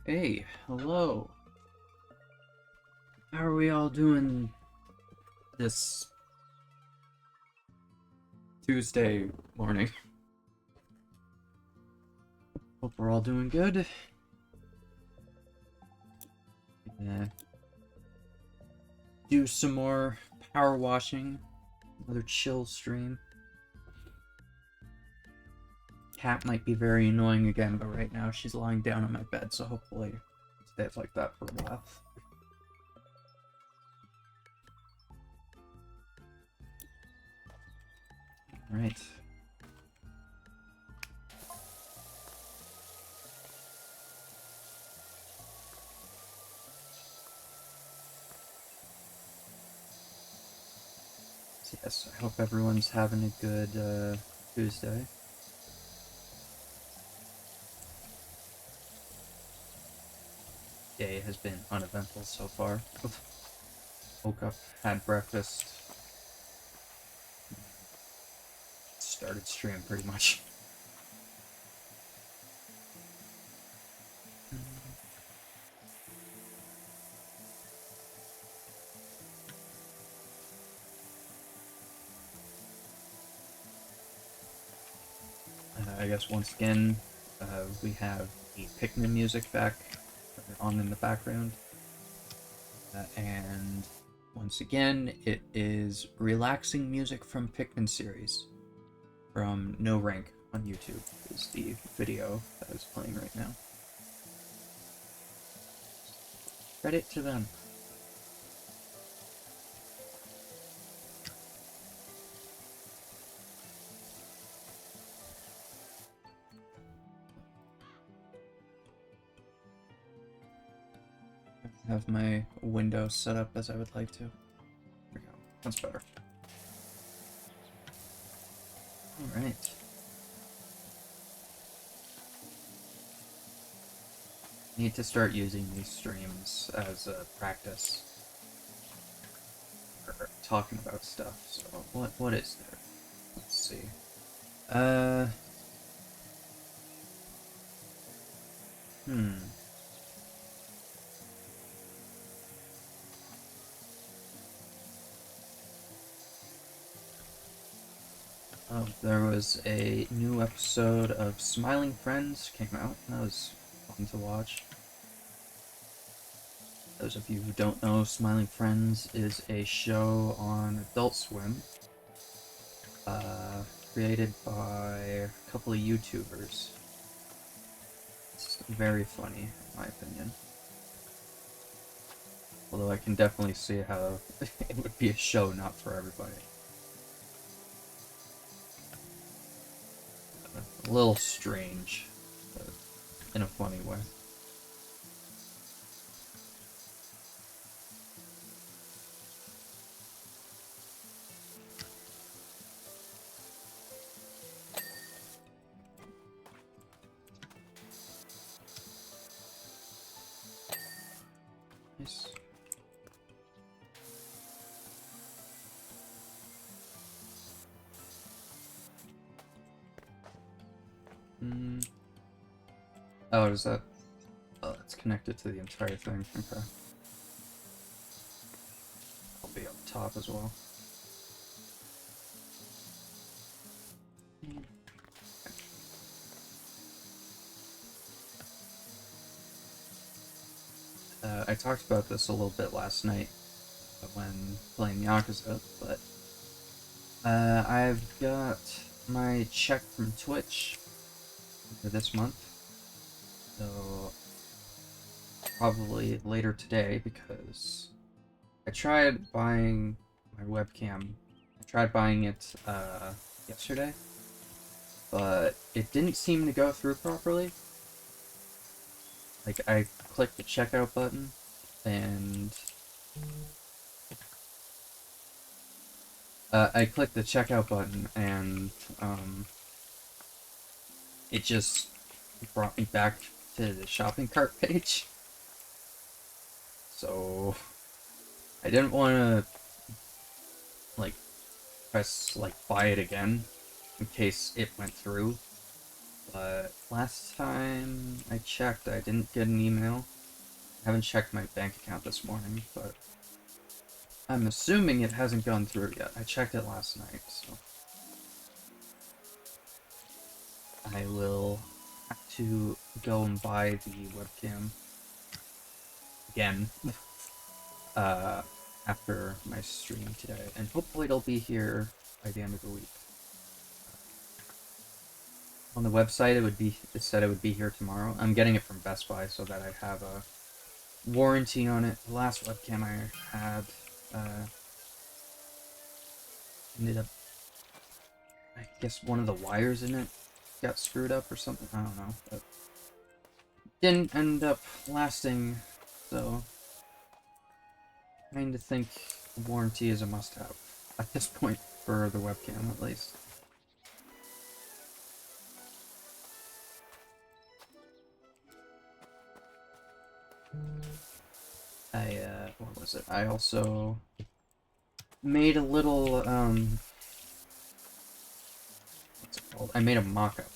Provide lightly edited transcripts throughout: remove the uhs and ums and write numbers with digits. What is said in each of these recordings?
Hey, hello. How are we all doing this Tuesday morning? Hope we're all doing good. Do some more power washing. Another chill stream. Cat might be very annoying again, but right now she's lying down on my bed, so hopefully it stays like that for a while. Alright. So yes, I hope everyone's having a good Tuesday. Day has been uneventful so far. Woke up, had breakfast, started stream pretty much. I guess once again, we have the Pikmin music back on in the background. And once again, it is relaxing music from Pikmin series from No Rank on YouTube is the video that is playing right now. Credit to them. Have my window set up as I would like to. There we go. That's better. Alright. Need to start using these streams as a practice for talking about stuff. So what is there? Let's see. There was a new episode of Smiling Friends came out. That was fun to watch. Those of you who don't know, Smiling Friends is a show on Adult Swim, created by a couple of YouTubers. It's very funny, in my opinion. Although I can definitely see how it would be a show not for everybody. A little strange, but in a funny way. Nice. Mm. Oh, is that... Oh, it's connected to the entire thing. Okay. I'll be up top as well. I talked about this a little bit last night when playing Yakuza, but I've got my check from Twitch for this month, so probably later today, because I tried buying my webcam. I tried buying it yesterday, but it didn't seem to go through properly. Like, I clicked the checkout button, and it just brought me back to the shopping cart page. So I didn't want to like press like buy it again in case it went through. But last time I checked, I didn't get an email. I haven't checked my bank account this morning, but I'm assuming it hasn't gone through yet. I checked it last night, so I will have to go and buy the webcam again after my stream today, and hopefully it'll be here by the end of the week. On the website, it said it would be here tomorrow. I'm getting it from Best Buy so that I have a warranty on it. The last webcam I had ended up, I guess one of the wires in it got screwed up or something. I don't know, but didn't end up lasting. So I kind of think warranty is a must-have at this point for the webcam, at least. What was it? I also made a little, what's it called? I made a mock-up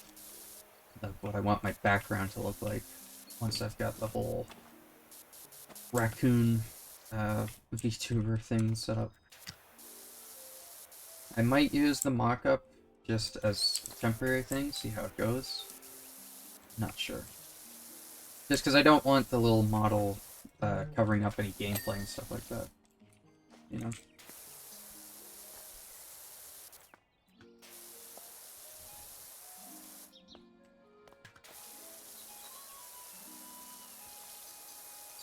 of what I want my background to look like once I've got the whole raccoon, VTuber thing set up. I might use the mock-up just as a temporary thing, see how it goes. Not sure. Just because I don't want the little model covering up any gameplay and stuff like that. You know?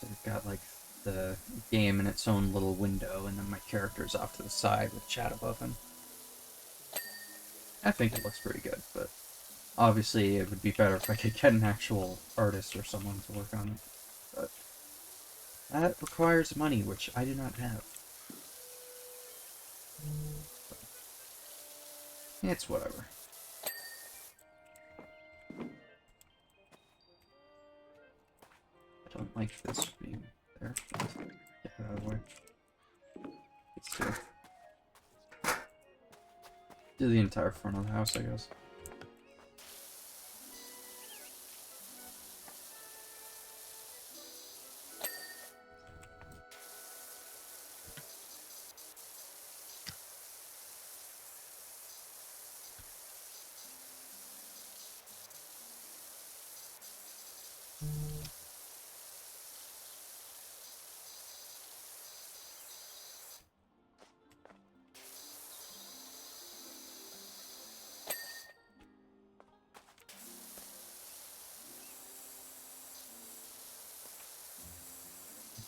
So I've got like the game in its own little window, and then my character's off to the side with chat above him. I think it looks pretty good, but obviously it would be better if I could get an actual artist or someone to work on it. But that requires money, which I do not have. It's whatever. I don't like this being there. Get it out of the way. Let's do the entire front of the house, I guess.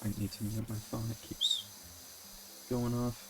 I need to mute my phone, it keeps going off.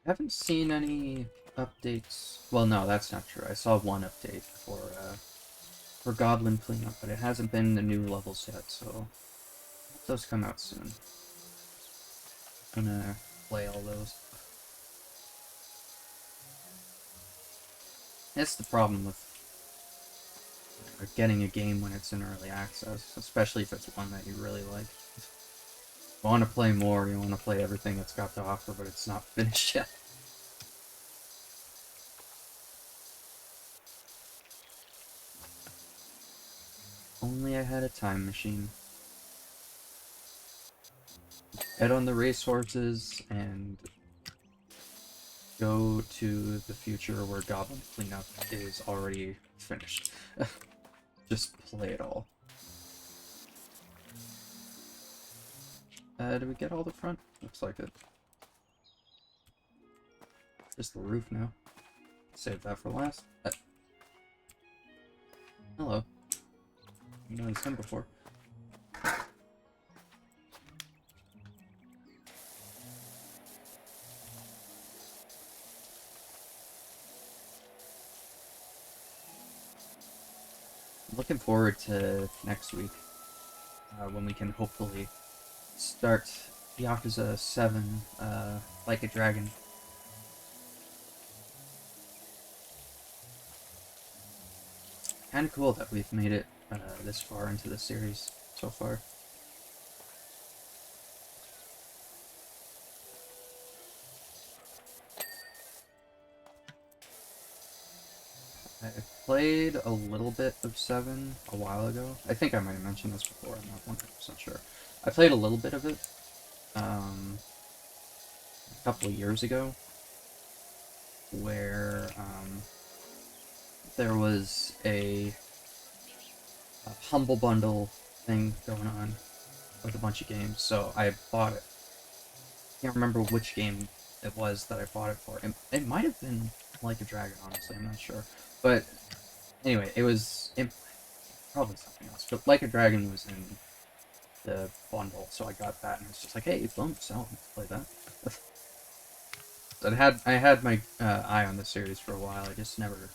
Haven't seen any updates. Well, no, that's not true. I saw one update for Goblin Cleanup, but it hasn't been the new levels yet, so those come out soon. I'm gonna play all those. That's the problem with getting a game when it's in early access, especially if it's one that you really like. You want to play more, you want to play everything it's got to offer, but it's not finished yet. Only I had a time machine. Head on the racehorses and go to the future where Goblin Cleanup is already finished. Just play it all. Did we get all the front? Looks like it. Just the roof now. Save that for last. Hello. I've noticed him before. Looking forward to next week, when we can hopefully start Yakuza 7, Like a Dragon. Kinda cool that we've made it this far into the series so far. I played a little bit of 7 a while ago. I think I might have mentioned this before, I'm not 100% sure. I played a little bit of it a couple of years ago, where there was a Humble Bundle thing going on with a bunch of games, so I bought it. I can't remember which game it was that I bought it for. It might have been Like a Dragon, honestly, I'm not sure. But anyway, it was probably something else. But Like a Dragon was in the bundle, so I got that, and it's just like, hey, boom, so let's play that. I had my eye on the series for a while. I just never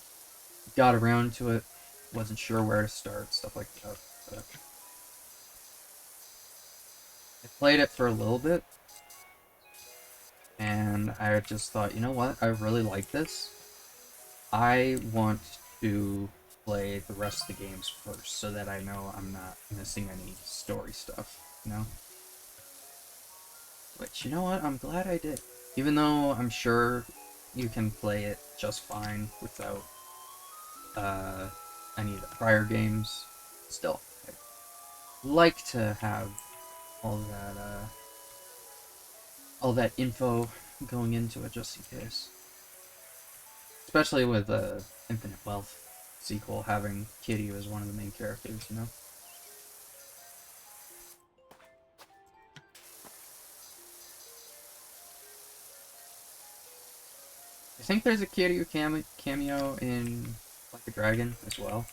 got around to it. Wasn't sure where to start, stuff like that. But I played it for a little bit, and I just thought, you know what? I really like this. I want to play the rest of the games first, so that I know I'm not missing any story stuff, you know? Which, you know what? I'm glad I did. Even though I'm sure you can play it just fine without any of the prior games, still, I'd like to have all that info going into it just in case. Especially with Infinite Wealth sequel having Kiryu as one of the main characters, you know? I think there's a Kiryu cameo in Like a Dragon as well,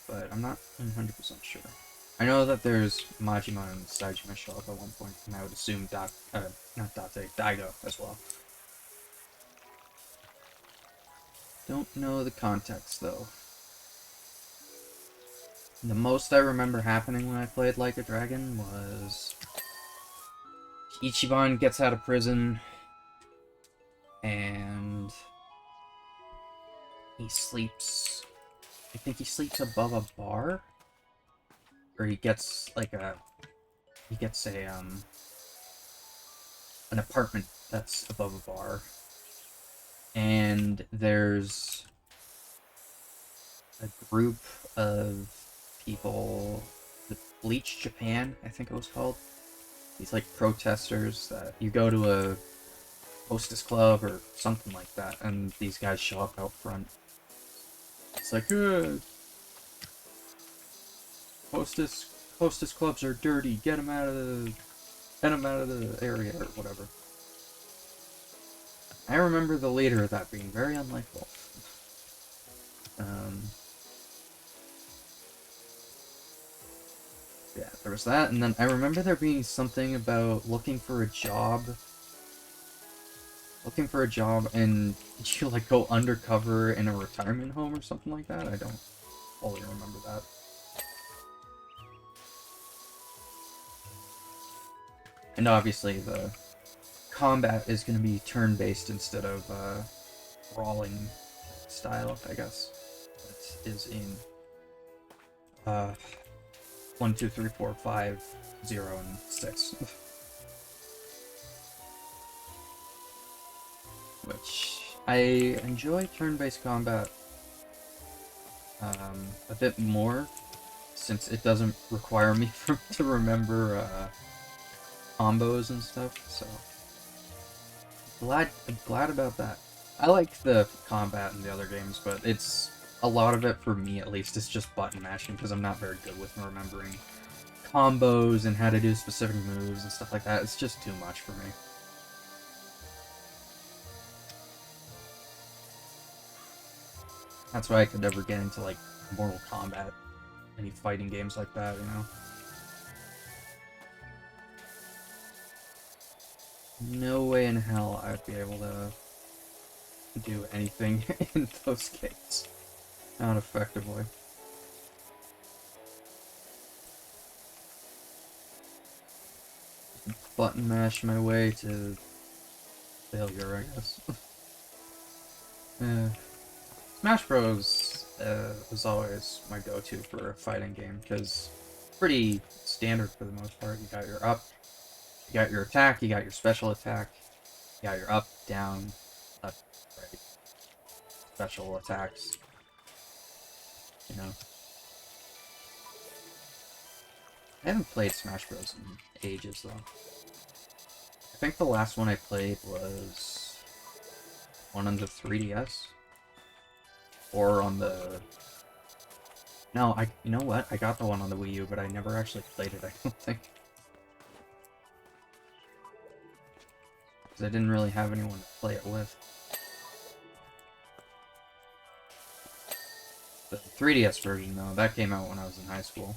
but I'm not 100% sure. I know that there's Majima and Saejima show up at one point, and I would assume not Date, Daigo as well. Don't know the context, though. The most I remember happening when I played Like a Dragon was Ichiban gets out of prison, and he sleeps... I think he sleeps above a bar? Or he gets, like, he gets an apartment that's above a bar. And there's a group of people, the Bleach Japan, I think it was called. These, like, protesters that you go to a hostess club or something like that, and these guys show up out front. It's like, hostess clubs are dirty. Get them out of the area or whatever. I remember the leader of that being very unlikable. Yeah, there was that, and then I remember there being something about looking for a job looking for a job, and did you like go undercover in a retirement home or something like that? I don't fully remember that. And obviously the combat is going to be turn-based instead of brawling style, I guess. That is in 1, 2, 3, 4, 5, 0, and 6. Which I enjoy turn-based combat a bit more, since it doesn't require me to remember combos and stuff. So I'm glad about that. I like the combat in the other games, but it's a lot of it, for me at least, is just button mashing, because I'm not very good with remembering combos and how to do specific moves and stuff like that. It's just too much for me. That's why I could never get into like Mortal Kombat, any fighting games like that, you know? No way in hell I'd be able to do anything in those games. Not effectively. Button mash my way to failure, I guess. Smash Bros. Was always my go-to for a fighting game, because pretty standard for the most part. You got your up, you got your attack, you got your special attack, you got your up, down, left, right, special attacks, you know. I haven't played Smash Bros. In ages, though. I think the last one I played was one on the 3DS. Or on the... No, you know what? I got the one on the Wii U, but I never actually played it, I don't think. Because I didn't really have anyone to play it with. The 3DS version, though, that came out when I was in high school.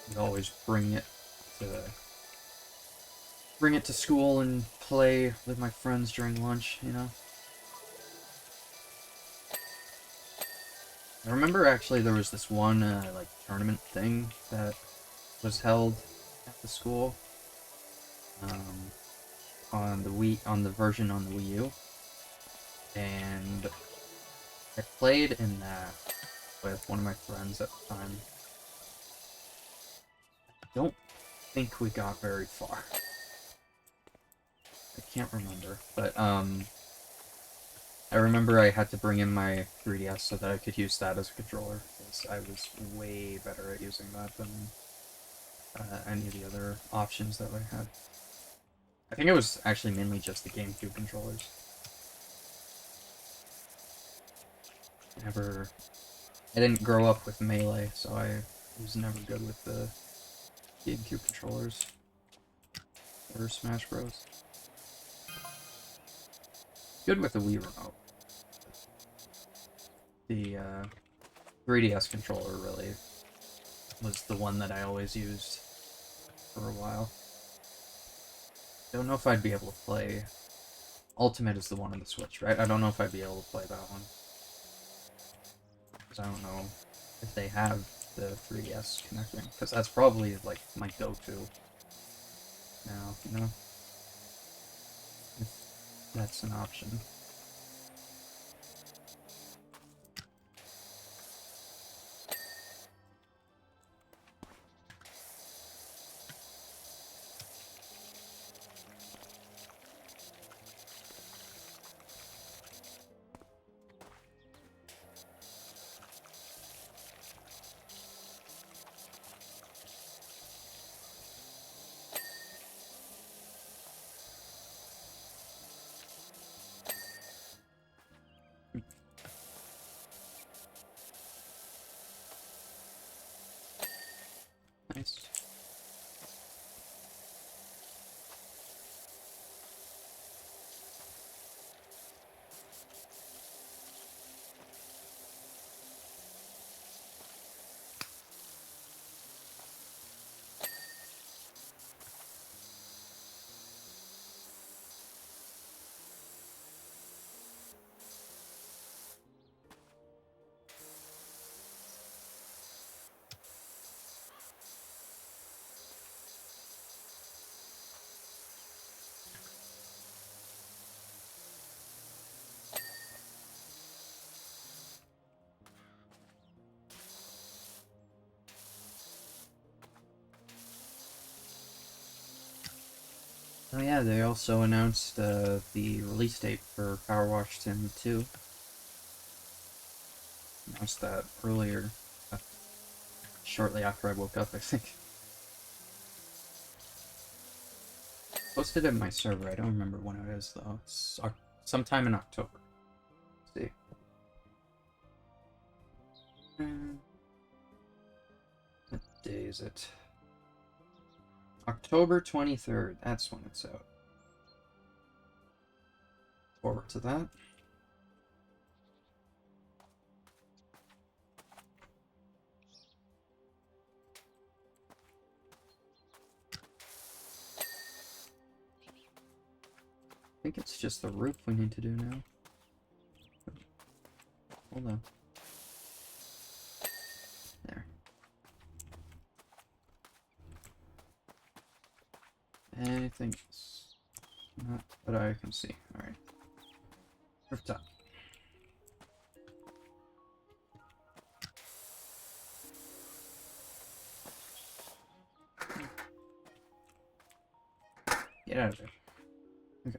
I'd always bring it to school and play with my friends during lunch, you know? I remember actually there was this one like tournament thing that was held at the school on the version on the Wii U, and I played in that with one of my friends at the time. I don't think we got very far. I can't remember, but I remember I had to bring in my 3DS so that I could use that as a controller, because I was way better at using that than any of the other options that I had. I think it was actually mainly just the GameCube controllers. I didn't grow up with Melee, so I was never good with the GameCube controllers or Smash Bros. Good with the Wii remote. The 3DS controller really was the one that I always used for a while. Don't know if I'd be able to play... Ultimate is the one on the Switch, right? I don't know if I'd be able to play that one. Because I don't know if they have the 3DS connecting. Because that's probably, like, my go-to now, you know? If that's an option. Nice. Oh yeah, they also announced the release date for Powerwash and Chill. Announced that earlier, uh, shortly after I woke up, I think. Posted it in my server. I don't remember when it is though. It's sometime in October. Let's see. What day is it? October 23rd. That's when it's out. Forward to that. I think it's just the roof we need to do now. Hold on. There. Anything else? Not that I can see. Alright. Rooftop. Get out of there. Okay.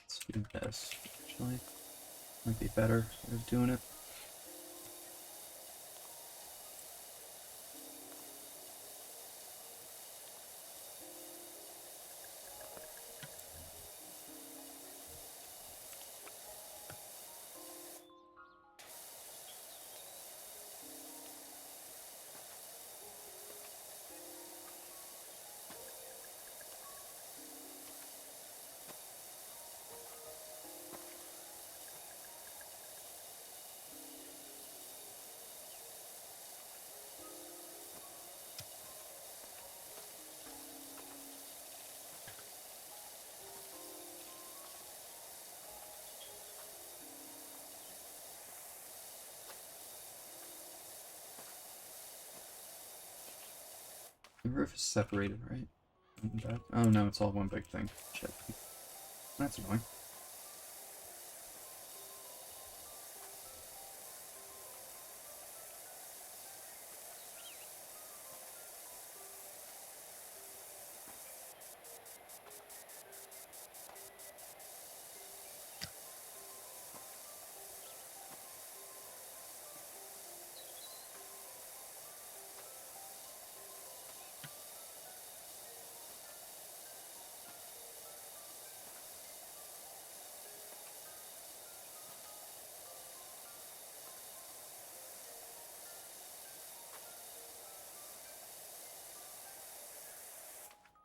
Let's do this. Actually, might be better way of doing it. The roof is separated, right? Oh no, it's all one big thing. Shit. That's annoying.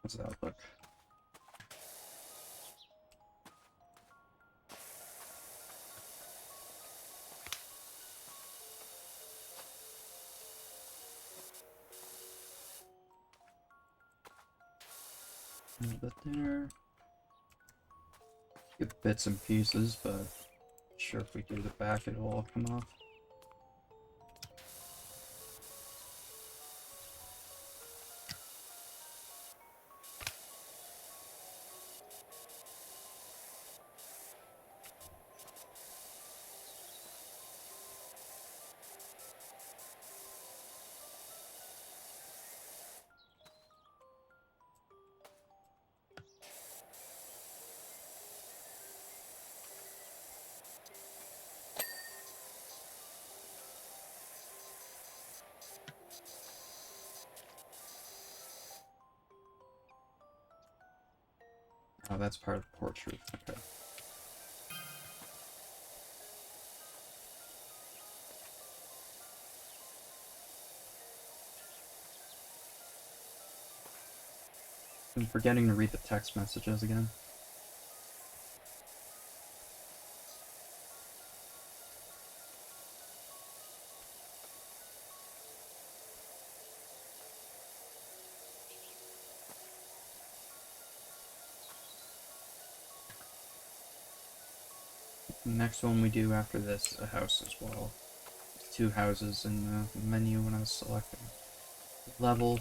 What's that look? A little bit there. Get bits and pieces, but I'm sure if we do the back, it'll all come off. Oh, that's part of the porch roof. Okay. I'm forgetting to read the text messages again. next one we do after this, a house as well. There's 2 houses in the menu when I was selecting level.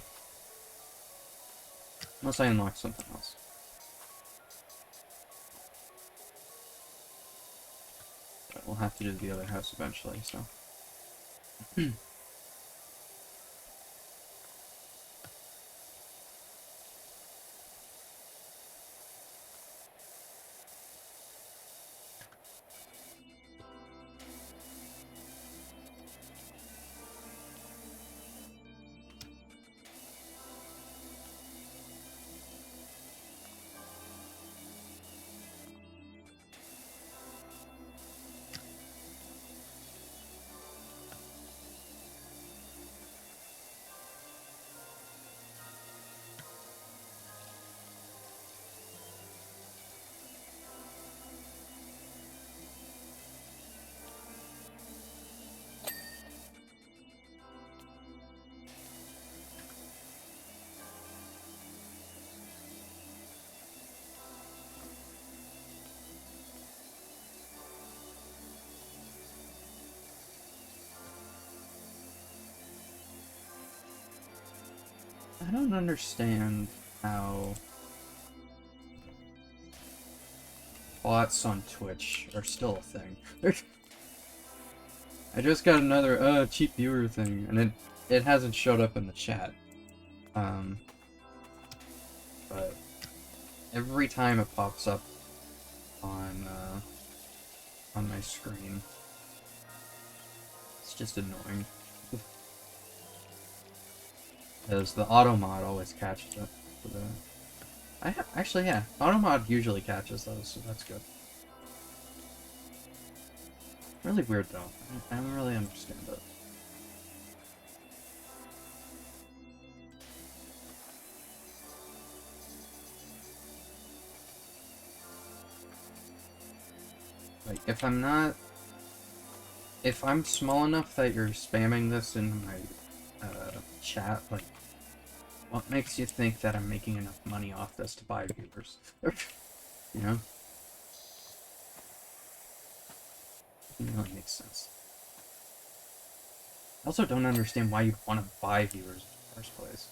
Unless I unlock something else. But we'll have to do the other house eventually, so. I don't understand how bots on Twitch are still a thing. I just got another cheap viewer thing, and it hasn't showed up in the chat. But every time it pops up on my screen, it's just annoying. Because the auto mod always catches it. Actually, yeah, auto mod usually catches those, so that's good. Really weird though. I don't really understand it. Like, if I'm small enough that you're spamming this in my chat, like, what makes you think that I'm making enough money off this to buy viewers? You know? Doesn't really make sense. I also don't understand why you'd want to buy viewers in the first place.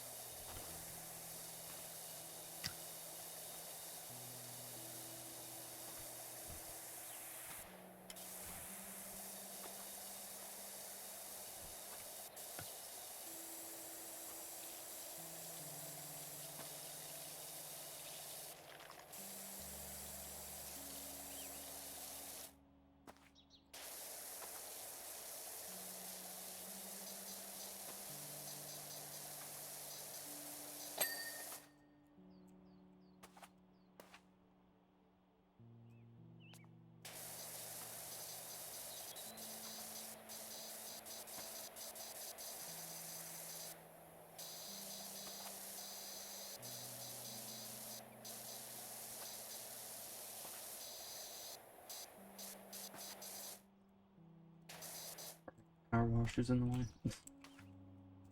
Powerwash is in the way.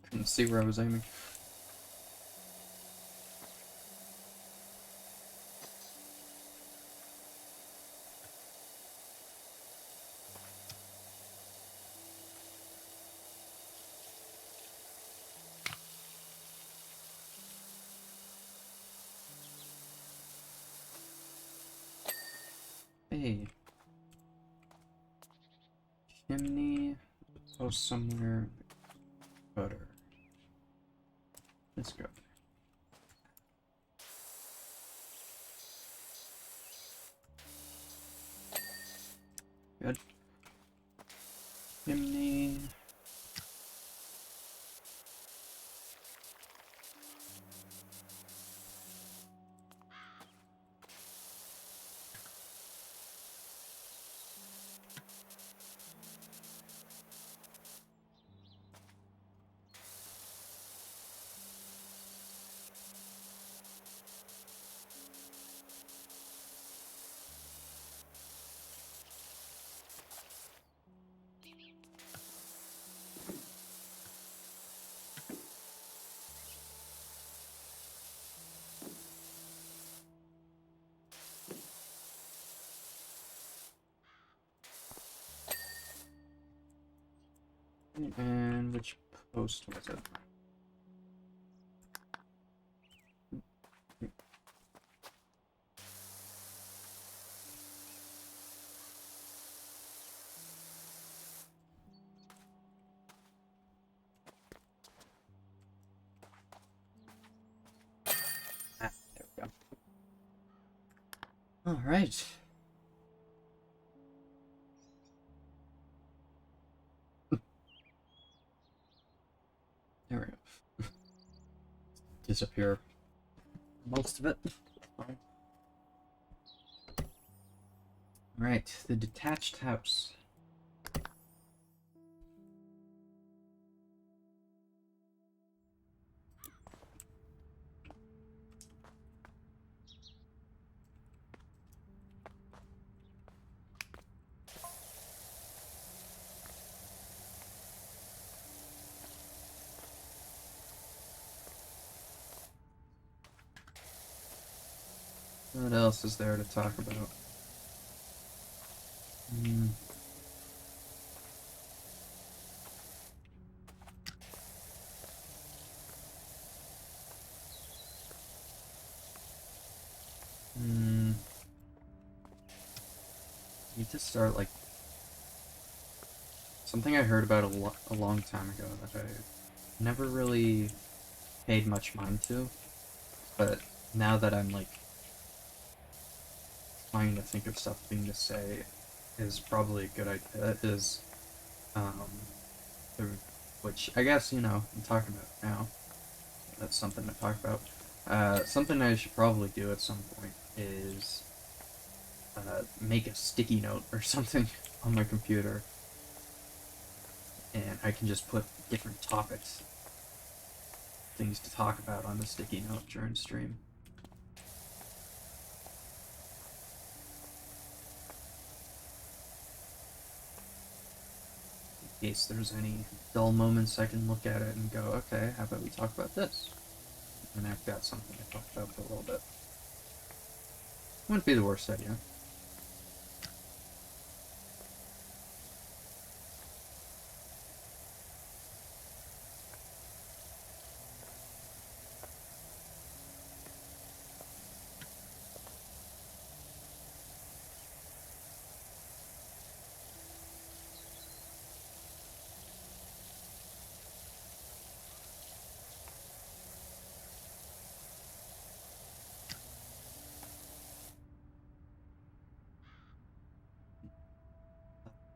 Couldn't see where I was aiming. Hey. Chimney. Oh, somewhere. Butter. Let's go. Good. Chimney. And which post was it? Ah, there we go. All right. There we go. Disappear most of it. Fine. Right, the detached house. What else is there to talk about? Hmm. Hmm. Need to start like something I heard about a long time ago that I never really paid much mind to, but now that I'm like trying to think of something to say is probably a good idea is um the, which I guess I'm talking about it now. That's something to talk about. Something I should probably do at some point is make a sticky note or something on my computer, and I can just put different topics, things to talk about on the sticky note during stream. In case there's any dull moments, I can look at it and go, okay, how about we talk about this? And I've got something to talk about for a little bit. Wouldn't be the worst idea.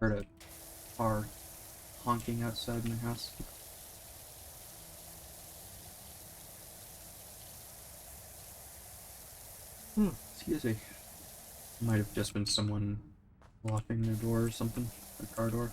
Heard a car honking outside my house. Excuse me. Might have just been someone locking their door or something. Their car door.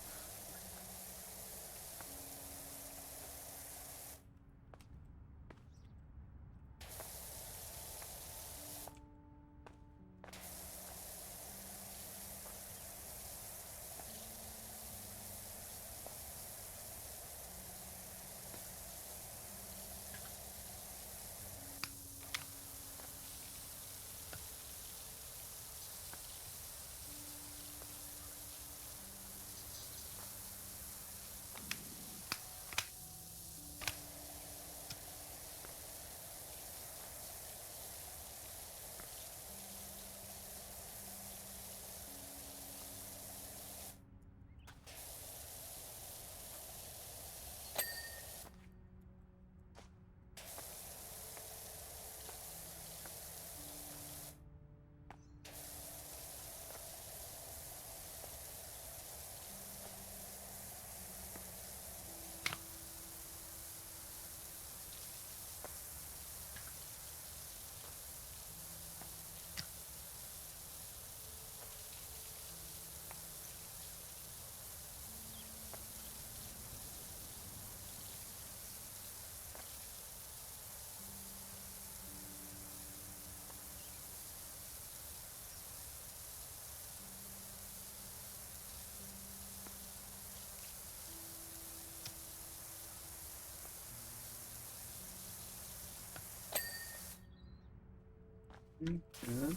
Good.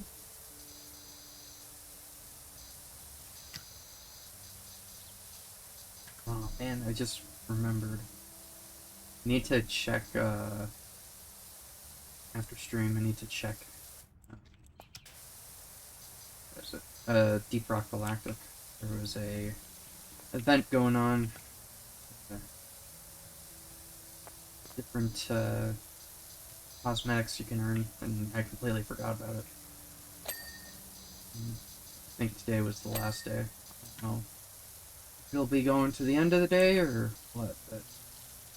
Oh man, I just remembered. Need to check, after stream, I need to check, what is it? Deep Rock Galactic. There was a event going on. Different, cosmetics you can earn, and I completely forgot about it. I think today was the last day. I don't know if it'll be going to the end of the day or what, but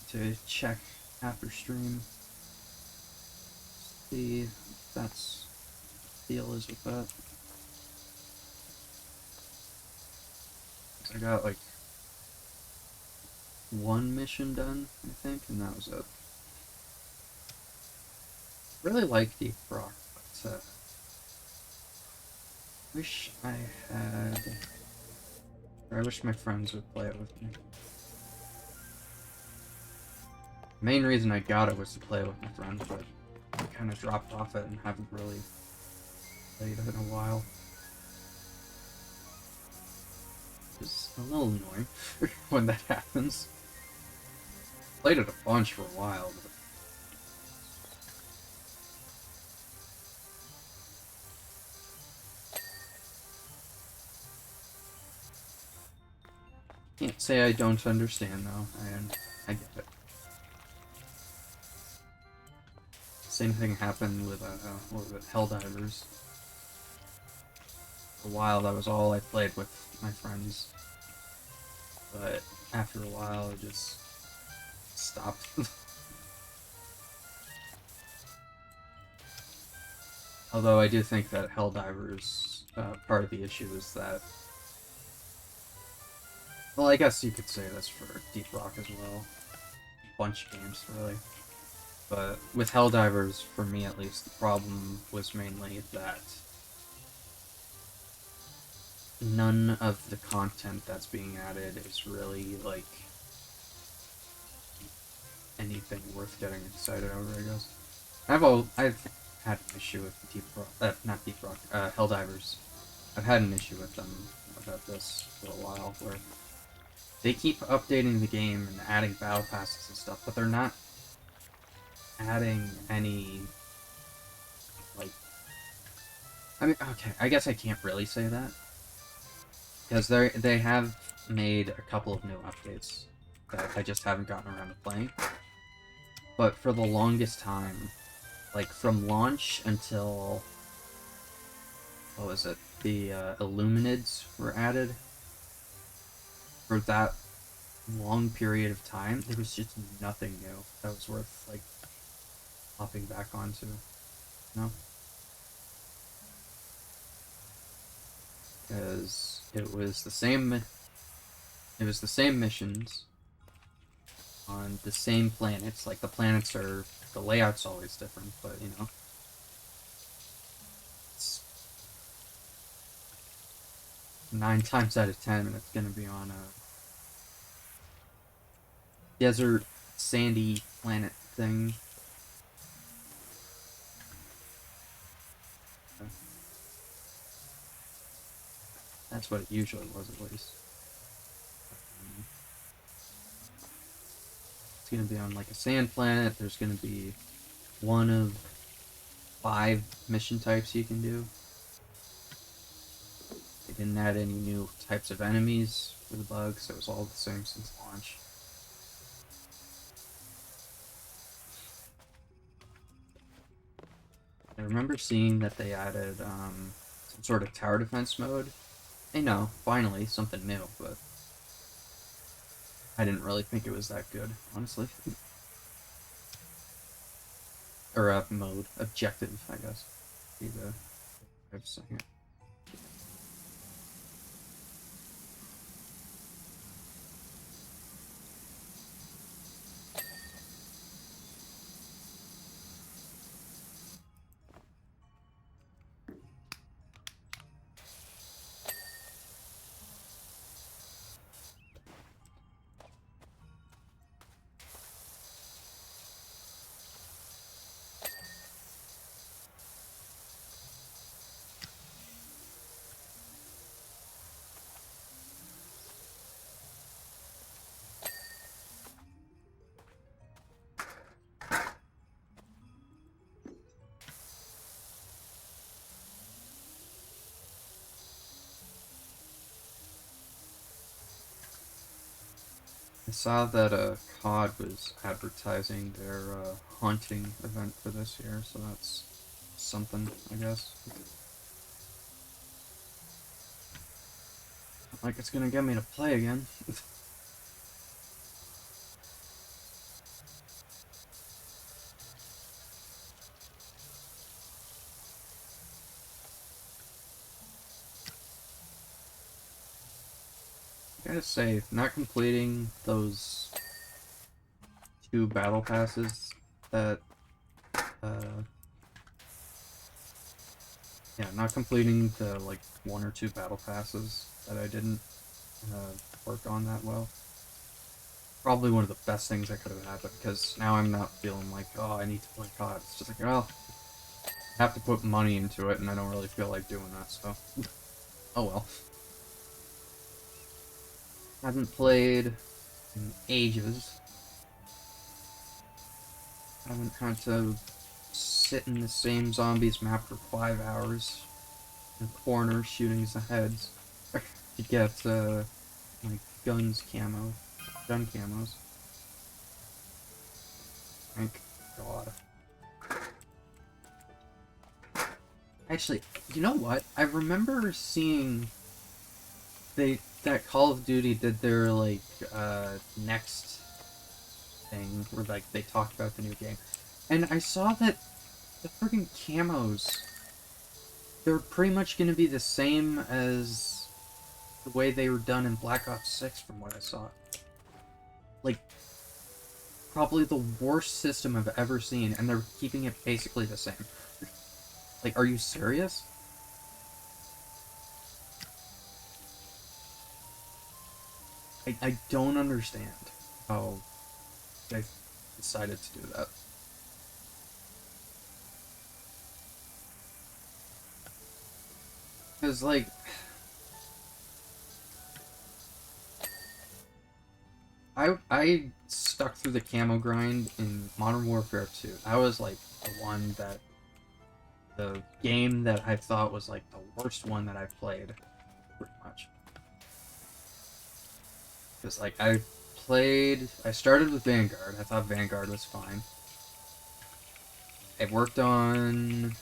to check after stream. See if that's what the deal is with that. I got like one mission done, I think, and that was it. Really like Deep Rock, but wish I had, or I wish my friends would play it with me. The main reason I got it was to play it with my friends, but I kind of dropped off it and haven't really played it in a while. It's a little annoying when that happens. Played it a bunch for a while, but can't say I don't understand though. I get it. Same thing happened with what was it, Helldivers. For a while, that was all I played with my friends, but after a while, it just stopped. Although I do think that Helldivers, part of the issue is that, well, I guess you could say that's for Deep Rock as well. A bunch of games, really. But with Helldivers, for me at least, the problem was mainly that none of the content that's being added is really, like, anything worth getting excited over, I guess. I've had an issue with Deep Rock, not Deep Rock, Helldivers. I've had an issue with them about this for a while, where they keep updating the game and adding battle passes and stuff, but they're not adding any, like, I mean, okay, I guess I can't really say that, because they have made a couple of new updates that I just haven't gotten around to playing, but for the longest time, like, from launch until, what was it, the Illuminids were added, for that long period of time, there was just nothing new that was worth, like, hopping back onto, no? Because it was the same missions on the same planets. Like, the layout's always different, but, you know, it's 9 times out of 10 it's gonna be on a desert, sandy planet thing. That's what it usually was, at least. It's gonna be on, like, a sand planet. There's gonna be one of 5 mission types you can do. They didn't add any new types of enemies for the bugs, so it was all the same since launch. I remember seeing that they added some sort of tower defense mode. I know, finally, something new, but I didn't really think it was that good, honestly. Or mode, objective, I guess. Be the way of saying it. I saw that COD was advertising their haunting event for this year, so that's something, I guess. Like it's gonna get me to play again. I gotta say, not completing those 2 battle passes that, uh, yeah, not completing the, like, 1 or 2 battle passes that I didn't, work on that well. Probably one of the best things that could have happened, because now I'm not feeling like, oh, I need to play COD. It's just like, well, I have to put money into it, and I don't really feel like doing that, so, oh well. Haven't played in ages. Haven't had to sit in the same zombies map for 5 hours in a corner shooting the heads to get, like, gun camos. Thank God. Actually, you know what? I remember seeing that Call of Duty did their, like, next thing where, like, they talked about the new game. And I saw that the friggin' camos, they're pretty much gonna be the same as the way they were done in Black Ops 6 from what I saw. Like, probably the worst system I've ever seen, and they're keeping it basically the same. Like, are you serious? I don't understand how they decided to do that. Because, like, I stuck through the camo grind in Modern Warfare 2. That was, like, the game that I thought was, like, the worst one that I played, pretty much. Because, like, I started with Vanguard. I thought Vanguard was fine. I worked on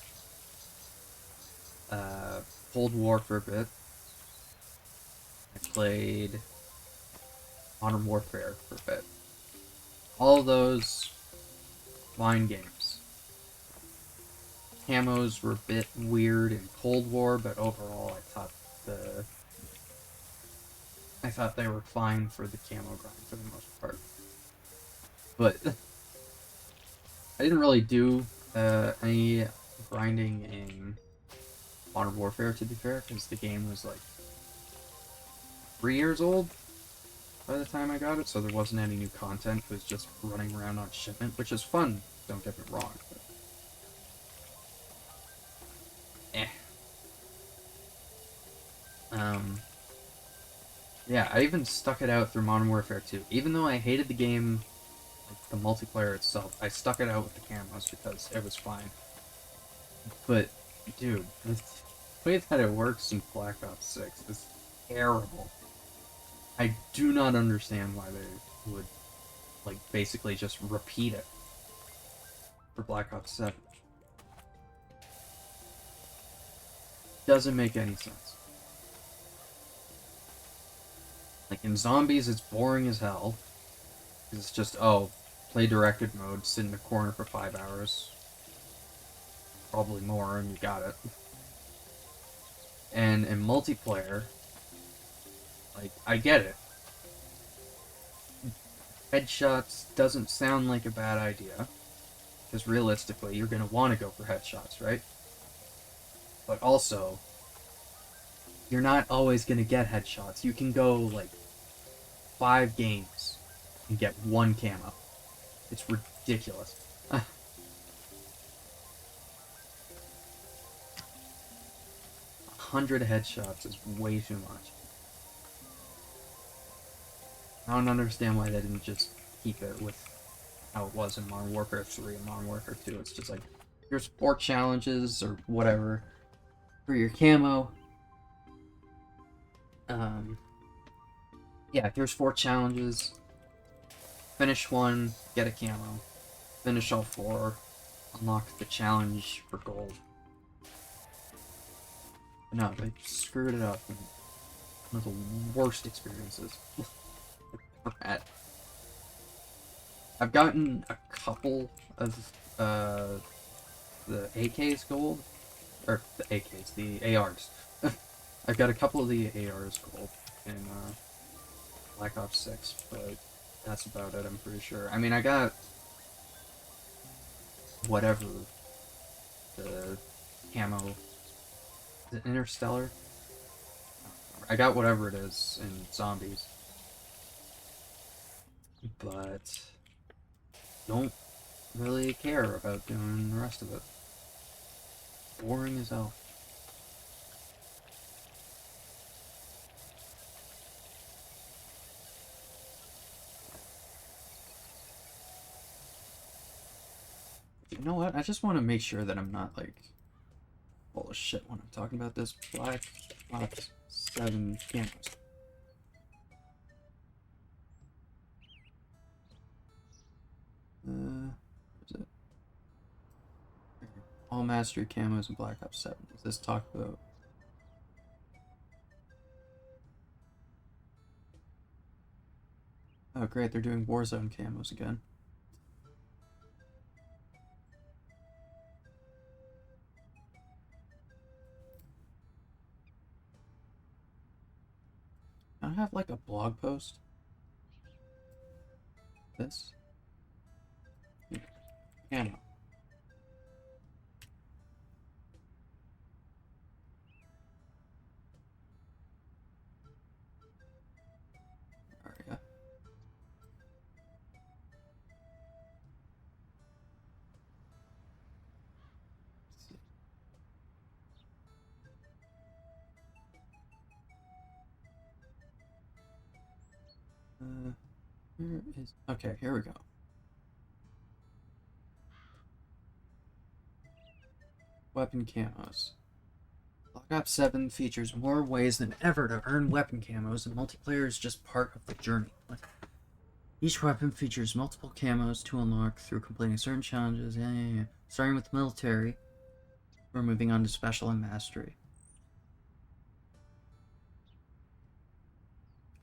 Cold War for a bit. I played Modern Warfare for a bit. All of those fine games. Camos were a bit weird in Cold War, but overall I thought they were fine for the camo grind for the most part. But I didn't really do any grinding in Modern Warfare, to be fair, because the game was like 3 years old by the time I got it, so there wasn't any new content. It was just running around on shipment, which is fun, don't get me wrong. But eh. Yeah, I even stuck it out through Modern Warfare 2. Even though I hated the game, like the multiplayer itself, I stuck it out with the camos because it was fine. But, dude, the way that it works in Black Ops 6 is terrible. I do not understand why they would, like, basically just repeat it for Black Ops 7. Doesn't make any sense. Like, in Zombies, it's boring as hell. It's just, oh, play directed mode, sit in a corner for 5 hours. Probably more, and you got it. And in multiplayer, like, I get it. Headshots doesn't sound like a bad idea. Because realistically, you're going to want to go for headshots, right? But also, you're not always going to get headshots. You can go, like, 5 games and get 1 camo. It's ridiculous. 100 headshots is way too much. I don't understand why they didn't just keep it with how it was in Modern Warfare 3 and Modern Warfare 2. It's just like, here's 4 challenges or whatever for your camo. Yeah, here's 4 challenges. finish one, get a camo. Finish all 4, unlock the challenge for gold. No, they screwed it up. One of the worst experiences I've had. I've gotten a couple of the AKs gold, or the AKs, the ARs. I've got a couple of the ARs gold in Black Ops 6, but that's about it, I'm pretty sure. I mean, I got whatever the camo, is it Interstellar? I got whatever it is in Zombies, but don't really care about doing the rest of it. Boring as hell. You know what? I just want to make sure that I'm not like full of shit when I'm talking about this. Black Ops 7 camos. What is it? All mastery camos in Black Ops 7. Does this talk about? Oh great, they're doing Warzone camos again. I have like a blog post. This. Camo. Here is... Okay, here we go. Weapon camos. Black Ops 7 features more ways than ever to earn weapon camos, and multiplayer is just part of the journey. Each weapon features multiple camos to unlock through completing certain challenges, starting with military, we're moving on to special and mastery.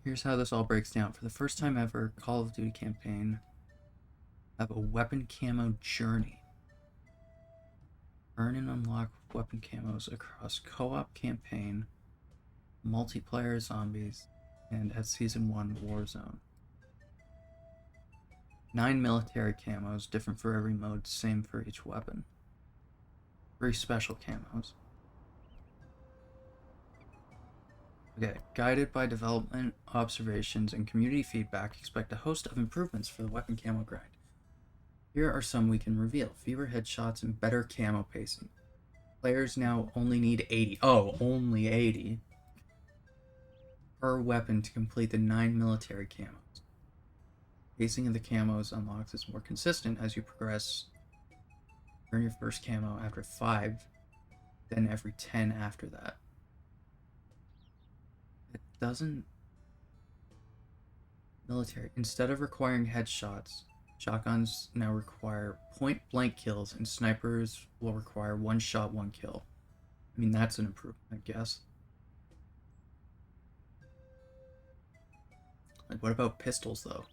Here's how this all breaks down. For the first time ever, Call of Duty campaign have a weapon camo journey. Earn and unlock weapon camos across co-op campaign, multiplayer zombies, and at Season 1 Warzone. 9 military camos, different for every mode, same for each weapon. 3 special camos. Okay, guided by development, observations, and community feedback, expect a host of improvements for the weapon camo grind. Here are some we can reveal. Fewer headshots and better camo pacing. Players now only need 80. Oh, only 80 per weapon to complete the 9 military camos. Pacing of the camos unlocks is more consistent as you progress. Earn your first camo after 5, then every 10 after that. It doesn't... Military. Instead of requiring headshots, shotguns now require point-blank kills, and snipers will require 1 shot, 1 kill. I mean, that's an improvement, I guess. Like, what about pistols, though?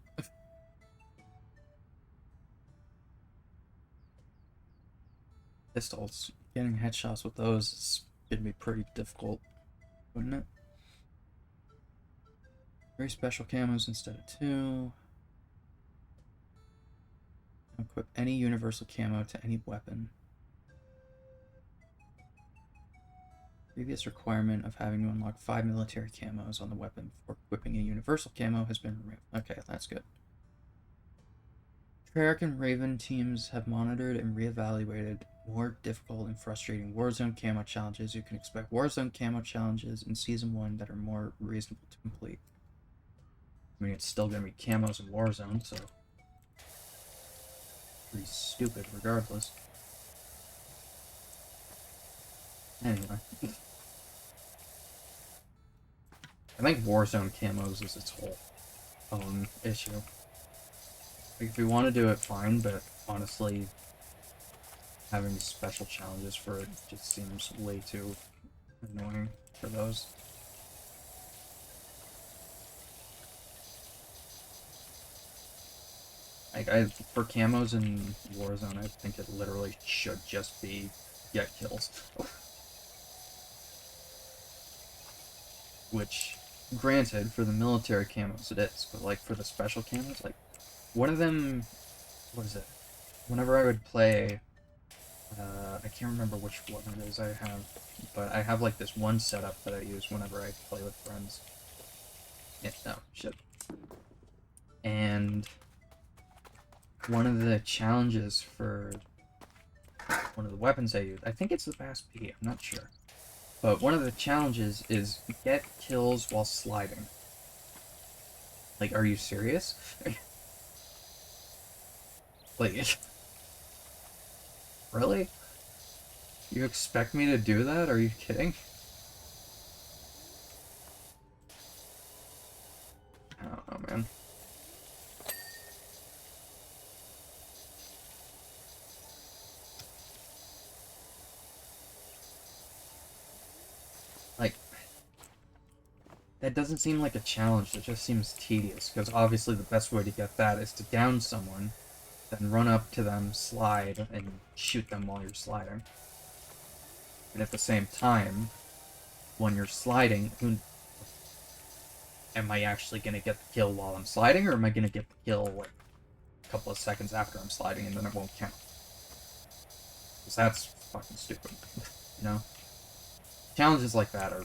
Pistols. Getting headshots with those is going to be pretty difficult, wouldn't it? 3 special camos instead of 2. Equip any universal camo to any weapon. Previous requirement of having to unlock 5 military camos on the weapon before equipping a universal camo has been removed. Okay, that's good. Treyarch and Raven teams have monitored and reevaluated more difficult and frustrating Warzone camo challenges. You can expect Warzone camo challenges in Season 1 that are more reasonable to complete. I mean, it's still going to be camos in Warzone, so... pretty stupid regardless. Anyway. I think Warzone camos is its whole own issue. Like, if we want to do it, fine, but honestly, having special challenges for it just seems way too annoying for those. Like, for camos in Warzone, I think it literally should just be get kills. Which, granted, for the military camos it is, but like for the special camos, like, one of them, what is it? Whenever I would play, I can't remember which one it is I have, but I have like this one setup that I use whenever I play with friends. Yeah, no, shit. And one of the challenges for one of the weapons I use, I think it's the Bass P, I'm not sure. But one of the challenges is get kills while sliding. Like, are you serious? Like, really? You expect me to do that? Are you kidding? I don't know, man. Like, that doesn't seem like a challenge, it just seems tedious, because obviously the best way to get that is to down someone, then run up to them, slide, and shoot them while you're sliding. And at the same time, when you're sliding, am I actually going to get the kill while I'm sliding, or am I going to get the kill, like, a couple of seconds after I'm sliding, and then it won't count? Because that's fucking stupid, you know? Challenges like that are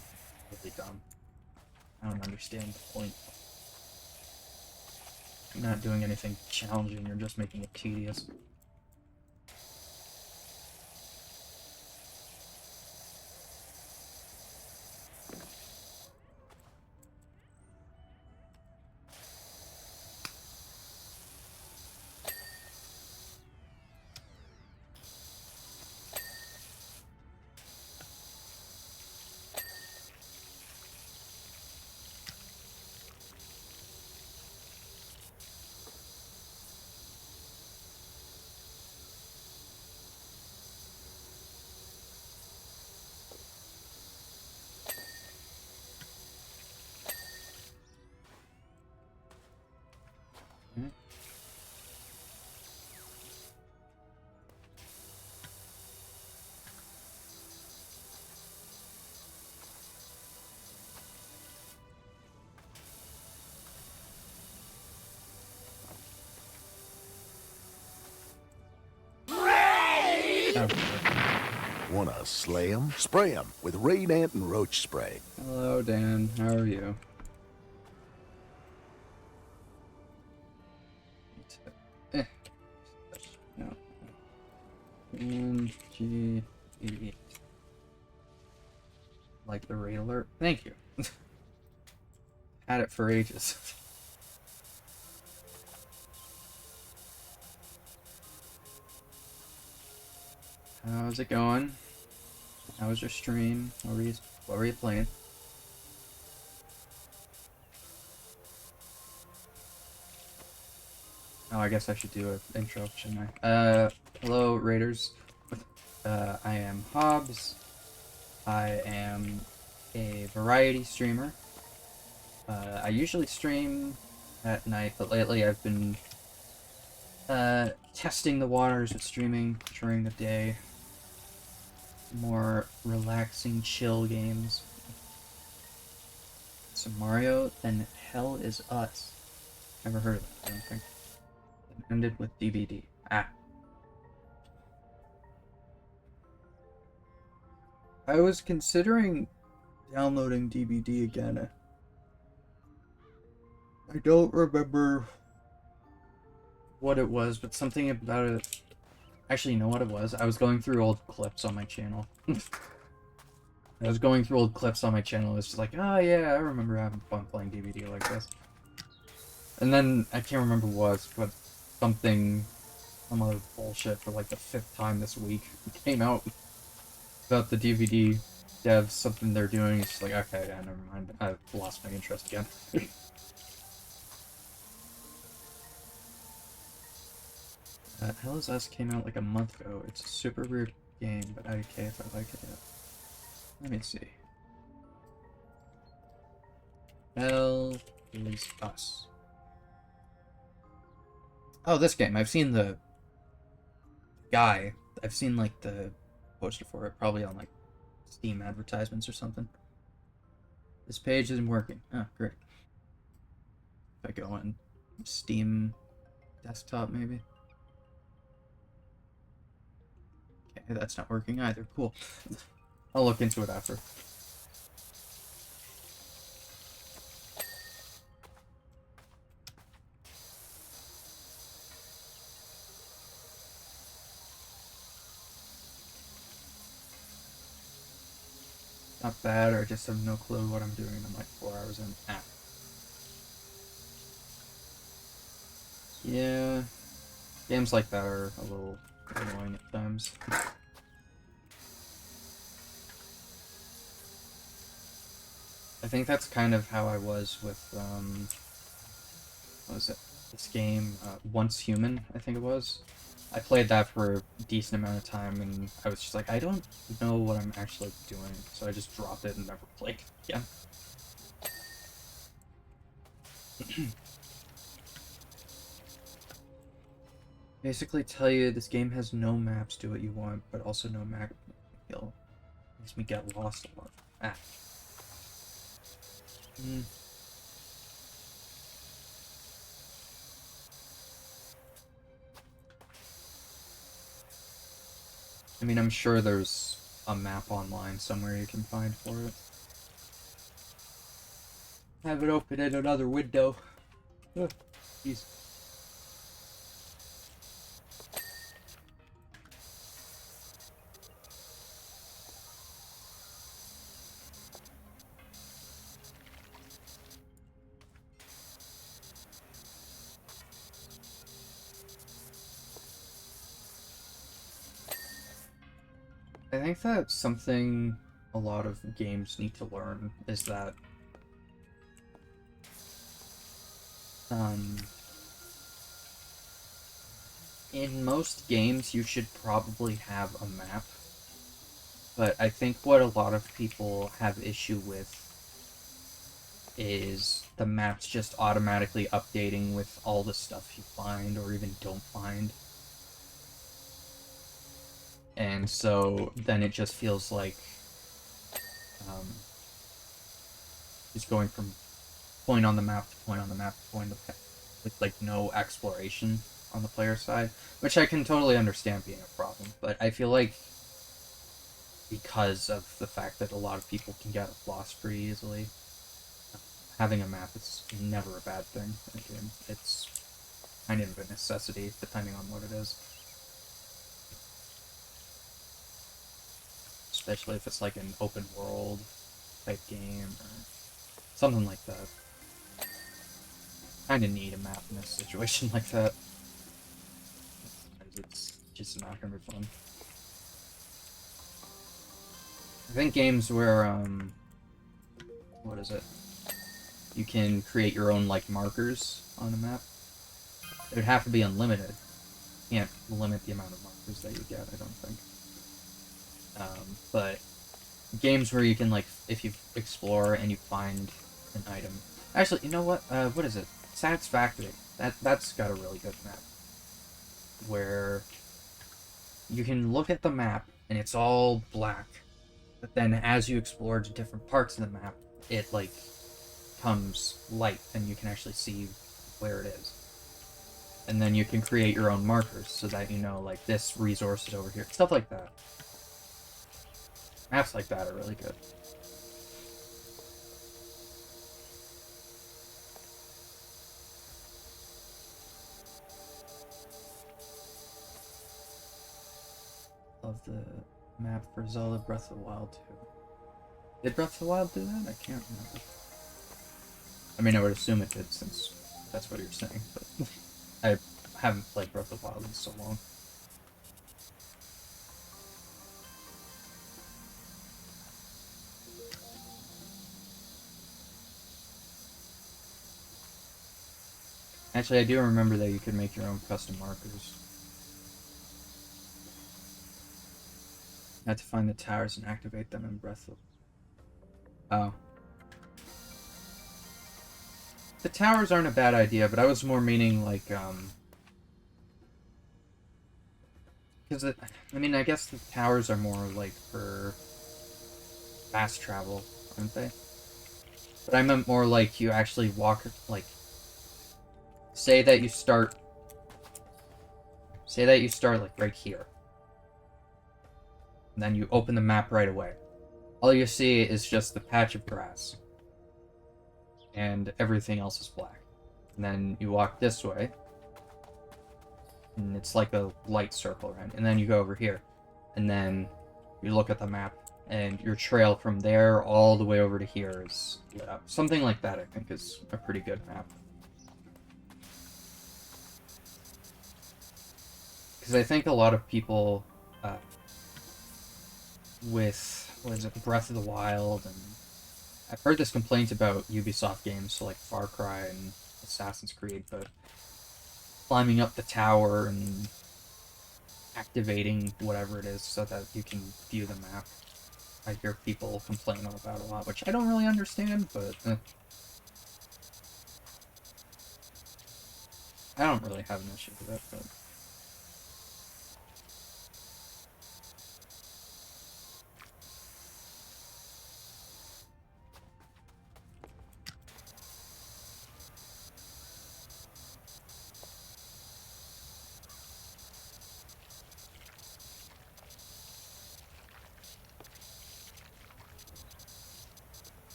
really dumb. I don't understand the point. You're not doing anything challenging, you're just making it tedious. Hmm? Wanna slay 'em? Spray 'em with Raid Ant and Roach Spray. Hello, Dan. How are you? Eh. No. N-G-E. Like the raid alert? Thank you. Had it for ages. How's it going? How was your stream? What were you playing? Oh, I guess I should do an intro, shouldn't I? Hello, Raiders. I am Hobbs. I am a variety streamer. I usually stream at night, but lately I've been testing the waters with streaming during the day. More relaxing, chill games. Some Mario, then Hell is Us. Never heard of that, I don't think. It ended with DBD. Ah. I was considering downloading DBD again. I don't remember what it was, but something about it. Actually, you know what it was? I was going through old clips on my channel. I was going through old clips on my channel. It's just like, oh yeah, I remember having fun playing DBD like this. And then I can't remember what, but some other bullshit for like the 5th time this week came out about the DVD devs, something they're doing. It's just like, okay, yeah, never mind. I've lost my interest again. Hell is Us came out like a month ago. It's a super weird game, but okay if I like it yet. Let me see. Hell is Us. Oh, this game. I've seen the guy. I've seen like the poster for it, probably on like Steam advertisements or something. This page isn't working. Oh, great. If I go on Steam desktop, maybe. Okay, that's not working either. Cool. I'll look into it after. Not bad, or I just have no clue what I'm doing. I'm like 4 hours in. Ah. Yeah. Games like that are a little annoying at times. I think that's kind of how I was with, what was it? This game, Once Human, I think it was. I played that for a decent amount of time, and I was just like, I don't know what I'm actually doing, so I just dropped it and never played it again. Basically tell you this game has no maps, do what you want, but also no map kill. Makes me get lost a lot. Ah. I mean, I'm sure there's a map online somewhere you can find for it. Have it open in another window. Jeez. I think that's something a lot of games need to learn is that in most games you should probably have a map, but I think what a lot of people have issue with is the maps just automatically updating with all the stuff you find or even don't find. And so then it just feels like just going from point on the map to point on the map to point with like no exploration on the player side, which I can totally understand being a problem. But I feel like because of the fact that a lot of people can get lost pretty easily, having a map is never a bad thing in a game. It's kind of a necessity depending on what it is. Especially if it's like an open world type game or something like that. Kind of need a map in a situation like that. It's just not gonna be fun. I think games where, what is it? You can create your own, like, markers on the map. It would have to be unlimited. You can't limit the amount of markers that you get, I don't think. But games where you can, like, if you explore and you find an item. Actually, you know what is it? Satisfactory. That's got a really good map. Where you can look at the map and it's all black. But then as you explore to different parts of the map, it, like, comes light and you can actually see where it is. And then you can create your own markers so that you know, like, this resource is over here. Stuff like that. Maps like that are really good. Love the map for Zelda Breath of the Wild 2. Did Breath of the Wild do that? I can't remember. I mean, I would assume it did since that's what you're saying, but I haven't played Breath of the Wild in so long. Actually, I do remember that you could make your own custom markers. I had to find the towers and activate them in Breath of... Oh. The towers aren't a bad idea, but I was more meaning, like, because, I mean, I guess the towers are more, like, for fast travel, aren't they? But I meant more like you actually walk, like, say that you start, like, right here. And then you open the map right away. All you see is just the patch of grass. And everything else is black. And then you walk this way. And it's like a light circle, right? And then you go over here. And then you look at the map. And your trail from there all the way over to here is lit up. Something like that, I think, is a pretty good map. Because I think a lot of people with, what is it, Breath of the Wild, and I've heard this complaint about Ubisoft games, so like Far Cry and Assassin's Creed, but climbing up the tower and activating whatever it is so that you can view the map. I hear people complain about a lot, which I don't really understand, but I don't really have an issue with it, but...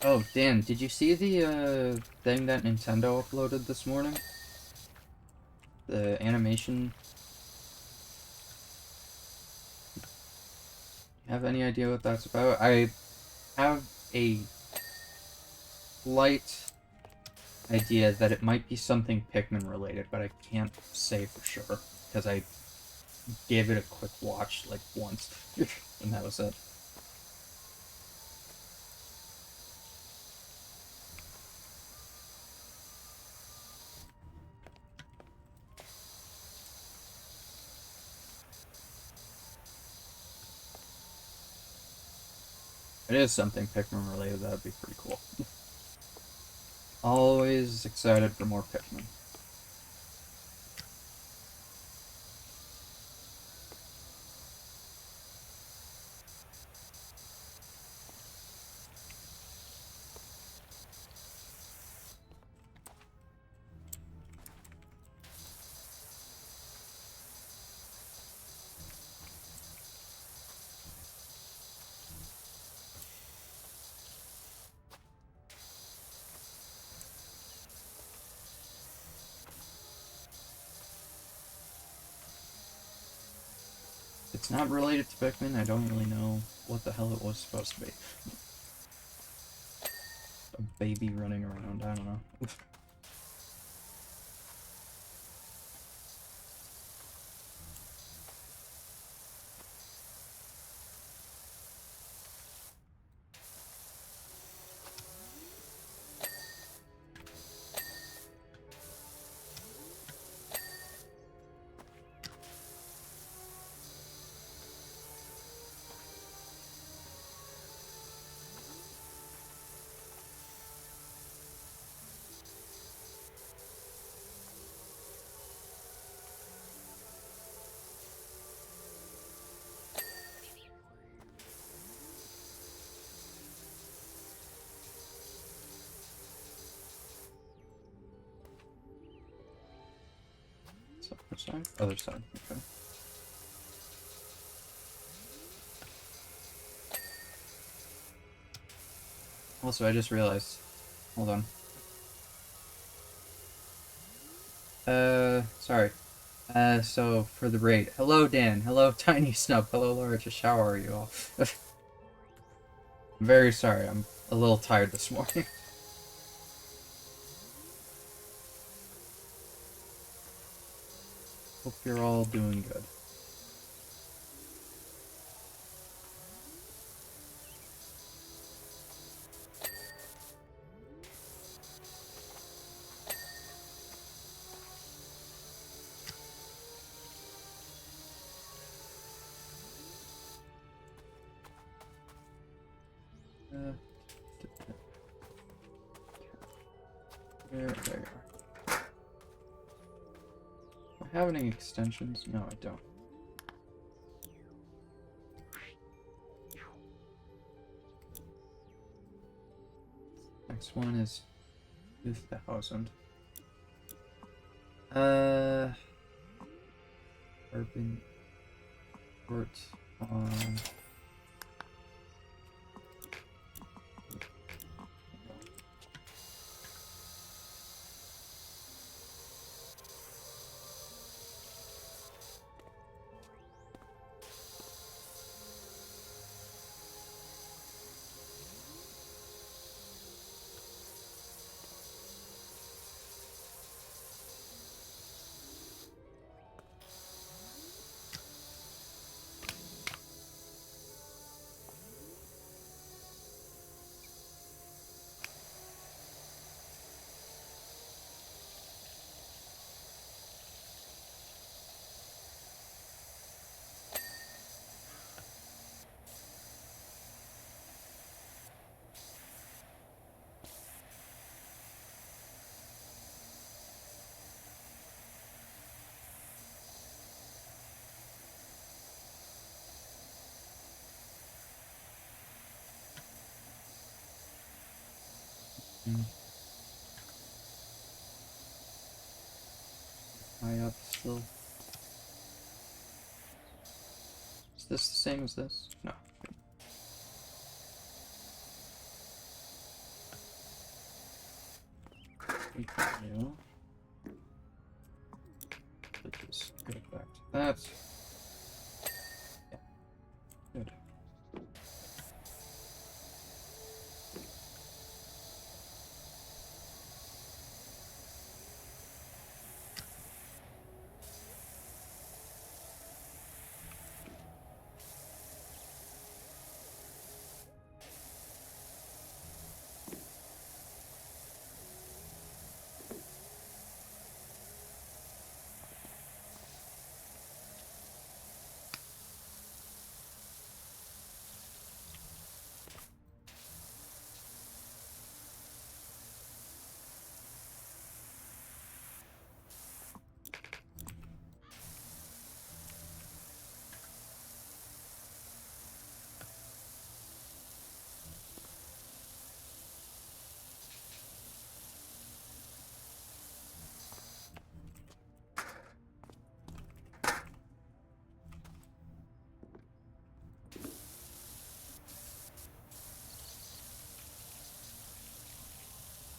Oh, Dan, did you see the thing that Nintendo uploaded this morning? The animation? Have any idea what that's about? I have a slight idea that it might be something Pikmin related, but I can't say for sure, because I gave it a quick watch, like, once, and that was it. If it is something Pikmin related, that would be pretty cool. Always excited for more Pikmin. It's not related to Pikmin, I don't really know what the hell it was supposed to be. A baby running around, I don't know. So, which side? Other side, okay. Also, I just realized. Hold on. Sorry. So, for the raid. Hello, Dan. Hello, Tiny Snub. Hello, Laura. Just how are you all? I'm very sorry. I'm a little tired this morning. Hope you're all doing good. There you are. Do I have any extensions? No, I don't. Next one is 2000. Urban Court on. High up still. Is this the same as this? No. We can do. Let's just go back to that. Yeah. Good.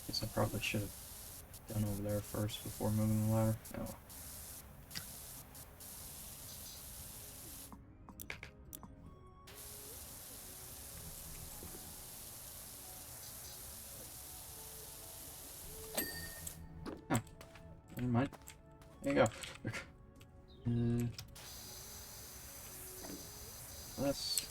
Guess I probably should have done over there first before moving the ladder. Oh. Huh. Never mind. There you go. Let's.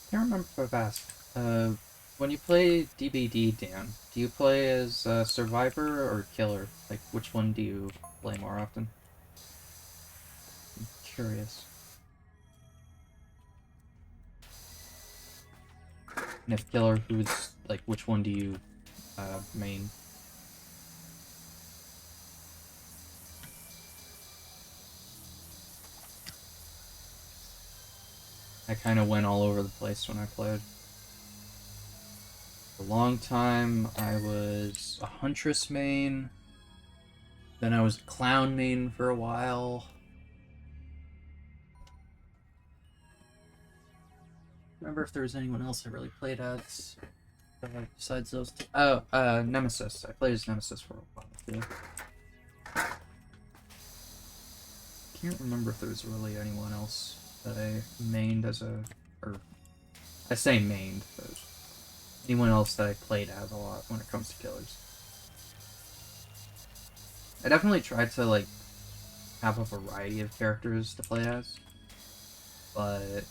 I can't remember if I've asked. When you play DBD, Dan, do you play as Survivor or Killer? Like, which one do you play more often? I'm curious. And if Killer, who's, like, which one do you main? I kind of went all over the place when I played. For a long time, I was a Huntress main. Then I was a Clown main for a while. Remember if there was anyone else I really played as besides those two? Oh, Nemesis. I played as Nemesis for a while too. Can't remember if there was really anyone else that I mained as a, or I say mained, but anyone else that I played as a lot when it comes to killers. I definitely tried to like have a variety of characters to play as, but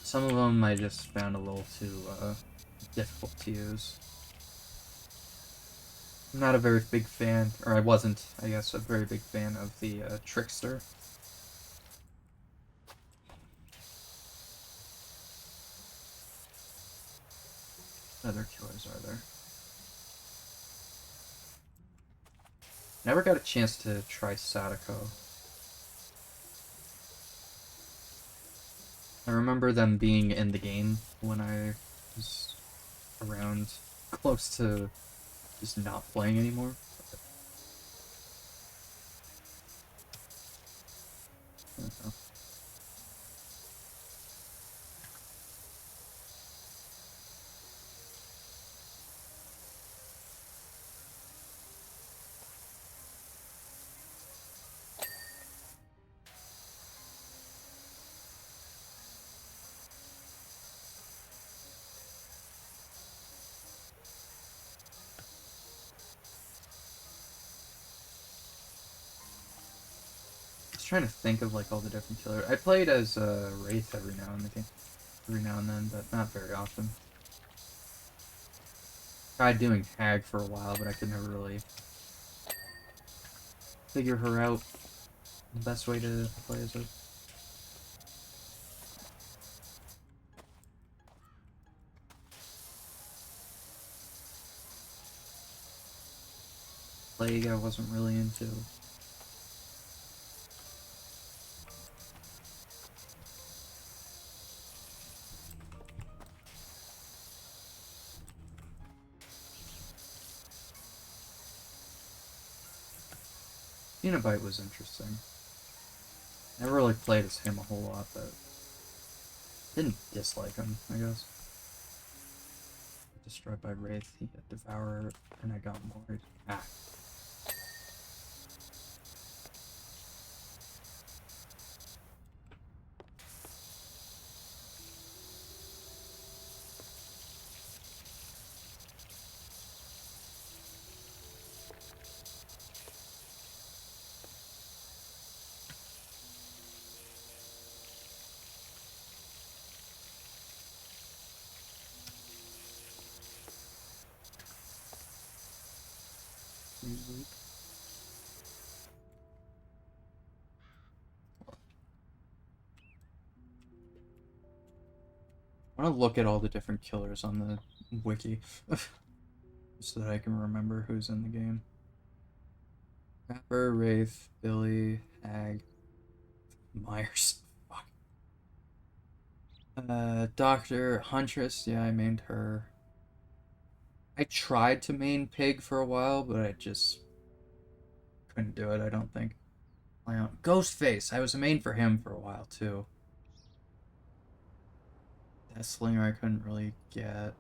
some of them I just found a little too difficult to use. I'm not a very big fan, or I wasn't, I guess, a very big fan of the Trickster. What other killers are there? Never got a chance to try Sadako. I remember them being in the game when I was around close to just not playing anymore. I don't know. I was trying to think of like all the different killers. I played as Wraith every now and then, but not very often. Tried doing Hag for a while, but I could never really figure her out. The best way to play as her. Plague I wasn't really into. Xenobite was interesting. Never really played as him a whole lot, but didn't dislike him, I guess. Destroyed by Wraith, he hit Devourer, and I got more. Ah. I want to look at all the different killers on the wiki so that I can remember who's in the game. Rapper, Wraith, Billy, Hag, Myers. Fuck. Doctor, Huntress, yeah, I mained her. I tried to main Pig for a while, but I just couldn't do it, I don't think. Ghostface, I was a main for him for a while, too. Deathslinger I couldn't really get.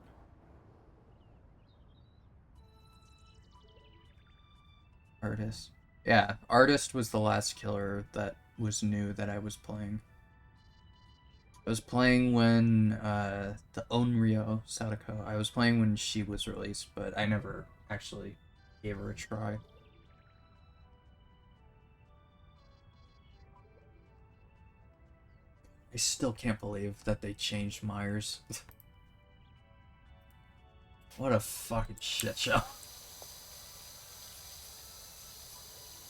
Artist. Yeah, Artist was the last killer that was new that I was playing. I was playing when the Onryo Sadako. I was playing when she was released, but I never actually gave her a try. I still can't believe that they changed Myers. What a fucking shit show.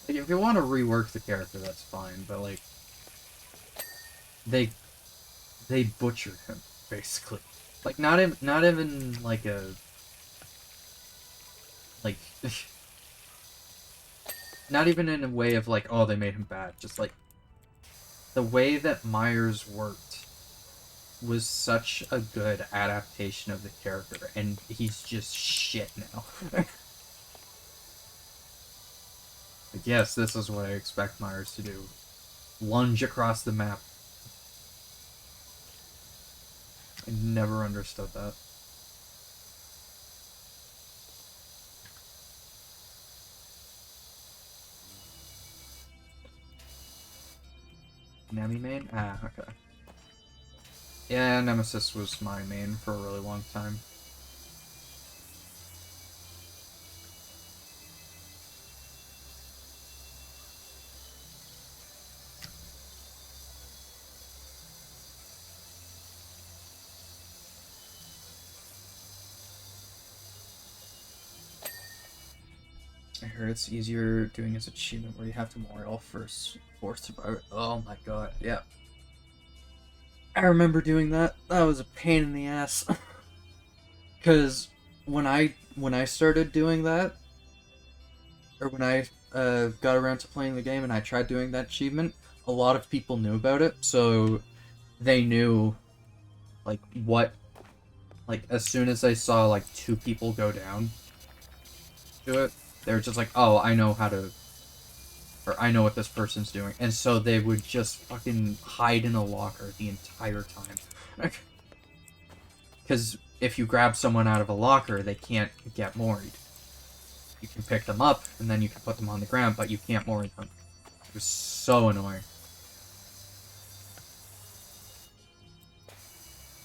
Like, if you want to rework the character, that's fine, but like, they they butchered him basically. Like, not even like a like. Not even in a way of like, oh, they made him bad. Just like the way that Myers worked was such a good adaptation of the character, and he's just shit now. Like, yes, this is what I expect Myers to do. Lunge across the map. I never understood that. Nami main? Ah, okay. Yeah, Nemesis was my main for a really long time. heard it's easier doing this achievement where you have to memorial first force survivor. Oh my god, yeah. I remember doing that. That was a pain in the ass. Cause when I started doing that, or when I got around to playing the game and I tried doing that achievement, a lot of people knew about it, so they knew like what, like as soon as they saw like 2 people go down to it, they were just like, oh, I know how to, or I know what this person's doing, and so they would just fucking hide in a locker the entire time. Because if you grab someone out of a locker, they can't get moried. You can pick them up, and then you can put them on the ground, but you can't mori them. It was so annoying.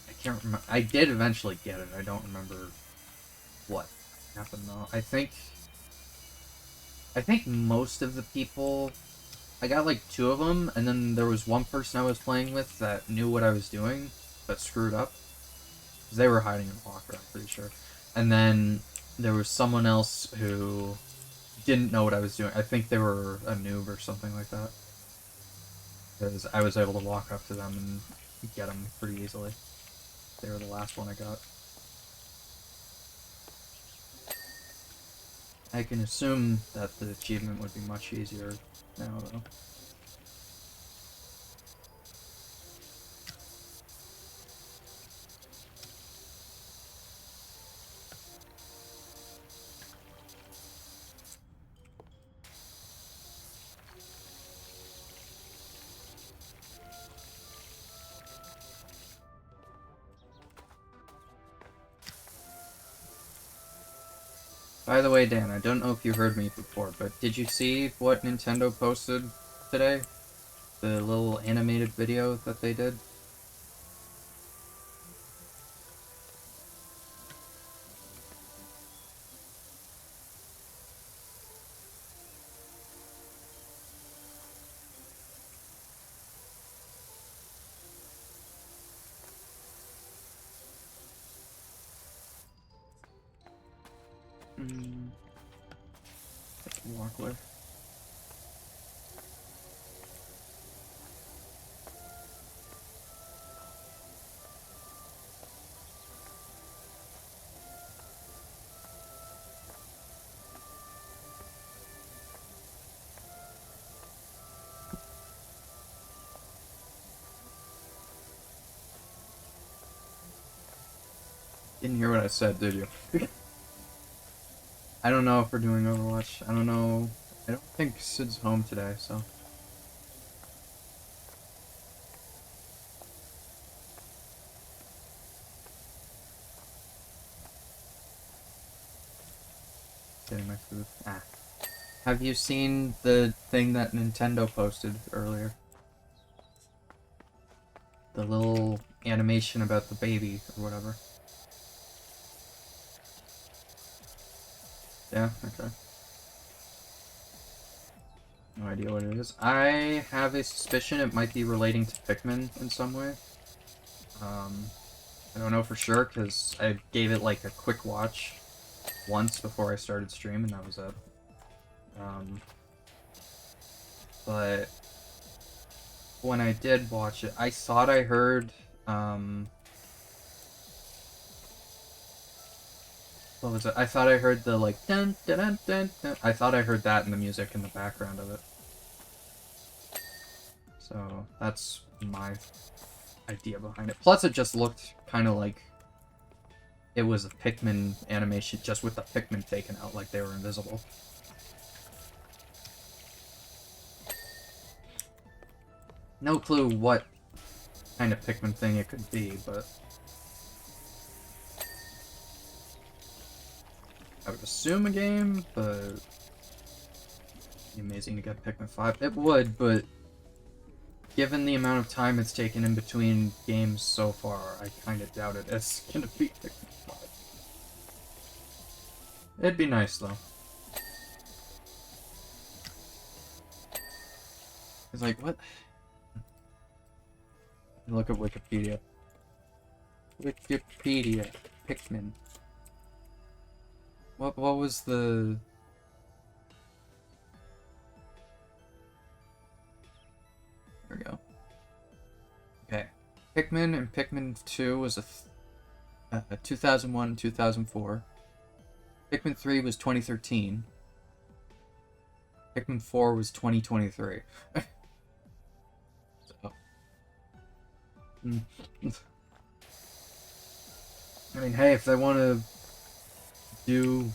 I can't remember. I did eventually get it. I don't remember what happened, though. I think most of the people... I got, like, 2 of them, and then there was one person I was playing with that knew what I was doing, but screwed up. Because they were hiding in a locker, I'm pretty sure. And then there was someone else who didn't know what I was doing. I think they were a noob or something like that. Because I was able to walk up to them and get them pretty easily. They were the last one I got. I can assume that the achievement would be much easier now, though. By the way, Dan, I don't know if you heard me before, but did you see what Nintendo posted today? The little animated video that they did? Walk away. Didn't hear what I said, did you? I don't know if we're doing Overwatch. I don't know. I don't think Sid's home today, so. Getting my food. Ah. Have you seen the thing that Nintendo posted earlier? The little animation about the baby or whatever. Yeah, okay. No idea what it is. I have a suspicion it might be relating to Pikmin in some way. I don't know for sure, because I gave it like a quick watch once before I started stream, and that was it. But when I did watch it, I thought I heard, what was it? I thought I heard the, like, dun, dun, dun, dun, dun. I thought I heard that in the music in the background of it. So, that's my idea behind it. Plus, it just looked kind of like it was a Pikmin animation, just with the Pikmin taken out, like they were invisible. No clue what kind of Pikmin thing it could be, but I would assume a game, but it'd be amazing to get Pikmin 5. It would, but given the amount of time it's taken in between games so far, I kind of doubt it's gonna be Pikmin 5. It'd be nice, though. It's like, what? Look at Wikipedia. Wikipedia. Pikmin. What was the... Pikmin and Pikmin 2 was 2001 and 2004. Pikmin 3 was 2013. Pikmin 4 was 2023. So. I mean, hey, if they want to do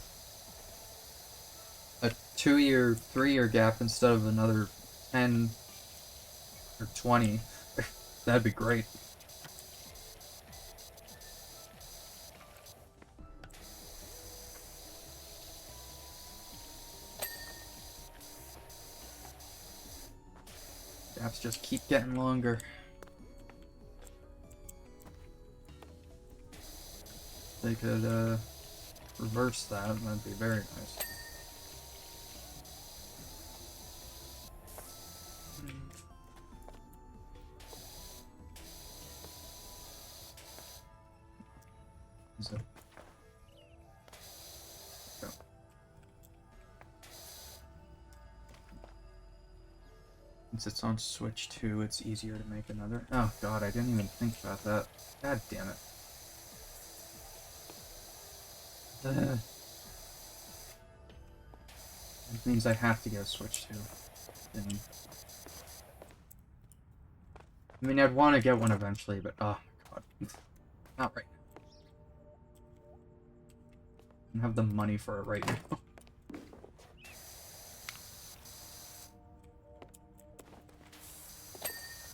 a 2-year, 3-year gap instead of another 10 or 20, that'd be great. Gaps just keep getting longer. They could reverse that, and that'd be very nice. Is it? Go. Since it's on Switch 2, it's easier to make another. Oh god, I didn't even think about that. God damn it. That means I have to get a Switch 2. Dang. I mean, I'd want to get one eventually, but oh my god. Not right now. I don't have the money for it right now.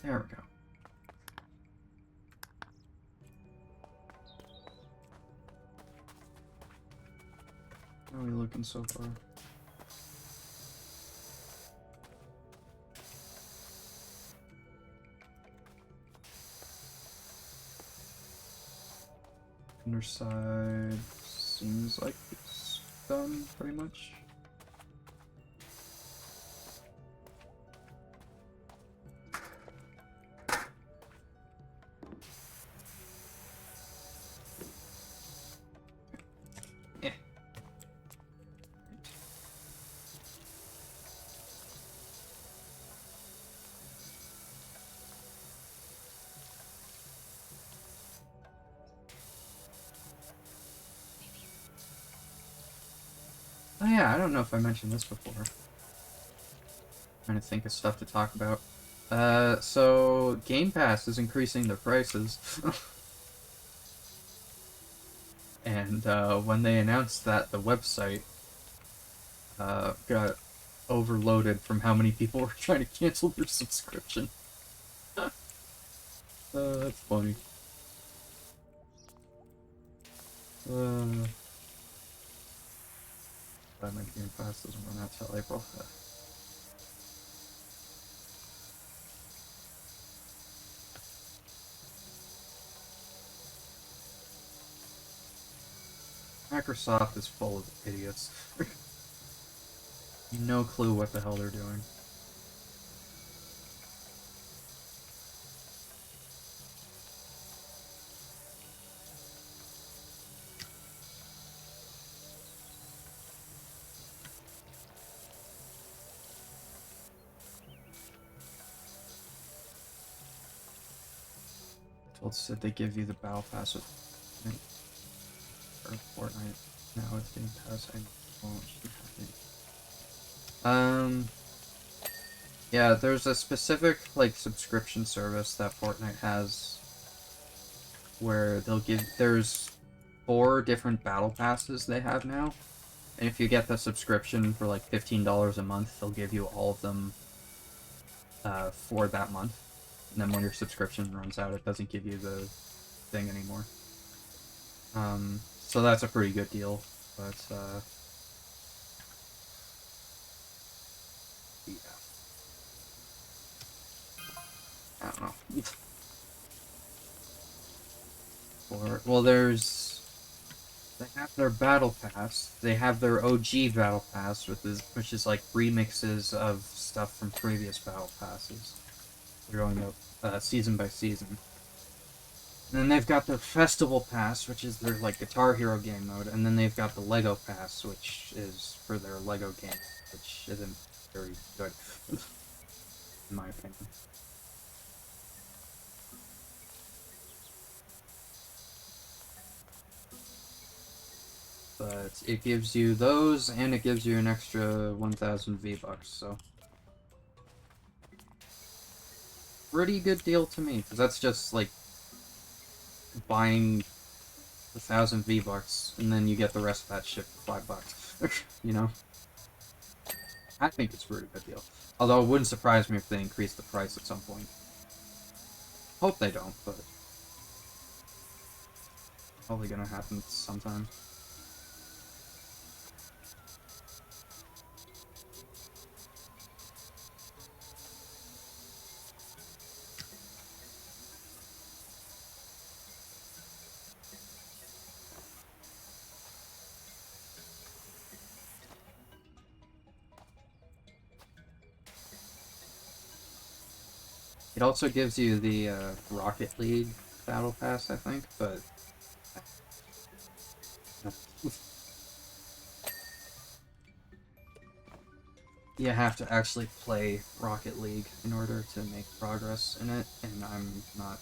There we go. How are we looking so far? Underside seems like it's done pretty much. Yeah. Oh yeah, I don't know if I mentioned this before. Trying to think of stuff to talk about. So Game Pass is increasing their prices. And when they announced that, the website got overloaded from how many people were trying to cancel their subscription. That's funny. But my Game Pass doesn't run out till April. Microsoft is full of idiots. No clue what the hell they're doing. Told Sid they give you the Battle Pass with or Fortnite. Now it's Game Pass. I won't be happy. Yeah, there's a specific like subscription service that Fortnite has where they'll give there's 4 different battle passes they have now. And if you get the subscription for like $15 a month, they'll give you all of them for that month. And then when your subscription runs out, it doesn't give you the thing anymore. So that's a pretty good deal. But yeah. I don't know. Well, they have their battle pass. They have their OG battle pass, which is like remixes of stuff from previous battle passes. They're going up season by season. And then they've got their festival pass, which is their like Guitar Hero game mode, and then they've got the Lego pass, which is for their Lego game, which isn't very good, in my opinion. it gives you those, and it gives you an extra 1,000 V-Bucks, so... Pretty good deal to me, because that's just, like, buying 1,000 V-Bucks, and then you get the rest of that shit for $5, you know? I think it's a pretty good deal. Although it wouldn't surprise me if they increase the price at some point. Hope they don't, but... Probably gonna happen sometime. It also gives you the Rocket League Battle Pass, I think, but... You have to actually play Rocket League in order to make progress in it, and I'm not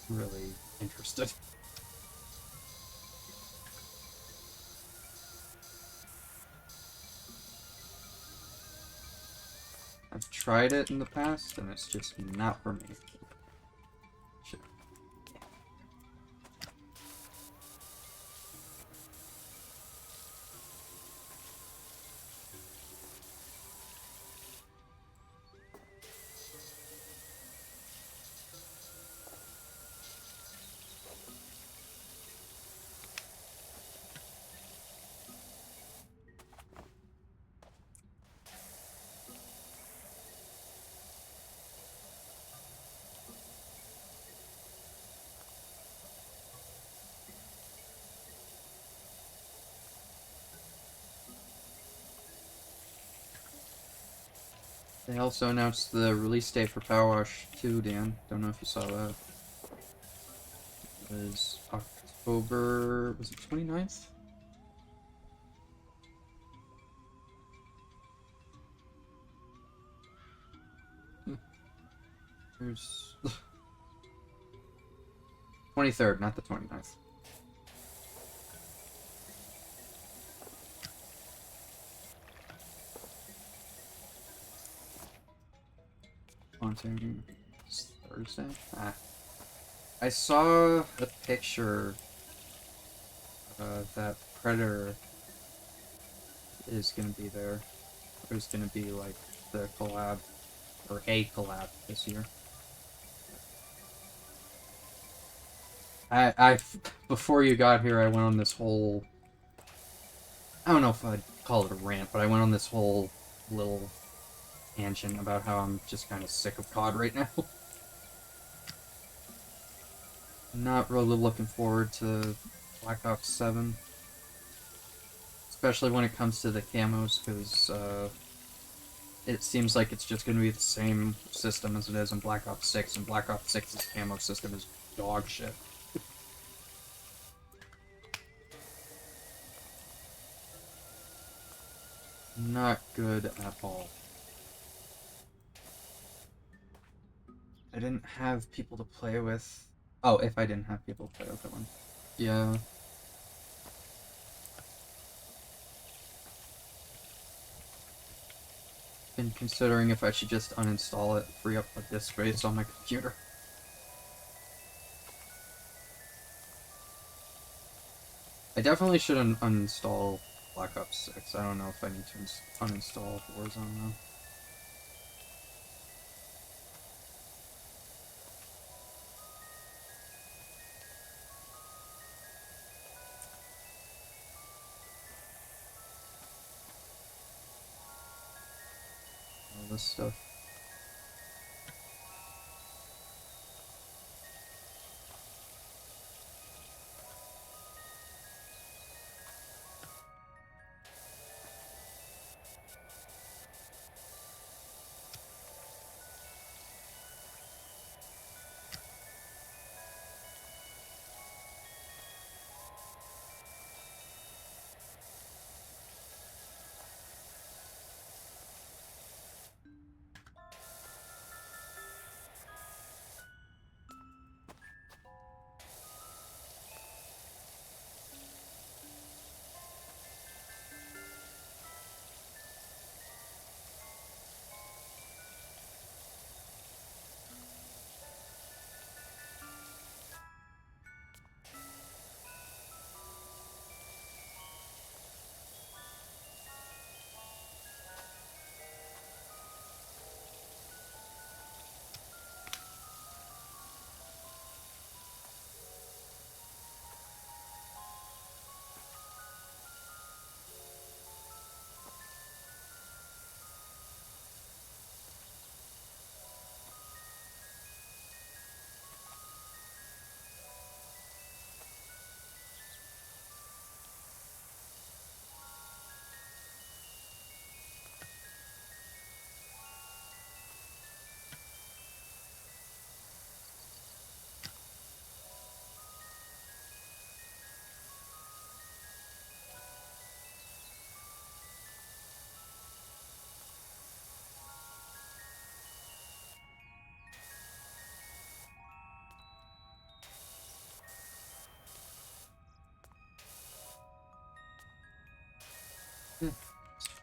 really interested. I've tried it in the past, and it's just not for me. Shit. They also announced the release date for Powerwash 2, Dan. Don't know if you saw that. It was October... was it 29th? There's... 23rd, not the 29th. Haunting... it's Thursday? Ah. I saw a picture that Predator is gonna be there. There's gonna be, like, the collab, or a collab this year. Before you got here, I went on this whole... I don't know if I'd call it a rant, but I went on this whole little tangent about how I'm just kind of sick of COD right now. Not really looking forward to Black Ops 7. Especially when it comes to the camos, because it seems like it's just going to be the same system as it is in Black Ops 6, and Black Ops 6's camo system is dog shit. Not good at all. I didn't have people to play with. Oh, if I didn't have people to play with that one. Yeah. Been considering if I should just uninstall it, free up the disk space on my computer. I definitely should uninstall Black Ops 6. I don't know if I need to uninstall Warzone though. All this stuff.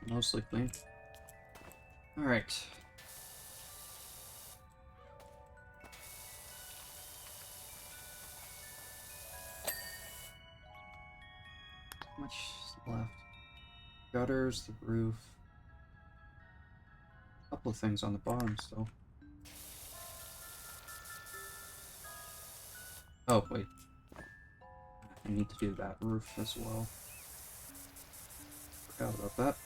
Mostly clean. Alright. How much is left? Gutters, the roof. A couple of things on the bottom still. Oh, wait. I need to do that roof as well. Forgot about that.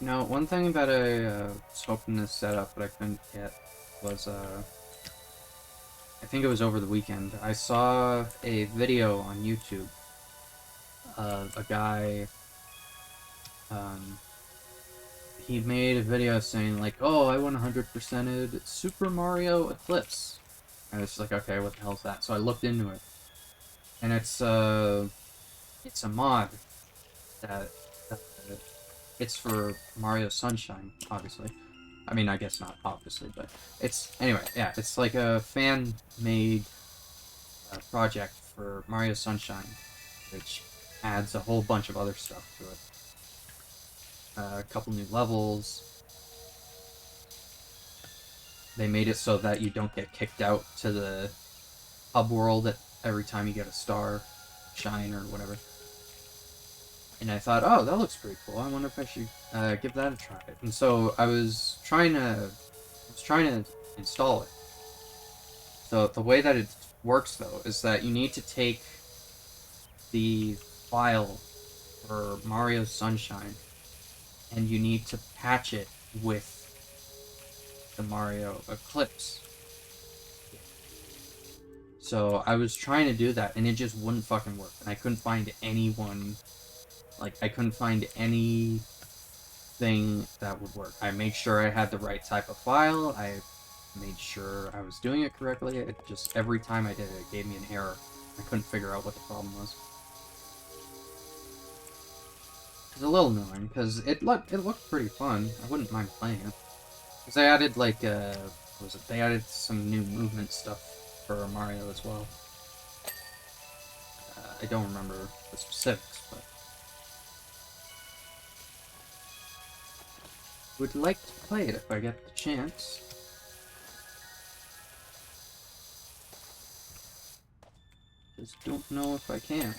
Now, one thing that I was hoping to set up but I couldn't get was, I think it was over the weekend. I saw a video on YouTube of a guy, um, he made a video saying, like, oh, I 100%ed Super Mario Eclipse. And it's like, okay, what the hell's that? So I looked into it. And it's a mod that, uh, it's for Mario Sunshine, obviously. I mean, I guess not obviously, but it's, anyway, yeah, it's like a fan-made project for Mario Sunshine, which adds a whole bunch of other stuff to it. A couple new levels. They made it so that you don't get kicked out to the hub world every time you get a star, shine, or whatever. And I thought, oh, that looks pretty cool. I wonder if I should give that a try. And so I was trying to install it. So the way that it works, though, is that you need to take the file for Mario Sunshine and you need to patch it with the Mario Eclipse. So I was trying to do that and it just wouldn't fucking work. And I couldn't find anyone, like, I couldn't find anything that would work. I made sure I had the right type of file. I made sure I was doing it correctly. It just, every time I did it, it gave me an error. I couldn't figure out what the problem was. It's a little annoying, because it looked pretty fun. I wouldn't mind playing it. Because they added, like, what was it? They added some new movement stuff for Mario as well. I don't remember the specifics, but... would like to play it if I get the chance. Just don't know if I can.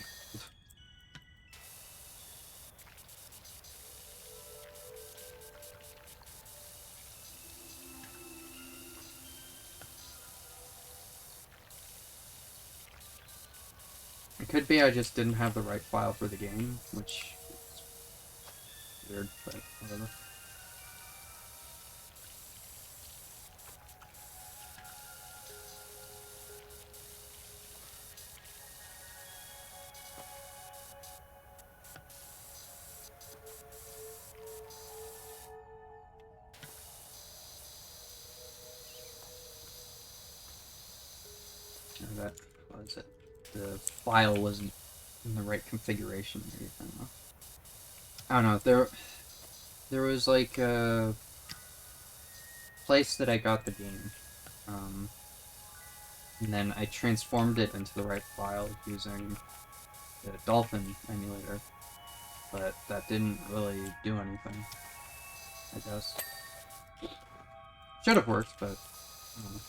It could be I just didn't have the right file for the game, which is weird, but whatever. That was it. The file wasn't in the right configuration or anything. I don't know. There was like a place that I got the game, and then I transformed it into the right file using the Dolphin emulator, but that didn't really do anything, I guess. Should have worked, but I don't know.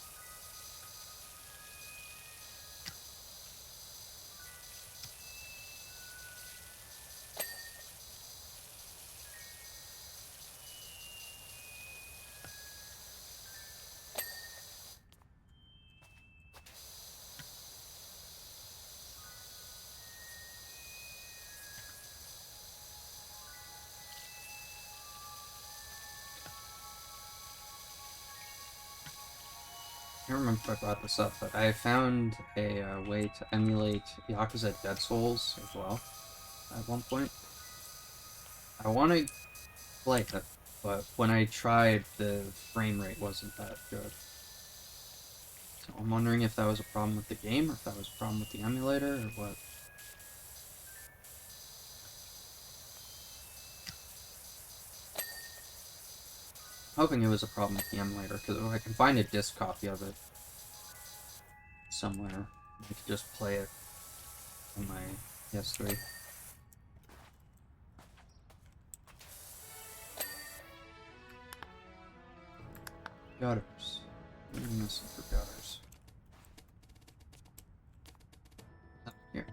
can't remember if I brought this up, but I found a way to emulate Yakuza Dead Souls as well at one point. I want to play it, but when I tried, the frame rate wasn't that good. So I'm wondering if that was a problem with the game, or if that was a problem with the emulator, or what. Hoping it was a problem with the emulator, because if I can find a disc copy of it somewhere, I could just play it on my PS3. Gutters. What am I missing for gutters? Oh, here.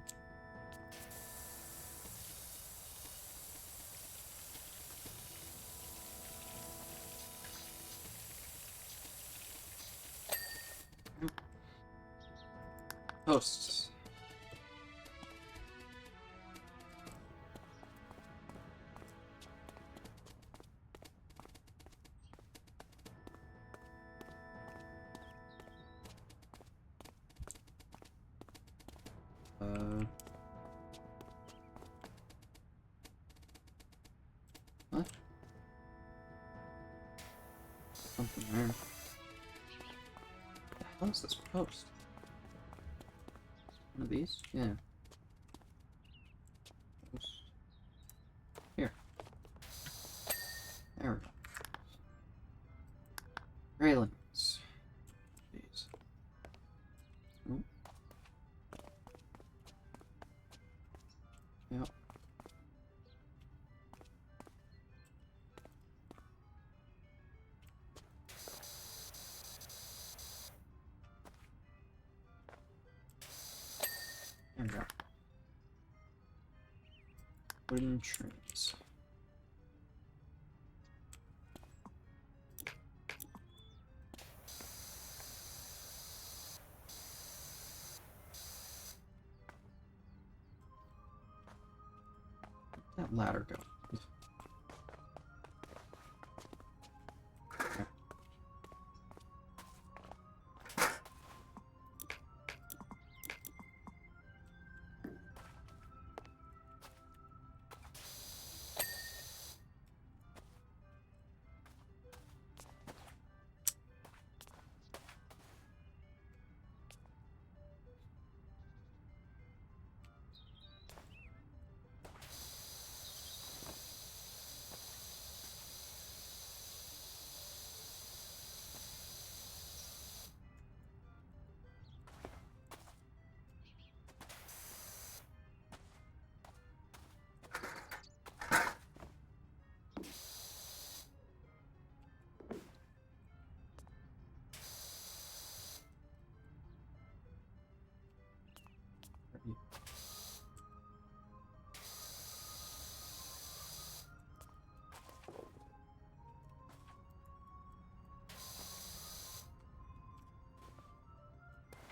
Posts. What? Something there. What the hell is this post? One of these? Yeah. Post. Here. There we go. Railings. These. Oh. Yep. There we go. Wooden trims. Where'd that ladder go? Okay.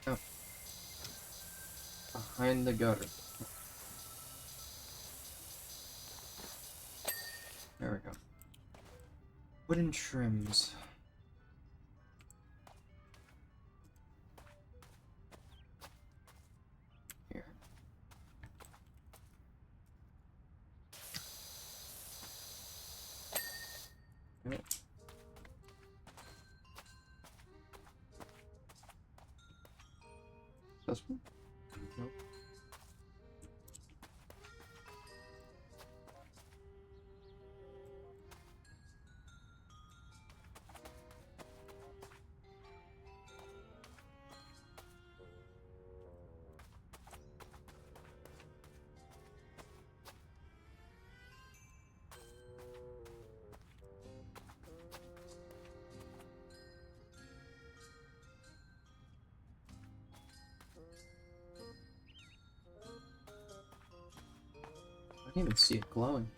Oh. Behind the gutter. There we go. Wooden trims. Here. Yep. This one? Nope. I can't even see it glowing.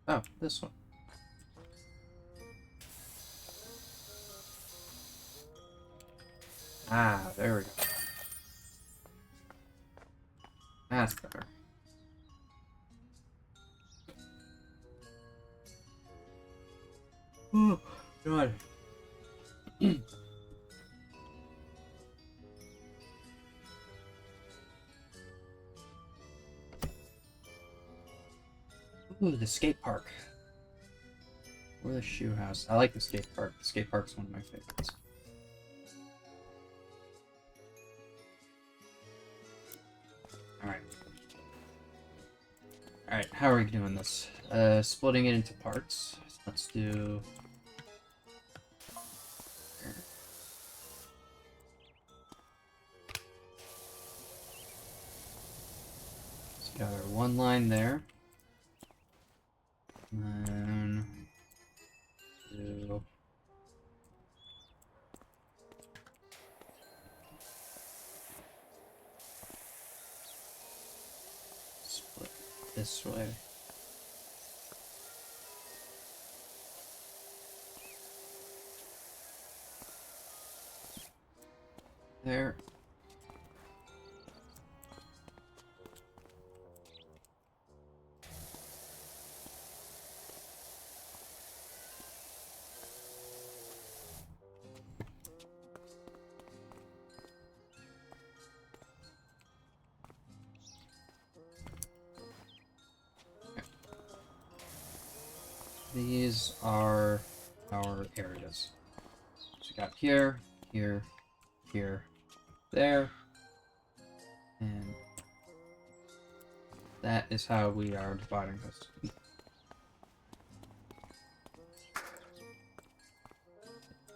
Oh, this one. Ah, there we go. That's better. Oh, God. Ooh, the skate park. Or the shoe house. I like the skate park. The skate park's one of my favorites. Alright. Alright, how are we doing this? Splitting it into parts. Let's do... So got our one line there. And then... Do... Split this way. There. These are our areas. So we got here, here, here, there, and that is how we are dividing this.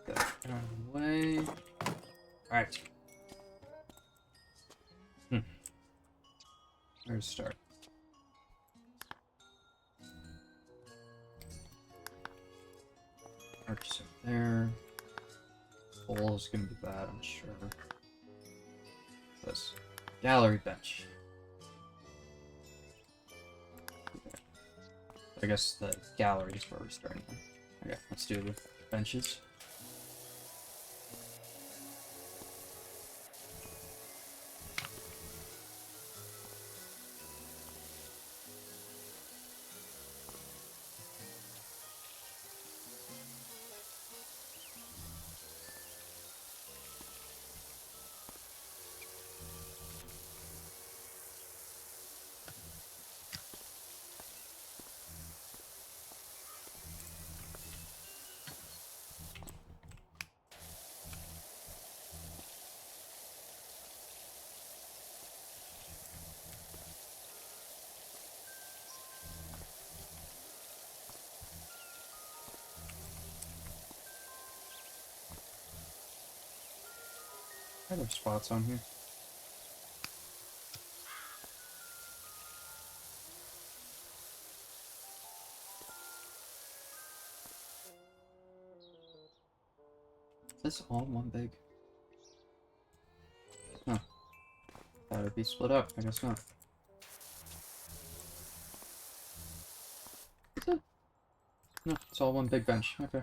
Get that out of the way. Alright. Where to start? Arches up there. Hole is gonna be bad, I'm sure. This gallery bench. I guess the gallery is where we're starting. Okay, let's do the benches. Are there spots on here? Is this all one big? Huh. Thought it'd be split up. I guess not. Is it? No, it's all one big bench. Okay.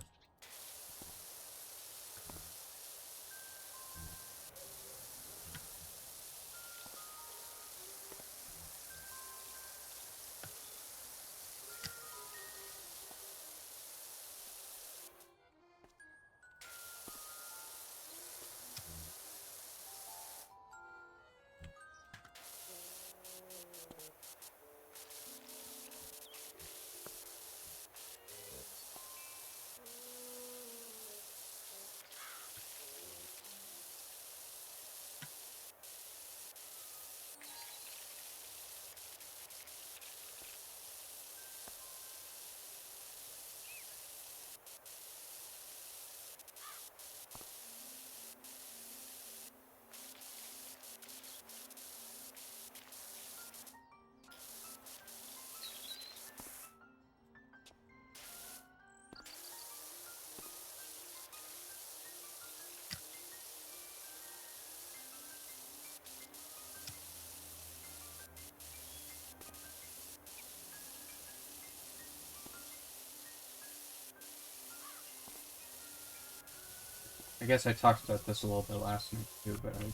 I guess I talked about this a little bit last night too, but I'll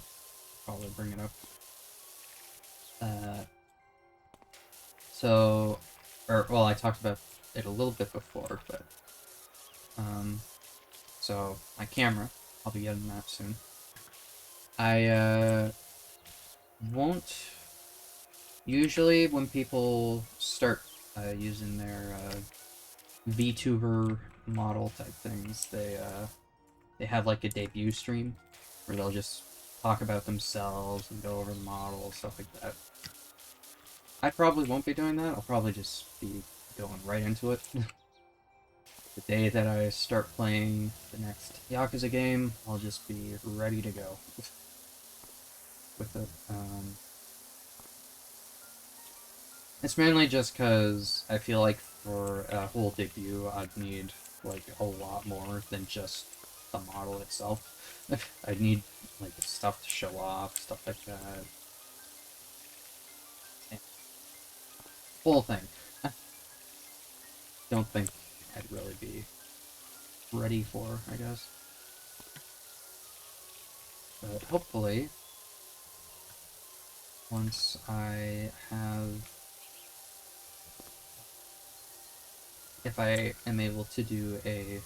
probably bring it up. So, or well, I talked about it a little bit before, but so my camera, I'll be getting that soon. I won't usually when people start using their VTuber model type things, they have like a debut stream where they'll just talk about themselves and go over the model, stuff like that. I probably won't be doing that. I'll probably just be going right into it. The day that I start playing the next Yakuza game, I'll just be ready to go with it. It's mainly just because I feel like for a whole debut, I'd need like a lot more than just the model itself. I'd need like stuff to show off, stuff like that. And whole thing. Don't think I'd really be ready for, I guess. But hopefully, once I have, if I am able to do a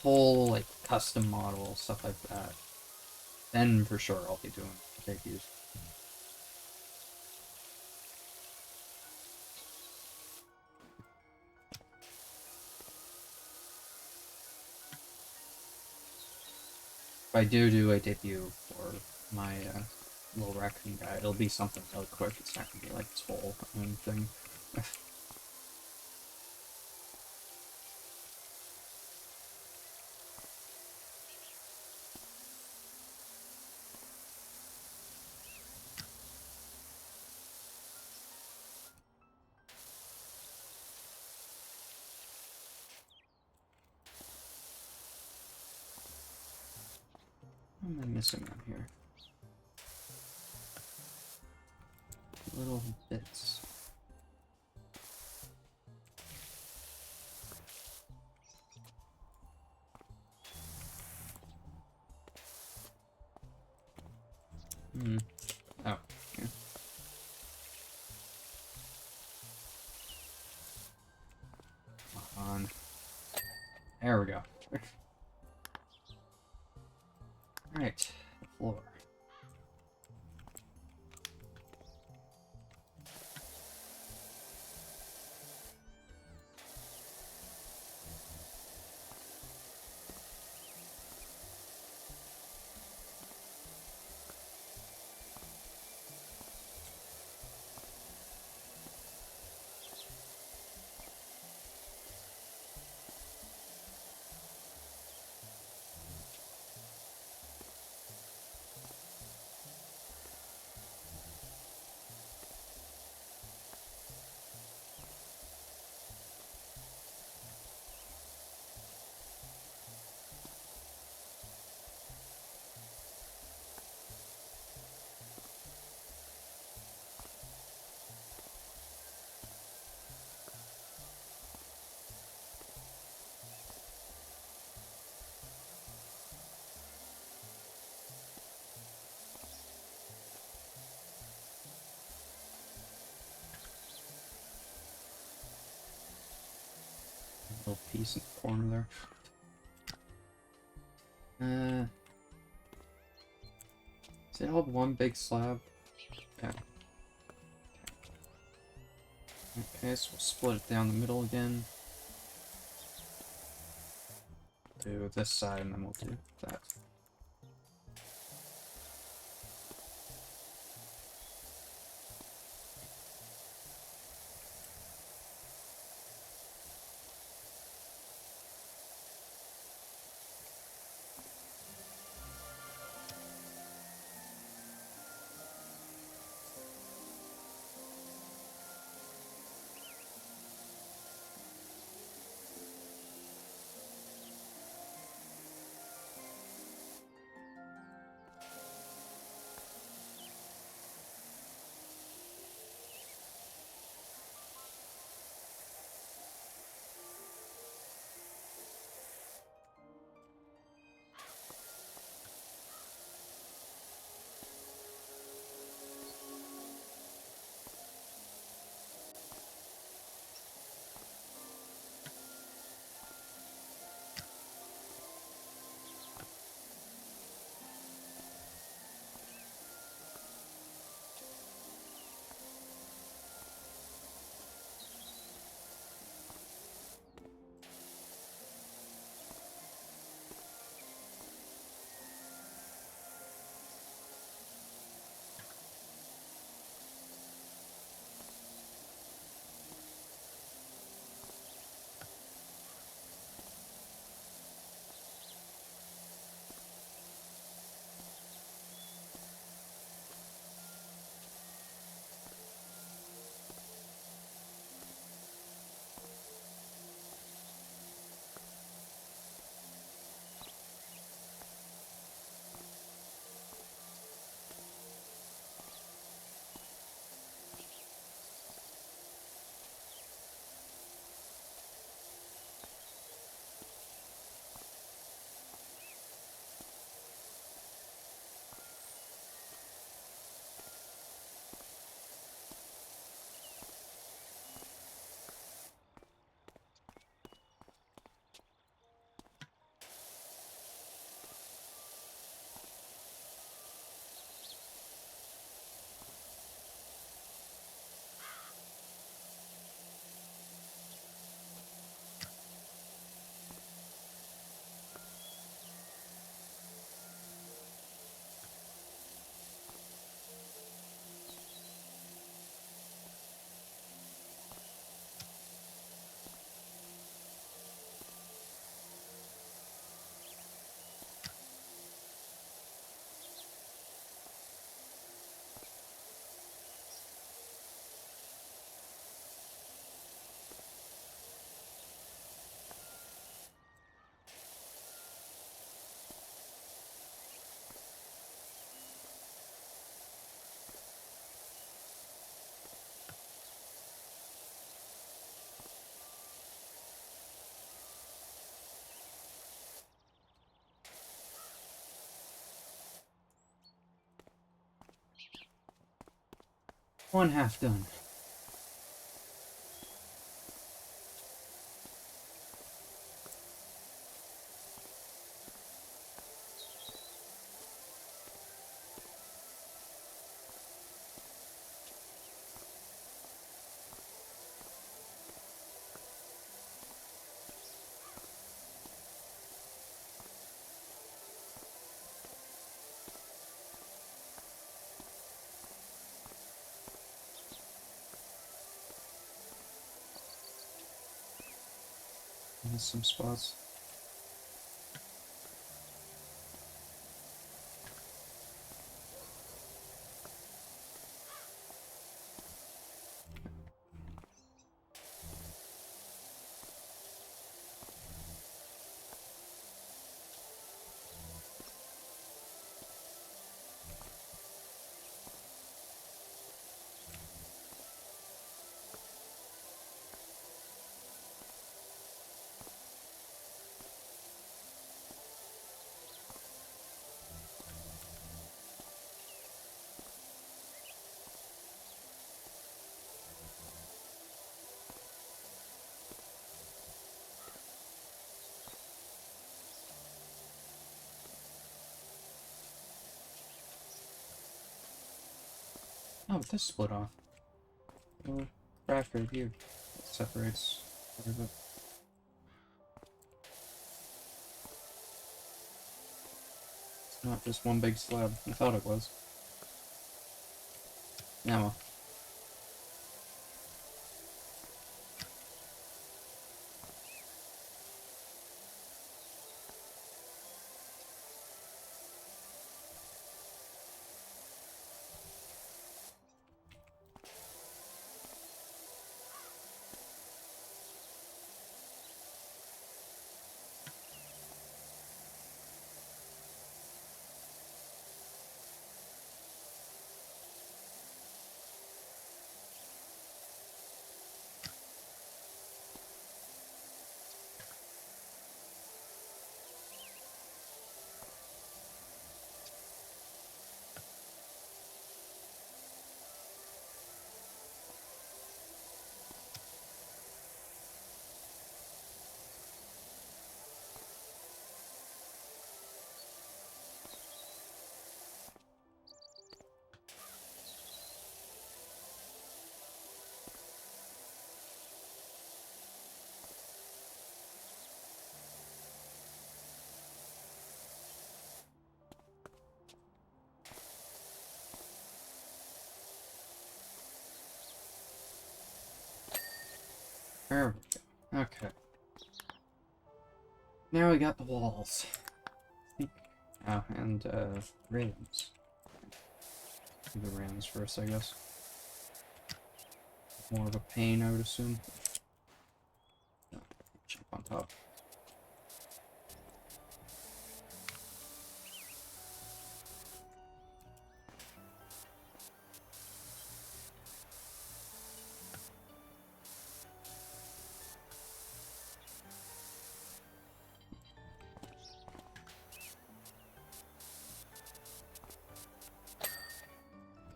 whole like custom model, stuff like that, then for sure I'll be doing debuts. If I do a debut for my little raccoon guy, it'll be something really quick. It's not gonna be like this whole thing. What am I missing on here? Little bits. Hmm. Oh, yeah. Come on. There we go. Alright, the floor. Little piece in the corner there. Is it all one big slab? Yeah. Okay, so we'll split it down the middle again. Do this side and then we'll do that. One half done. There's some spots. Oh, this split off. Oh, crack right here. It separates part of it. It's not just one big slab. I thought it was. Yeah, well. There we go. Okay. Now we got the walls. Oh, and, railings. Do the railings first, I guess. More of a pain, I would assume. No, jump on top.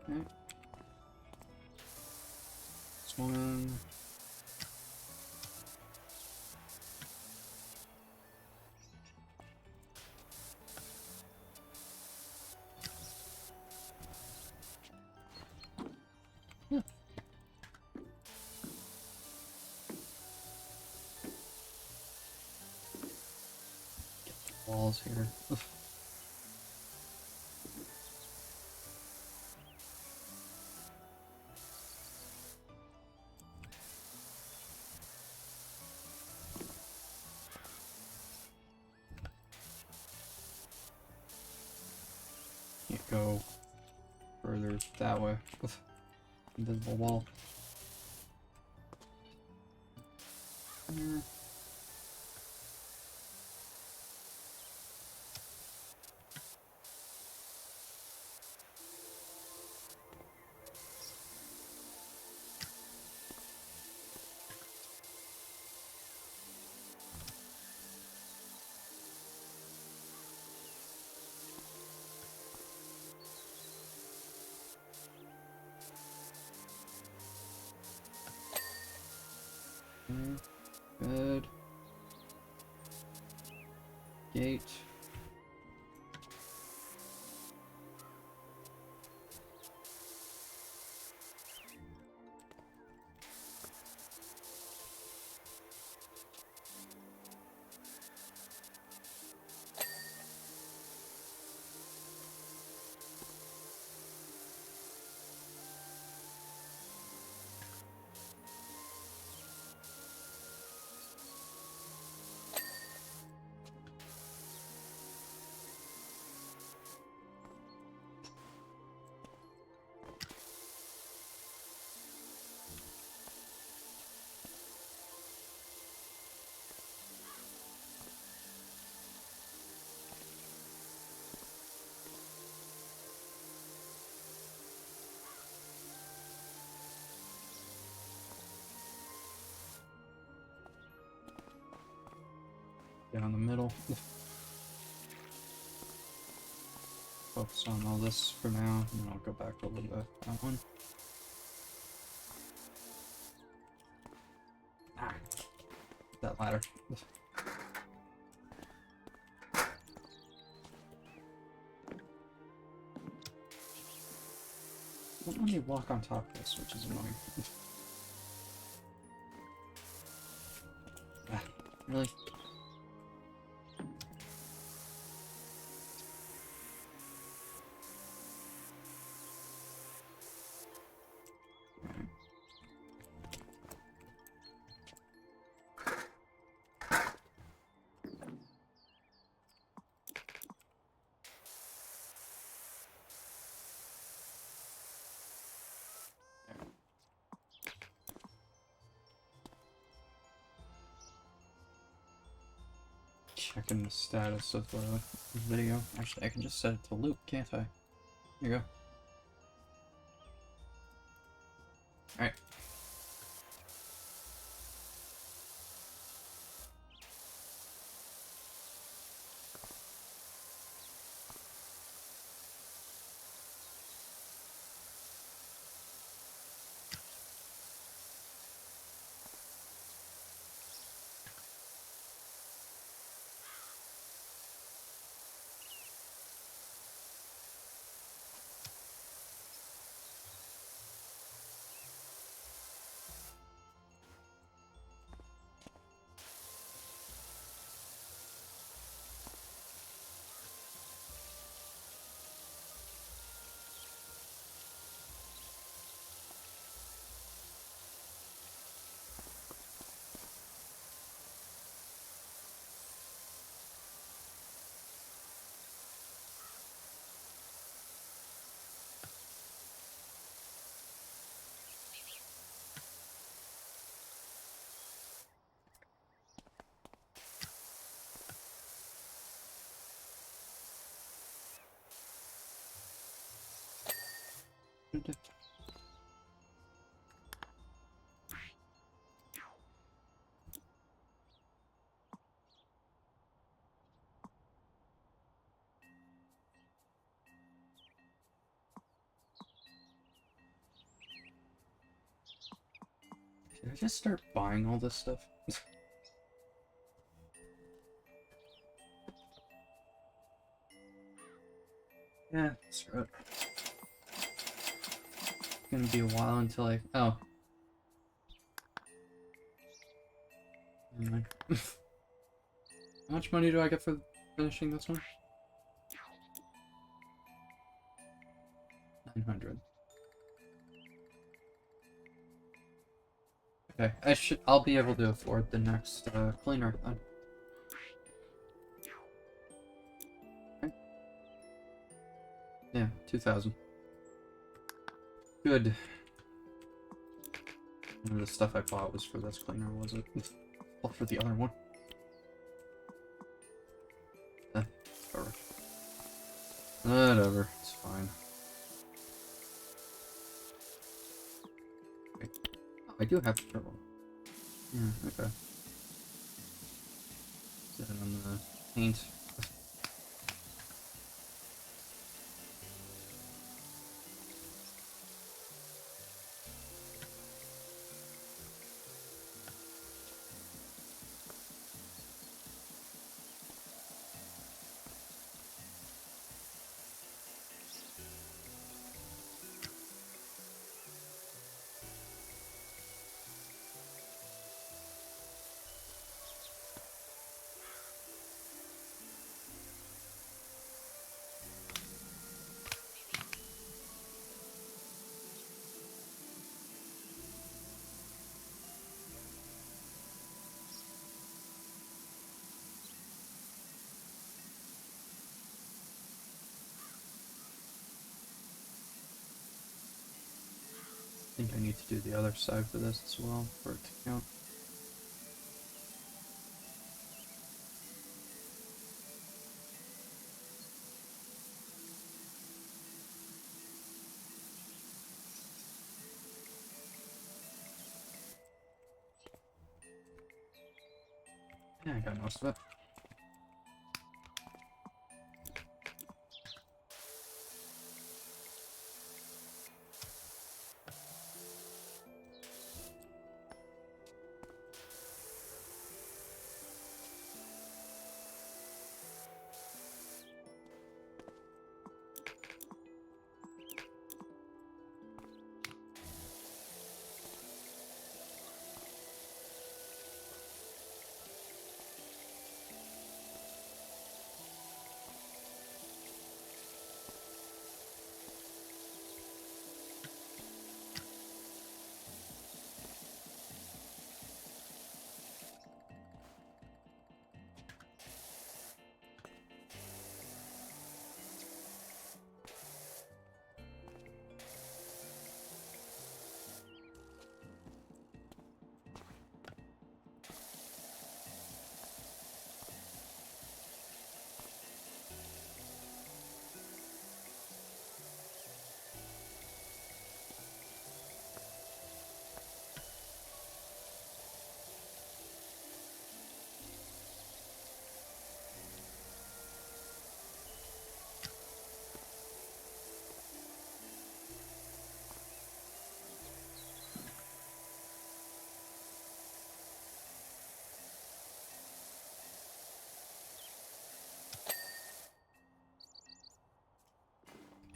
Okay. This one. Yeah. Walls here. Oof. Can't go further that way. Oof. Invisible wall. Okay. Good. Gate. Down the middle. Focus on all this for now, and then I'll go back over to that one. Ah, that ladder. Won't let me walk on top of this, which is annoying. Ah, really? Checking the status of the video. Actually, I can just set it to loop, can't I? There you go. Alright. Did I just start buying all this stuff? Yeah, screw it. It's gonna be a while until I... Oh. Never mind. How much money do I get for finishing this one? 900. Okay, I'll be able to afford the next cleaner then. Okay. Yeah, 2,000. Good. None of the stuff I bought was for this cleaner, was it? All for the other one. Whatever. Whatever, it's fine. Wait. Oh, I do have the turbo. Yeah, okay. Set it on the paint. think I need to do the other side for this as well for it to count. Yeah, I got most of it.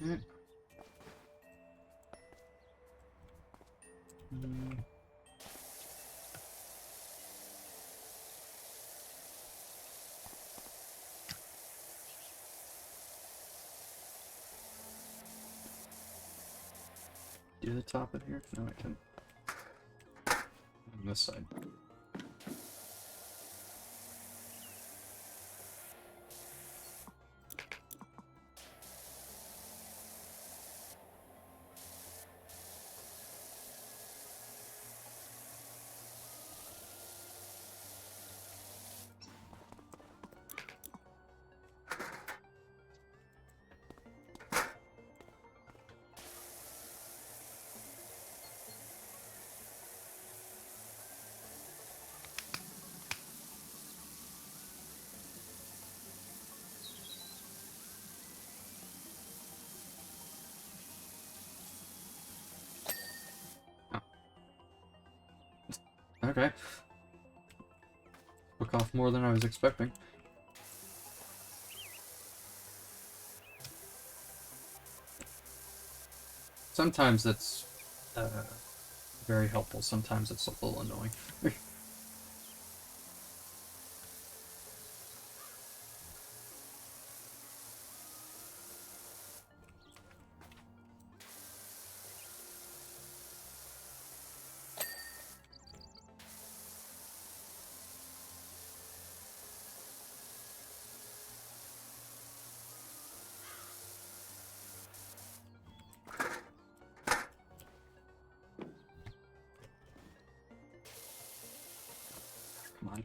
Mm. Do the top of here? No, I can. On this side. Okay. Took off more than I was expecting. Sometimes it's very helpful, sometimes it's a little annoying. Come on.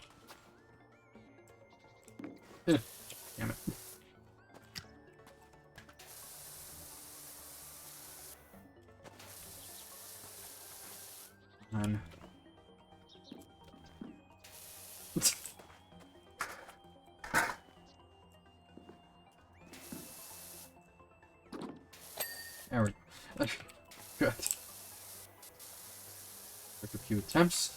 Damn it. Come on. There we go. Good. Took a few attempts.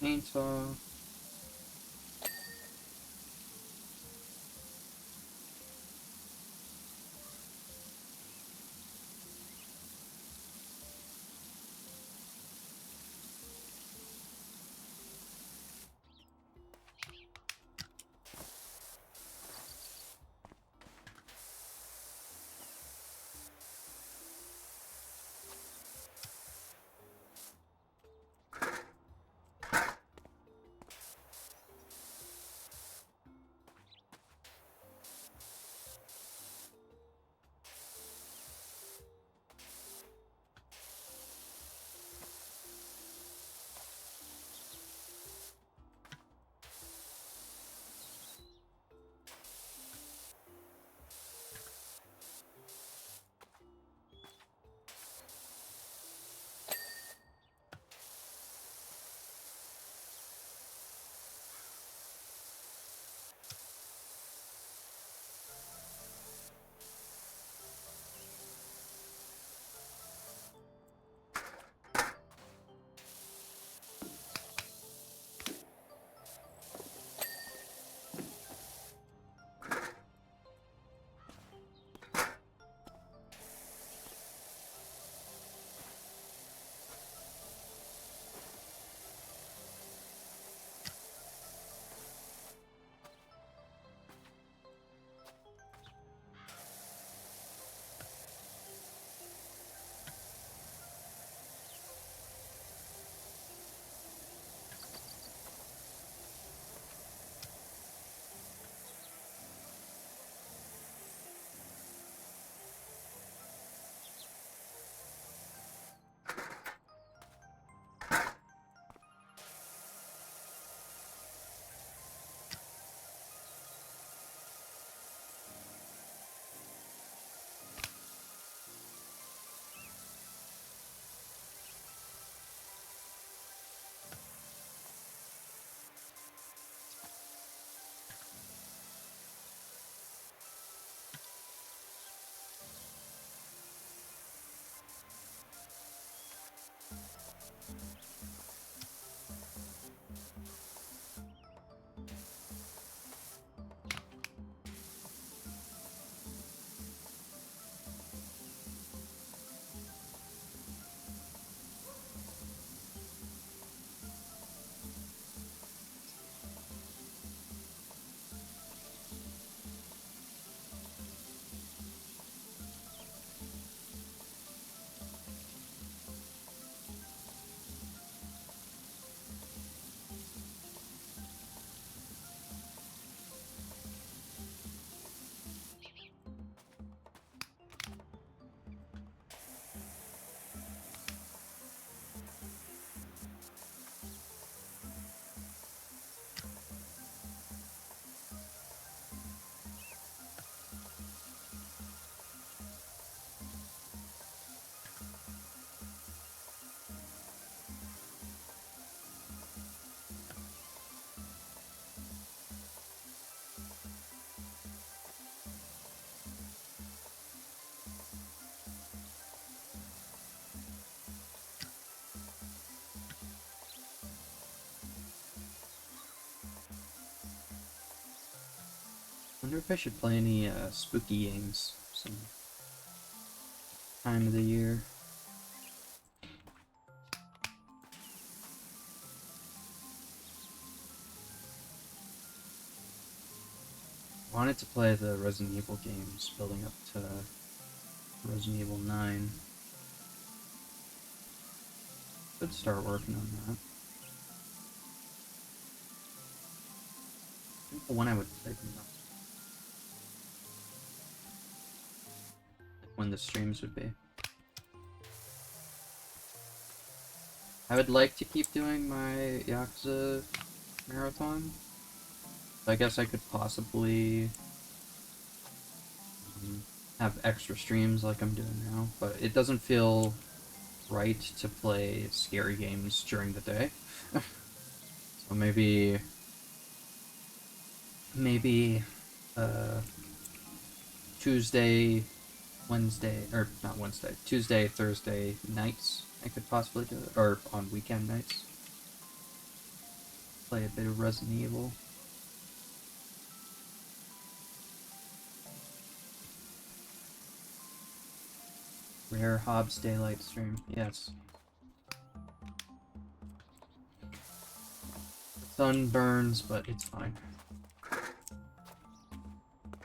Paint off. Wonder if I should play any spooky games some time of the year. Wanted to play the Resident Evil games, building up to Resident Evil 9. Could start working on that. I think the one I would play the most. when the streams would be. I would like to keep doing my Yakuza marathon. I guess I could possibly have extra streams like I'm doing now, but it doesn't feel right to play scary games during the day. So maybe Tuesday, Wednesday, or not Wednesday, Tuesday, Thursday nights I could possibly do it, or on weekend nights. Play a bit of Resident Evil. Rare Hobbs Daylight stream, yes. The sun burns, but it's fine.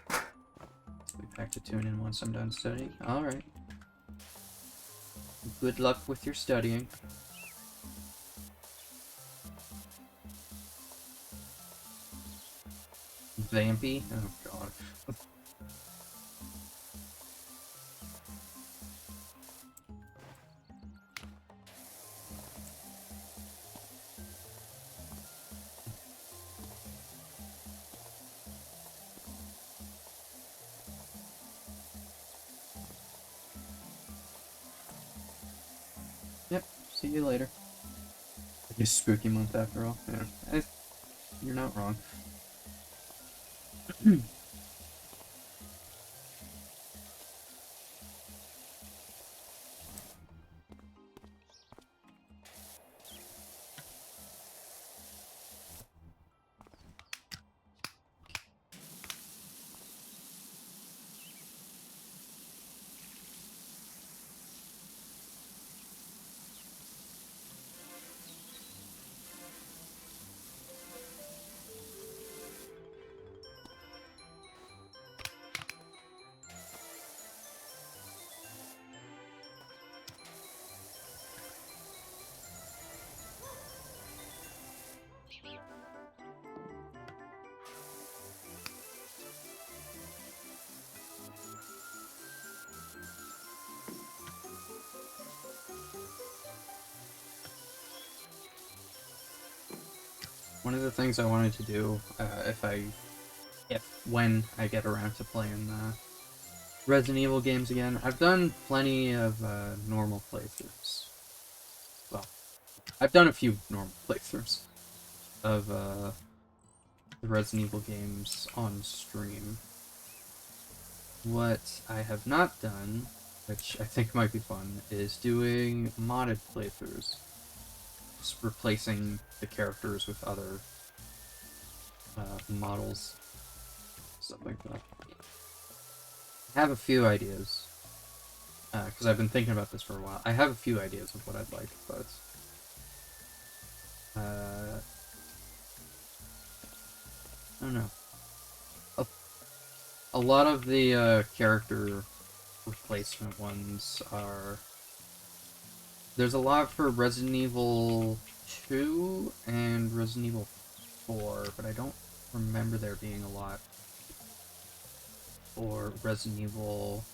I'll be back to tune in once I'm done studying. Alright. Good luck with your studying. Vampy? Oh god. Yep, see you later. It's spooky month after all. Yeah, you're not wrong. One of the things I wanted to do, when I get around to playing Resident Evil games again, I've done plenty of normal playthroughs. Well, I've done a few normal playthroughs of the Resident Evil games on stream. What I have not done, which I think might be fun, is doing modded playthroughs. Just replacing the characters with other models, stuff like that. I have a few ideas, because I've been thinking about this for a while. I have a few ideas of what I'd like, but I don't know. A lot of the character replacement ones are... There's a lot for Resident Evil 2 and Resident Evil 4, but I don't remember there being a lot for Resident Evil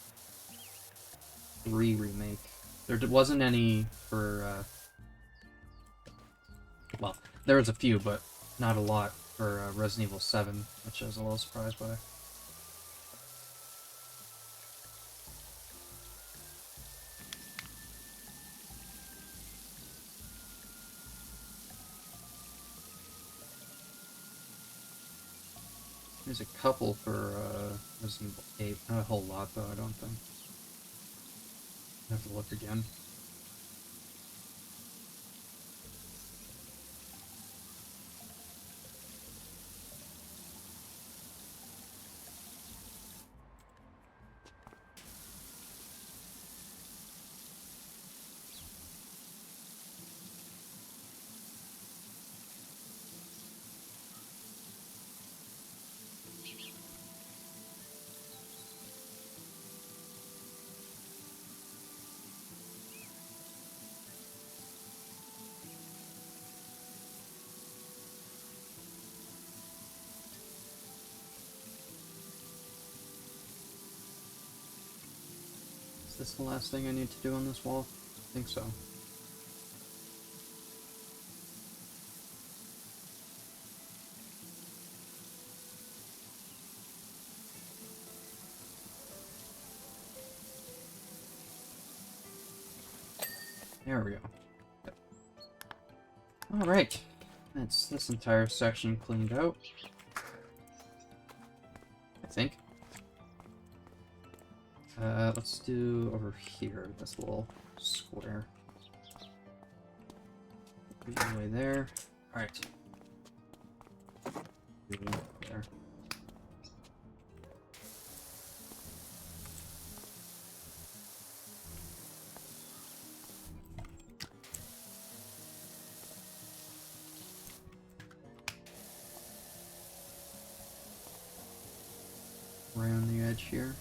3 Remake. There wasn't any for, well, there was a few, but not a lot for Resident Evil 7, which I was a little surprised by. There's a couple for Resident Evil 8. Not a whole lot, though, I don't think. I have to look again. Is this the last thing I need to do on this wall? I think so. There we go. Yep. Alright. That's this entire section cleaned out. I think. Let's do over here, this little square. All the way there. Alright. There. Around the edge here.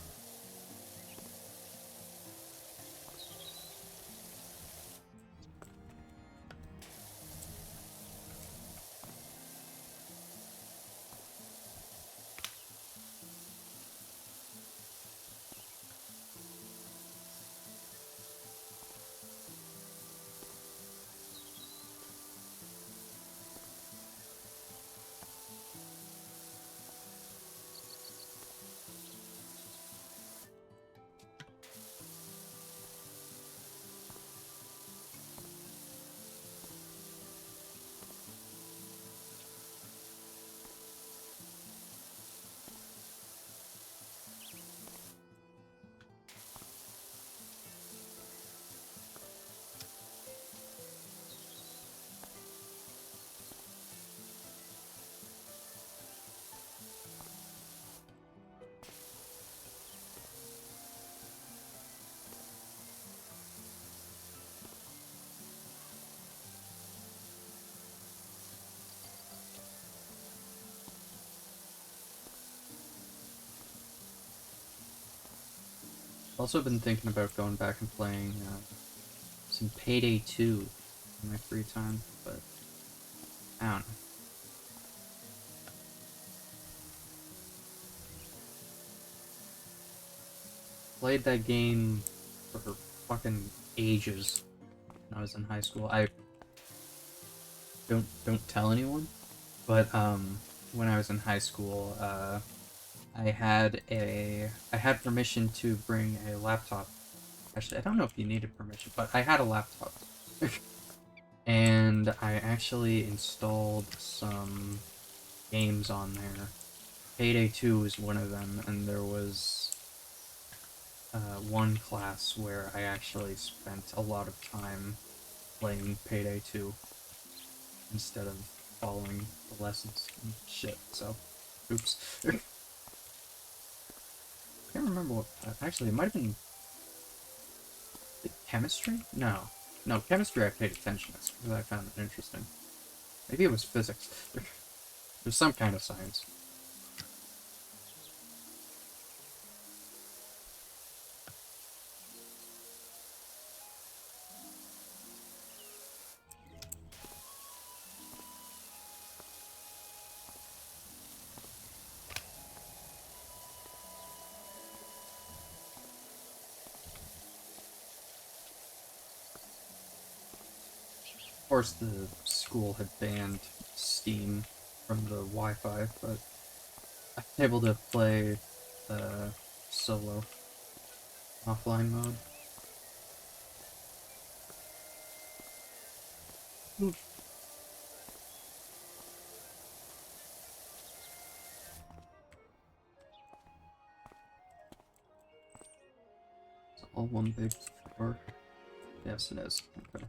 Also been thinking about going back and playing some Payday 2 in my free time, but I don't know. Played that game for fucking ages when I was in high school. I don't tell anyone, but when I was in high school, I had permission to bring a laptop. Actually, I don't know if you needed permission, but I had a laptop. And I actually installed some games on there. Payday 2 was one of them, and there was one class where I actually spent a lot of time playing Payday 2 instead of following the lessons and shit, so oops. I can't remember what, actually it might have been chemistry? No, chemistry I paid attention to because I found it interesting. Maybe it was physics. There's some kind of science. Of course, the school had banned Steam from the Wi-Fi, but I was able to play solo offline mode. Oof. It's all one big floor. Yes, it is. Okay.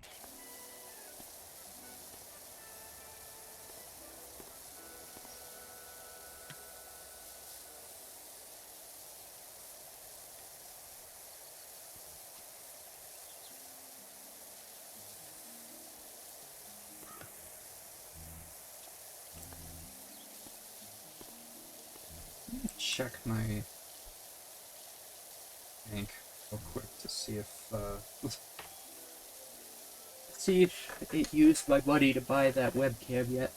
Let me check my bank real quick to see if see if it used my money to buy that webcam yet.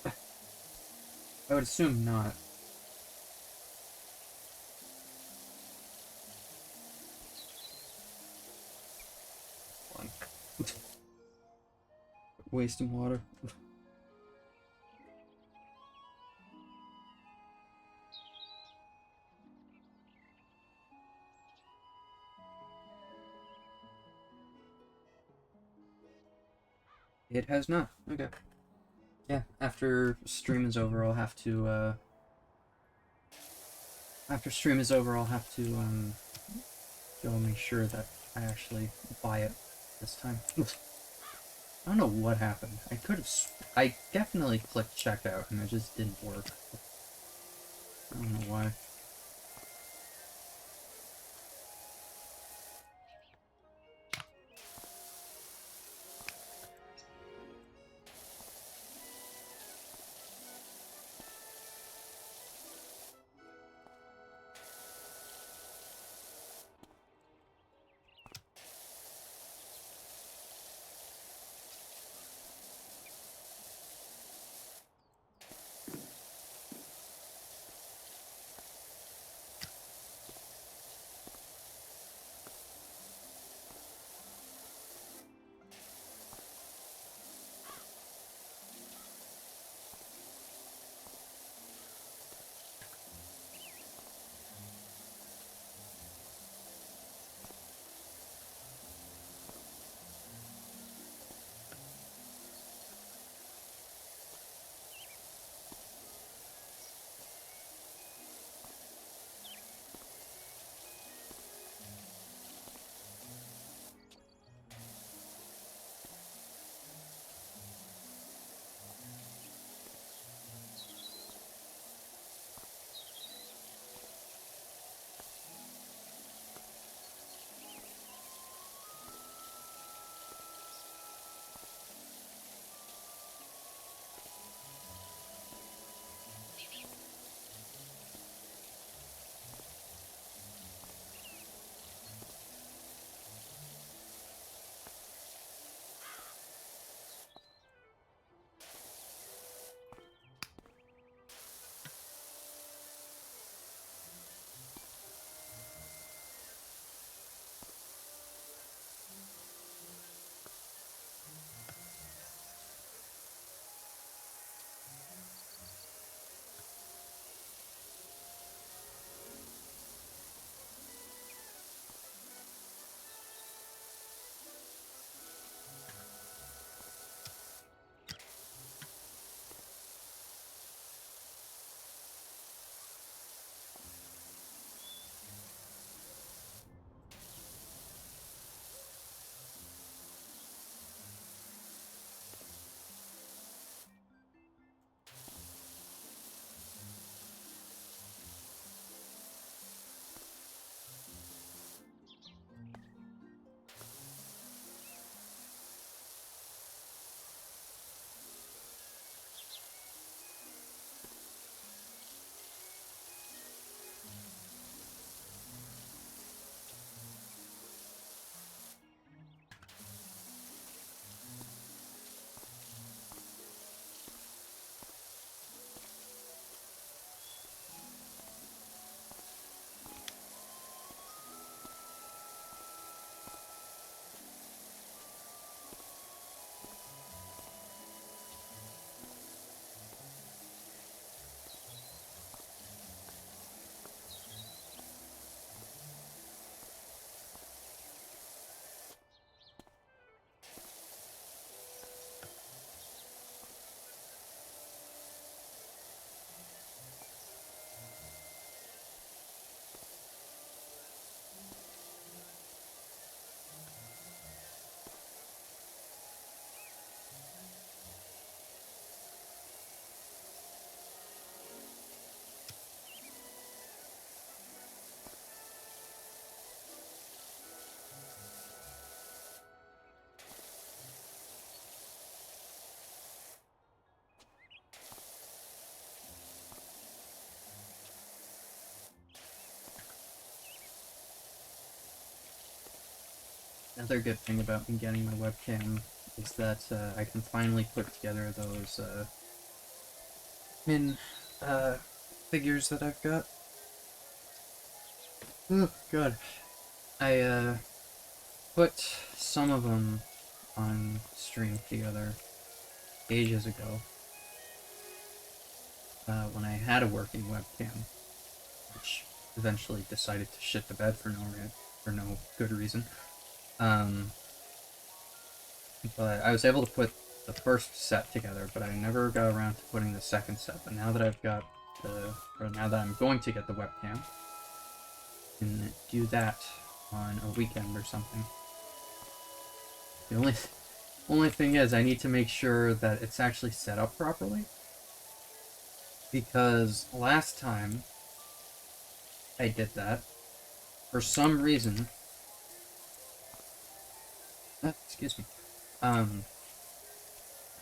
I would assume not. Wasting water. It has not. Okay. Yeah, after stream is over, I'll have to, after stream is over, I'll have to, go make sure that I actually buy it this time. I don't know what happened. I definitely clicked checkout and it just didn't work. I don't know why. Another good thing about me getting my webcam is that I can finally put together those min figures that I've got. Oh god. I put some of them on stream together ages ago, when I had a working webcam, which eventually decided to shit the bed for no good reason. But I was able to put the first set together, but I never got around to putting the second set. But now that now that I'm going to get the webcam, I can do that on a weekend or something. The only thing is, I need to make sure that it's actually set up properly, because last time I did that, for some reason, excuse me, I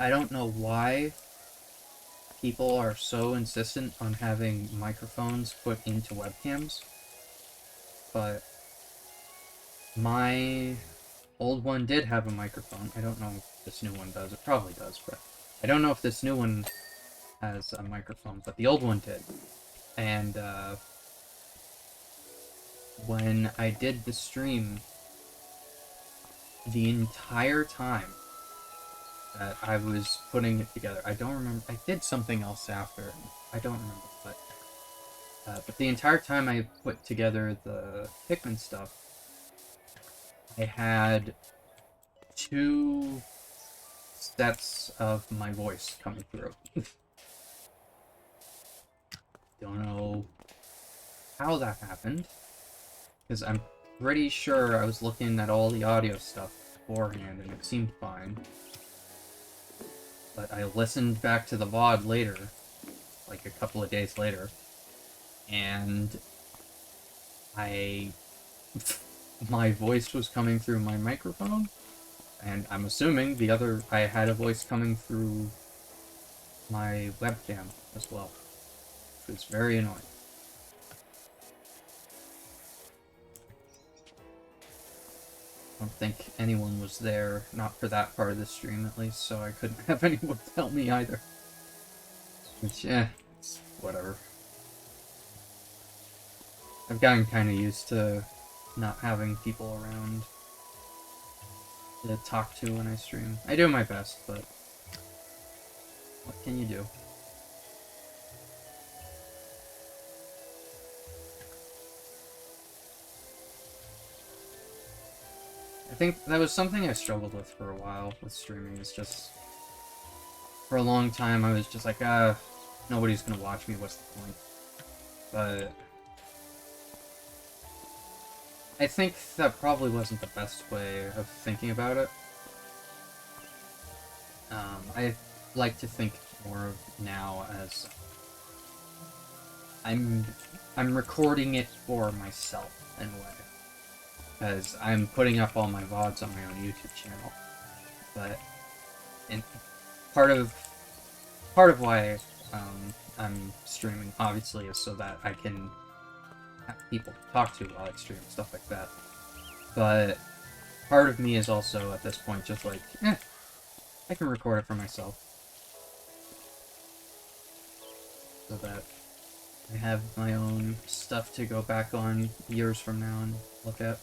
don't know why people are so insistent on having microphones put into webcams, but my old one did have a microphone. I don't know if this new one does. It probably does, but I don't know if this new one has a microphone, but the old one did. And when I did the stream, the entire time that I was putting it together, I don't remember. I did something else after. I don't remember, but the entire time I put together the Pikmin stuff, I had 2 sets of my voice coming through. Don't know how that happened, because I'm pretty sure I was looking at all the audio stuff beforehand and it seemed fine. But I listened back to the VOD later, like a couple of days later, and my voice was coming through my microphone, and I'm assuming I had a voice coming through my webcam as well, which was very annoying. I don't think anyone was there, not for that part of the stream at least, so I couldn't have anyone tell me either. Which, it's whatever. I've gotten kind of used to not having people around to talk to when I stream. I do my best, but what can you do? I think that was something I struggled with for a while with streaming. It's just, for a long time I was just like, nobody's gonna watch me, what's the point? But I think that probably wasn't the best way of thinking about it. I like to think more of now as I'm recording it for myself in a way, because I'm putting up all my VODs on my own YouTube channel. But part of why I'm streaming obviously is so that I can have people to talk to while I stream, stuff like that. But part of me is also at this point just like, I can record it for myself, so that I have my own stuff to go back on years from now and look at.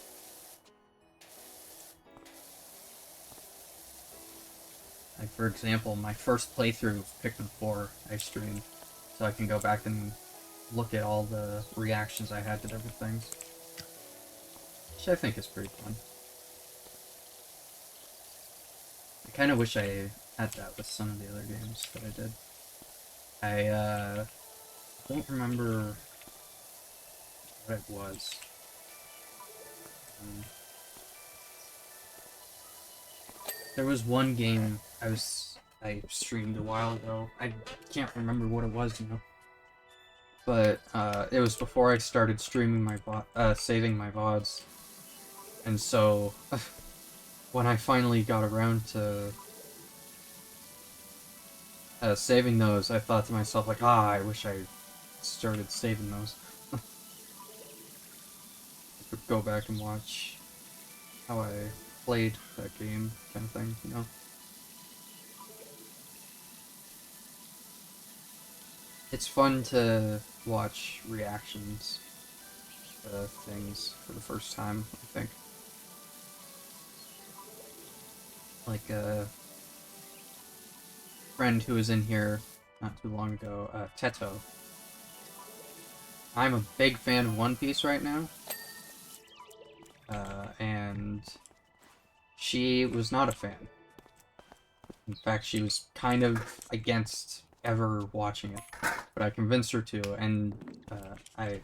Like, for example, my first playthrough of Pikmin 4 I streamed, so I can go back and look at all the reactions I had to different things, which I think is pretty fun. I kind of wish I had that with some of the other games that I did. I don't remember what it was. There was one game I streamed a while ago. I can't remember what it was, but it was before I started streaming saving my VODs, and so when I finally got around to saving those, I thought to myself, like, I wish I started saving those. I could go back and watch how I played that game, kind of thing, It's fun to watch reactions to things for the first time, I think. like a friend who was in here not too long ago, Teto. I'm a big fan of One Piece right now, and she was not a fan. In fact, she was kind of against ever watching it, but I convinced her to, and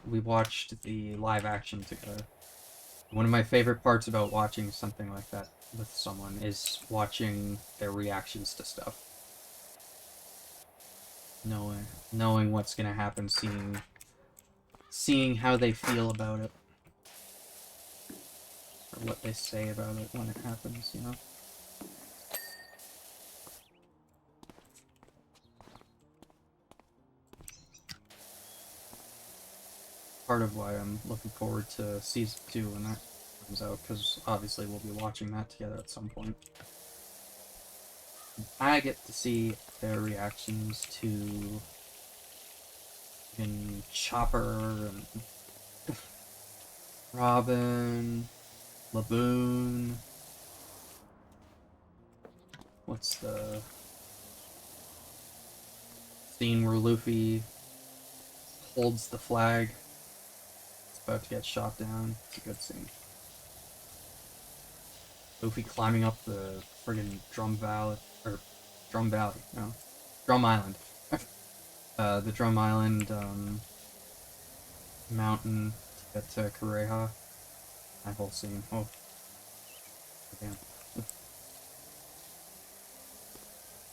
we watched the live action together. One of my favorite parts about watching something like that with someone is watching their reactions to stuff. Knowing what's gonna happen, seeing how they feel about it, or what they say about it when it happens, you know? Part of why I'm looking forward to Season 2 when that comes out, because obviously we'll be watching that together at some point. I get to see their reactions to Chopper and Robin, Laboon. What's the scene where Luffy holds the flag? It's about to get shot down. It's a good scene. Luffy climbing up the friggin' Drum Valley, or Drum Valley, no, Drum Island. The Drum Island mountain to get to Kureha. That whole scene. Oh, damn.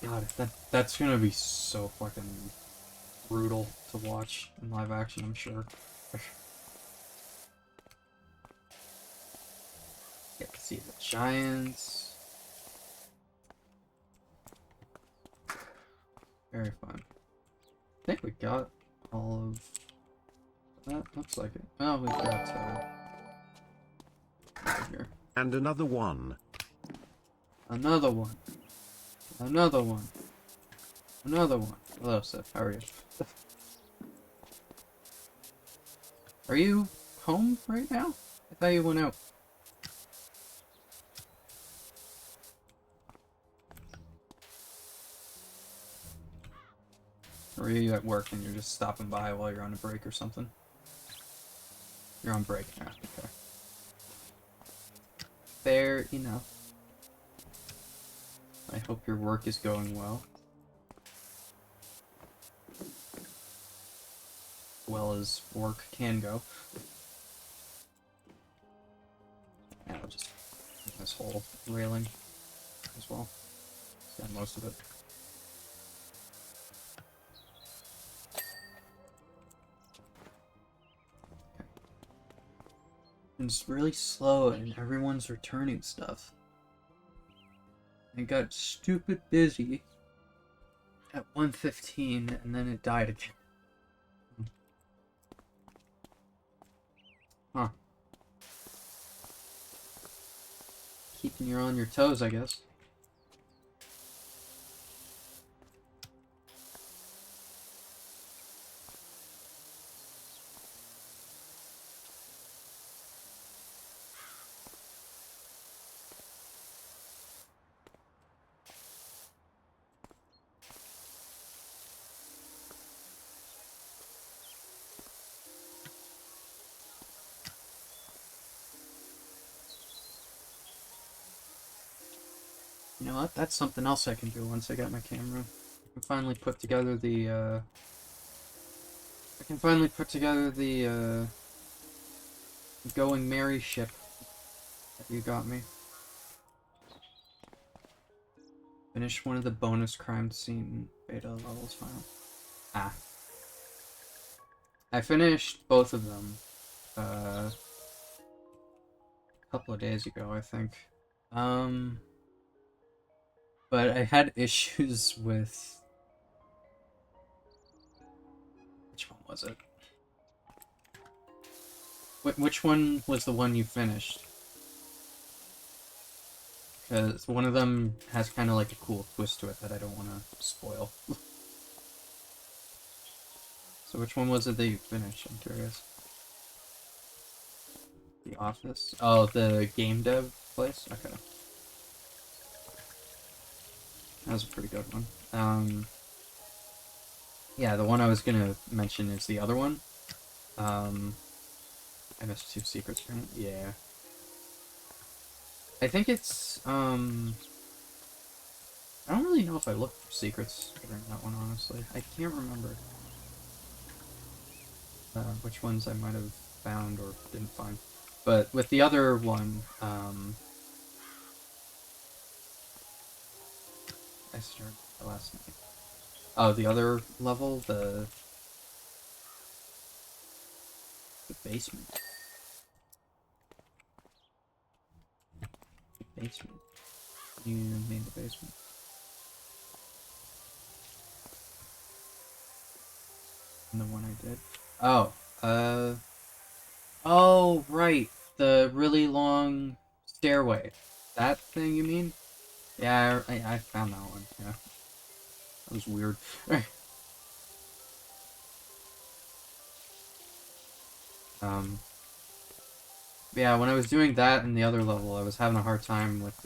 God, that's gonna be so fucking brutal to watch in live action, I'm sure. Get to see the giants. Very fun. I think we got all of that. Looks like it. Oh, we got right here. And another one. Another one. Another one. Another one. Hello, Seth. How are you? Are you home right now? I thought you went out. Or are you at work and you're just stopping by while you're on a break or something? You're on break. Yeah, okay. Fair enough. I hope your work is going well. Well as work can go. Yeah, I'll just make this whole railing as well. Got most of it. Okay. It's really slow and everyone's returning stuff. It got stupid busy at 1:15 and then it died again. Huh. Keeping you on your toes, I guess. You know what? That's something else I can do once I get my camera. I can finally put together the, Going Merry ship that you got me. Finish one of the bonus crime scene beta levels final. Ah. I finished both of them, a couple of days ago, I think. But I had issues with... Which one was it? Which one was the one you finished? Because one of them has kind of like a cool twist to it that I don't want to spoil. So which one was it that you finished? I'm curious. The Office? Oh, the game dev place? Okay. That was a pretty good one. Yeah, the one I was gonna mention is the other one. I missed 2 secrets from it. Yeah. I think it's, I don't really know if I looked for secrets during that one, honestly. I can't remember which ones I might have found or didn't find. But with the other one, I started the last night. Oh, the other level, the basement. The basement. You mean the basement? And the one I did. Oh, oh, right. The really long stairway. That thing you mean? Yeah, I found that one. Yeah, that was weird. um, yeah, when I was doing that in the other level, I was having a hard time with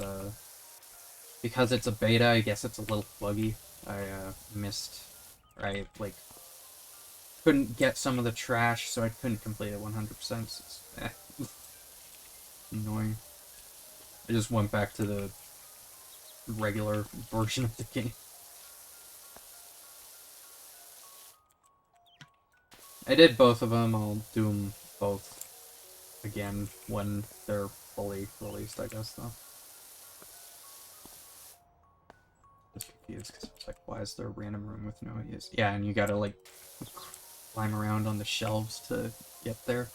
because it's a beta. I guess it's a little buggy. I missed. I like couldn't get some of the trash, so I couldn't complete it 100%. It's annoying. I just went back to the regular version of the game. I did both of them. I'll do them both again when they're fully released, I guess, though. Just confused because it's like, why is there a random room with no use? Yeah, and you gotta like climb around on the shelves to get there.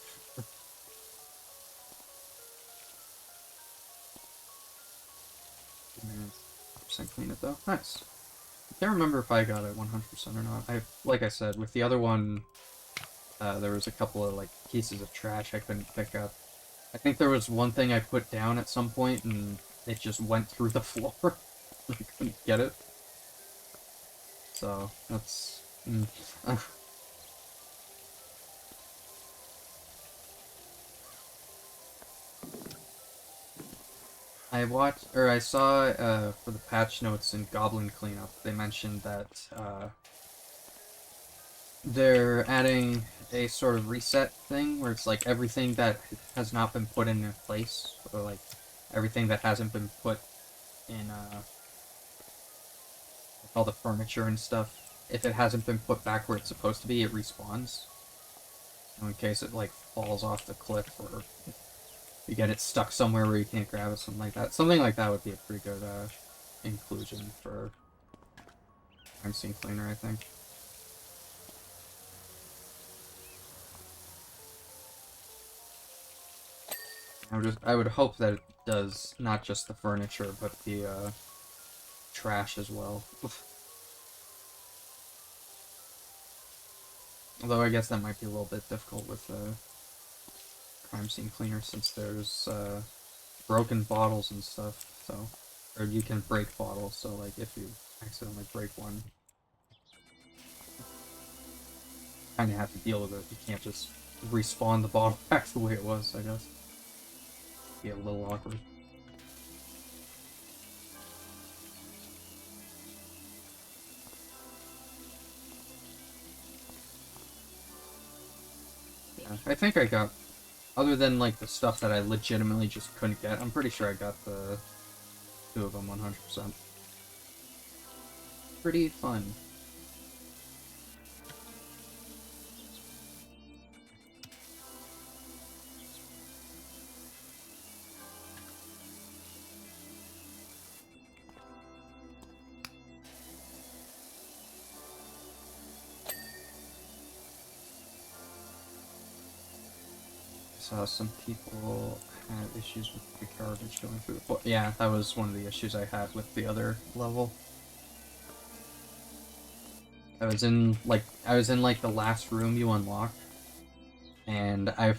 Percent clean it though. Nice. I can't remember if I got it 100% or not. Like I said, with the other one, there was a couple of like pieces of trash I couldn't pick up. I think there was one thing I put down at some point and it just went through the floor. I couldn't get it. So that's. I saw for the patch notes in Goblin Cleanup, they mentioned that they're adding a sort of reset thing where it's like everything that has not been put into place, or like everything that hasn't been put in all the furniture and stuff, if it hasn't been put back where it's supposed to be, it respawns. So in case it like falls off the cliff or you get it stuck somewhere where you can't grab it, something like that. Something like that would be a pretty good inclusion for crime scene cleaner, I think. I would hope that it does not just the furniture, but the trash as well. Although I guess that might be a little bit difficult with crime scene cleaner since there's broken bottles and stuff. So, or you can break bottles. So like if you accidentally break one, kind of have to deal with it. You can't just respawn the bottle back the way it was. I guess. Be a little awkward. Yeah, I think I got, other than like the stuff that I legitimately just couldn't get, I'm pretty sure I got the 2 of them 100%. Pretty fun. Saw some people had issues with the garbage going through the floor. Yeah, that was one of the issues I had with the other level. I was in like the last room you unlock, and I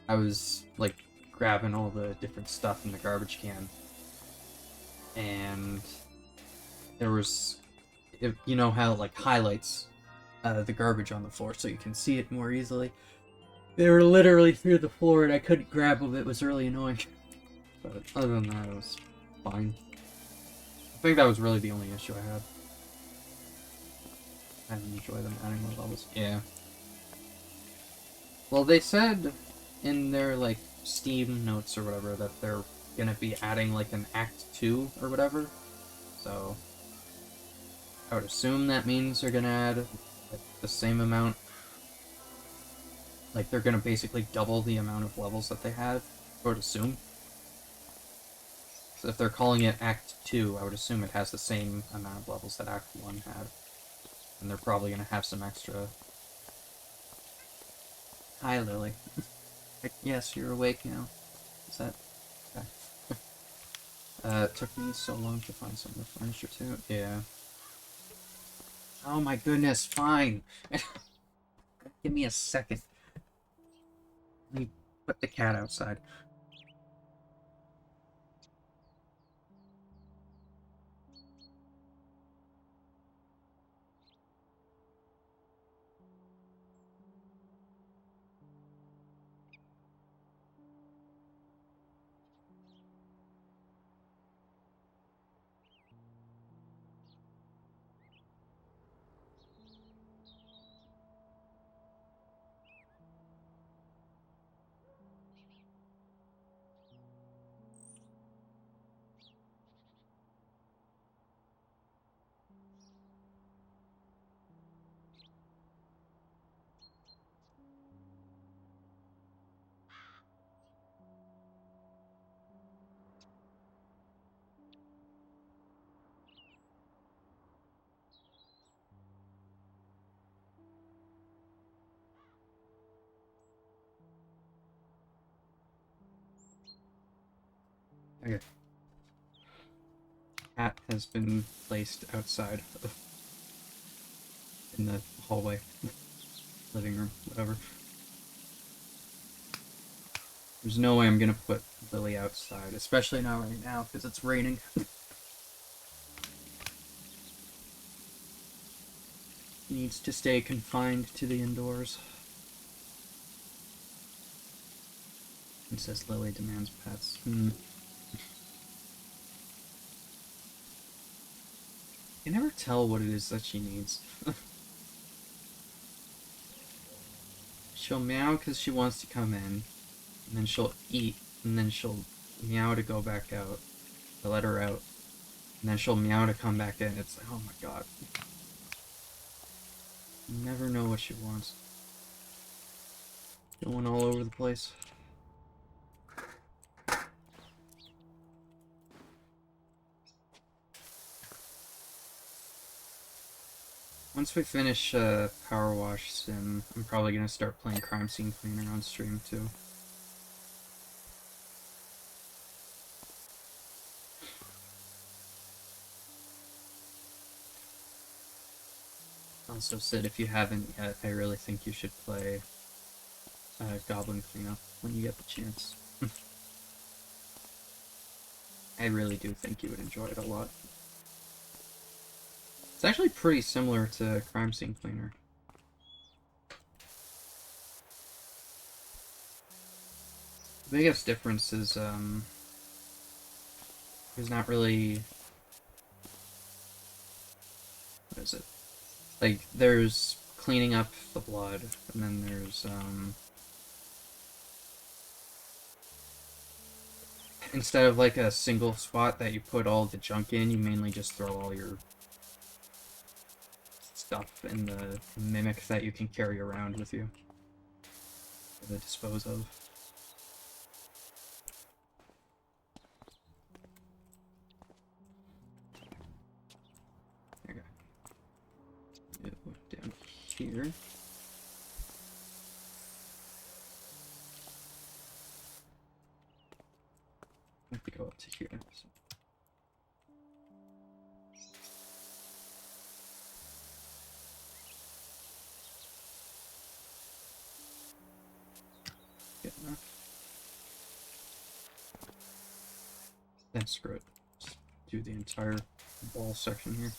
was like grabbing all the different stuff in the garbage can, and there was, you know how it like highlights the garbage on the floor so you can see it more easily. They were literally through the floor and I couldn't grab them. It was really annoying. But other than that, it was fine. think that was really the only issue I had. I didn't enjoy them adding more levels. Yeah. Well, they said in their, like, Steam notes or whatever that they're gonna be adding, like, an Act 2 or whatever. So, I would assume that means they're gonna add, like, the same amount. Like, they're gonna basically double the amount of levels that they have, I would assume. So if they're calling it Act 2, I would assume it has the same amount of levels that Act 1 had. And they're probably gonna have some extra... Hi, Lily. Yes, you're awake now. Is that... Okay. It took me so long to find some of the furniture, too. Yeah. Oh my goodness, fine! Give me a second. Let me put the cat outside. Okay. Cat has been placed outside in the hallway, living room, whatever. There's no way I'm gonna put Lily outside, especially not right now because it's raining. She needs to stay confined to the indoors. It says Lily demands pets. You can never tell what it is that she needs. She'll meow because she wants to come in, and then she'll eat, and then she'll meow to go back out. I let her out, and then she'll meow to come back in. It's like, oh my god. You never know what she wants. Going all over the place. Once we finish Powerwash Sim, I'm probably gonna start playing Crime Scene Cleaner on stream too. Also, Sid, if you haven't yet, I really think you should play Goblin Cleanup when you get the chance. I really do think you would enjoy it a lot. It's actually pretty similar to Crime Scene Cleaner. The biggest difference is, there's not really... What is it? Like, there's cleaning up the blood, and then there's, instead of like a single spot that you put all the junk in, you mainly just throw all your stuff in the mimic that you can carry around with you to dispose of. There you go. Down here. I have to go up to here. So. Get enough. Then screw it. Just do the entire wall section here.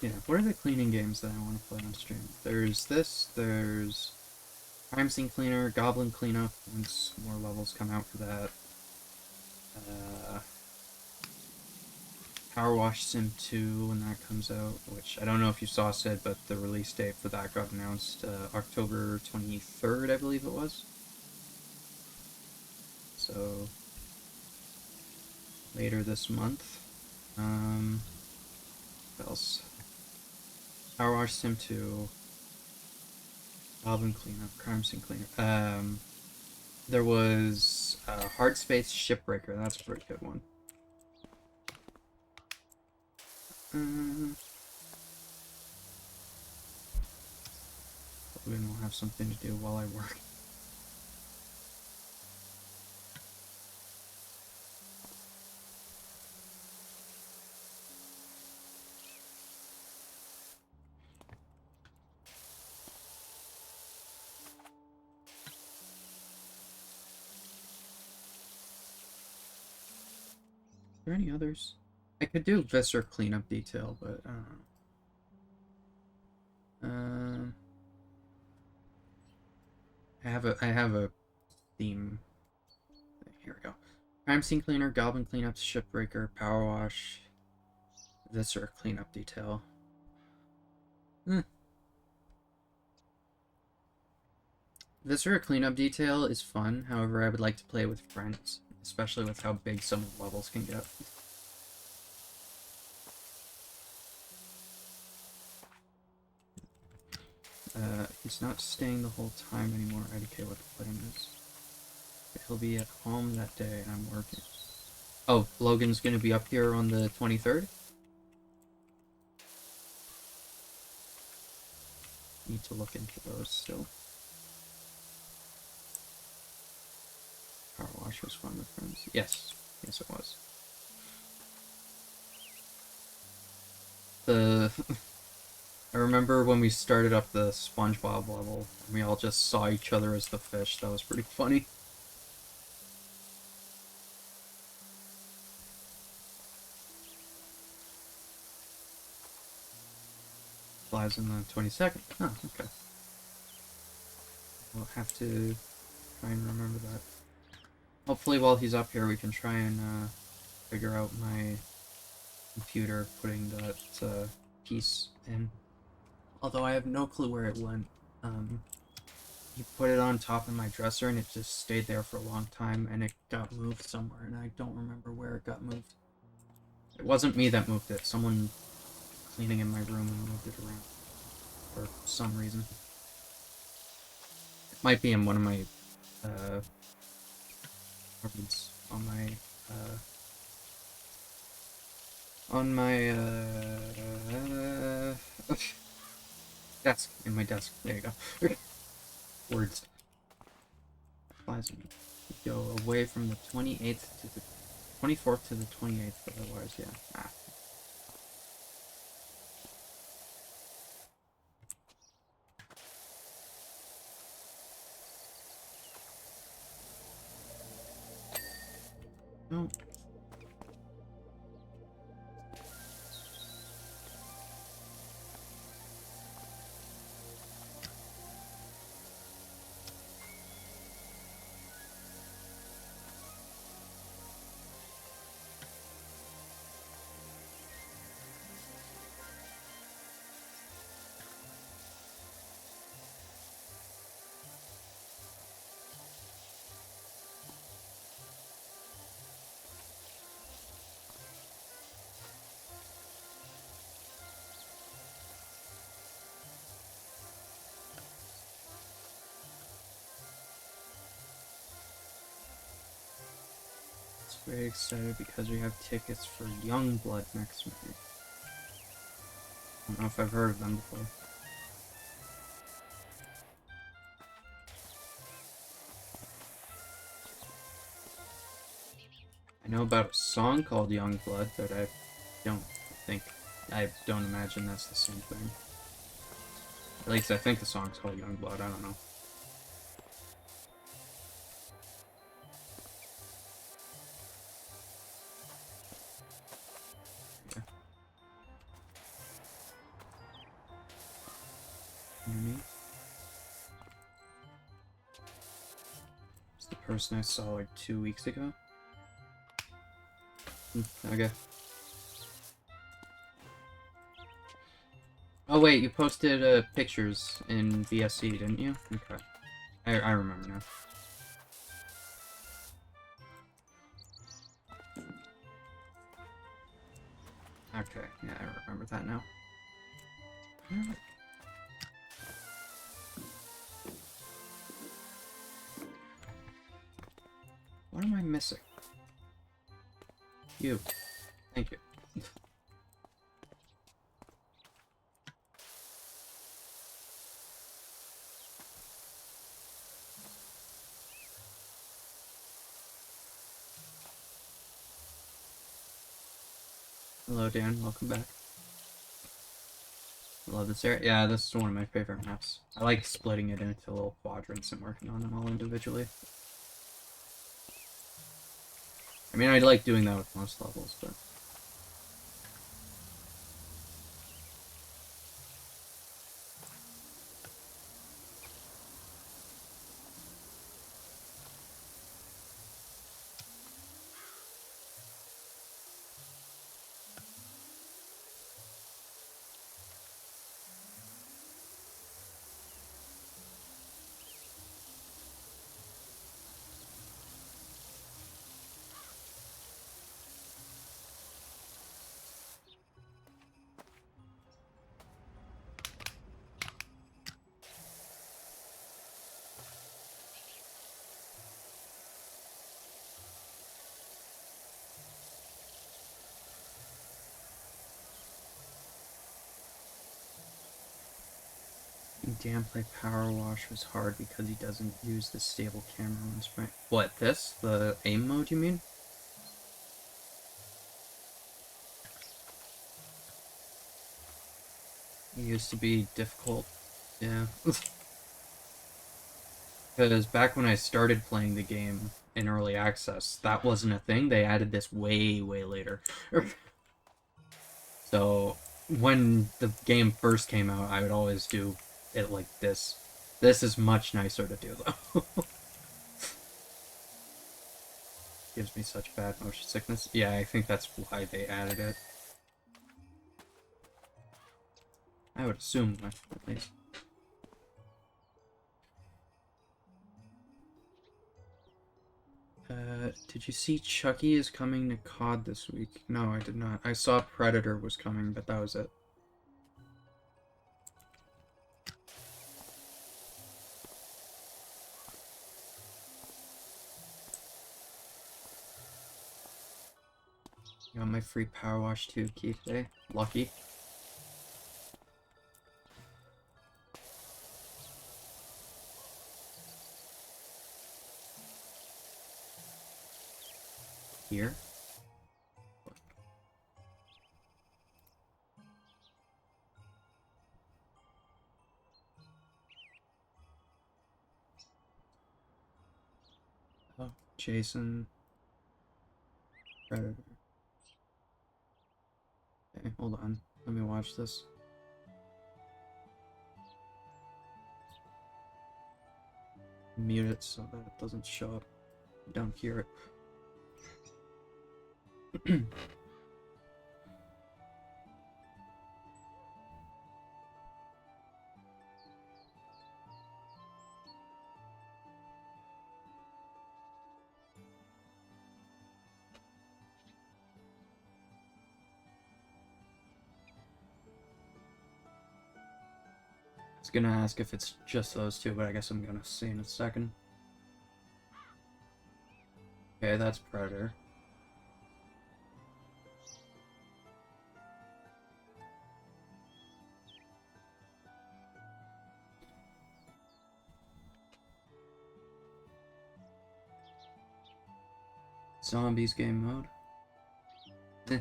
Yeah, what are the cleaning games that I want to play on stream? There's this, there's Crime Scene Cleaner, Goblin Cleanup, once more levels come out for that. Powerwash Sim 2 when that comes out, which I don't know if you saw, Sid, but the release date for that got announced October 23rd, I believe it was. So, later this month. What else? Powerwash Sim 2, Goblin Cleanup, Crime Scene Cleaner. There was Hard Space Shipbreaker, that's a pretty good one. Logan will have something to do while I work. Are there any others? I could do Visser Cleanup Detail, but I don't know. I have a theme. Here we go. Crime Scene Cleaner, Goblin Cleanup, Shipbreaker, Power Wash, Visser Cleanup Detail. Viscer Cleanup Detail is fun, however I would like to play with friends, especially with how big some of the levels can get. He's not staying the whole time anymore. IDK what the plan is. He'll be at home that day and I'm working. Oh, Logan's gonna be up here on the 23rd? Need to look into those still. Power Wash was fun with friends. Yes. Yes, it was. I remember when we started up the SpongeBob level, and we all just saw each other as the fish. That was pretty funny. Flies on the 22nd. Oh, okay. We'll have to try and remember that. Hopefully while he's up here we can try and figure out my computer putting that piece in. Although I have no clue where it went. He put it on top of my dresser and it just stayed there for a long time and it got moved somewhere and I don't remember where it got moved. It wasn't me that moved it. Someone cleaning in my room and moved it around for some reason. It might be in one of my cupboards on my desk, in my desk. There you go. Words. Flies go away from the 28th to the 24th to the 28th, but otherwise, yeah. Ah. No. Very excited because we have tickets for Youngblood next May. I don't know if I've heard of them before. I know about a song called Youngblood, but I don't imagine that's the same thing. At least I think the song's called Youngblood, I don't know. person I saw like 2 weeks ago. Okay. Oh wait, you posted pictures in VSC, didn't you? Okay. I remember now. Okay, yeah, I remember that now. What am I missing? You. Thank you. Hello, Dan. Welcome back. I love this area. Yeah, this is one of my favorite maps. I like splitting it into little quadrants and working on them all individually. I mean, I like doing that with most levels, but... Gameplay Powerwash was hard because he doesn't use the stable camera on sprite. What, this? The aim mode, you mean? It used to be difficult. Yeah. Because back when I started playing the game in early access, that wasn't a thing. They added this way, way later. So, when the game first came out, I would always do it like this. This is much nicer to do, though. Gives me such bad motion sickness. Yeah, I think that's why they added it. I would assume that, at least. Did you see Chucky is coming to COD this week? No, I did not. I saw Predator was coming, but that was it. You got my free Power Wash 2 key today. Lucky. Here. Oh, Jason. Predator. Okay, hold on. Let me watch this. Mute it so that it doesn't show up. You don't hear it. I was gonna ask if it's just those two, but I guess I'm gonna see in a second. Okay, that's Predator. Zombies game mode. Eh.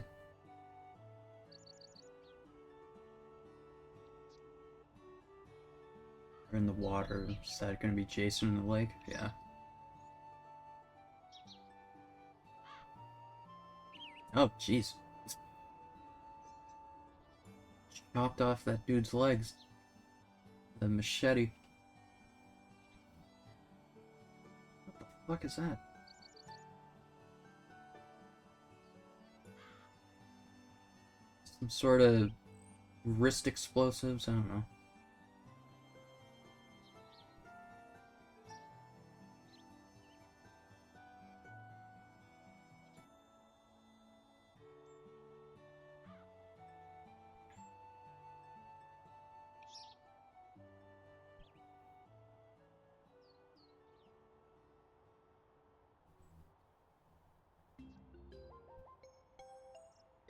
We're in the water. Is that gonna be Jason in the lake? Yeah. Oh, jeez. Chopped off that dude's legs. The machete. What the fuck is that? Some sort of wrist explosives? I don't know.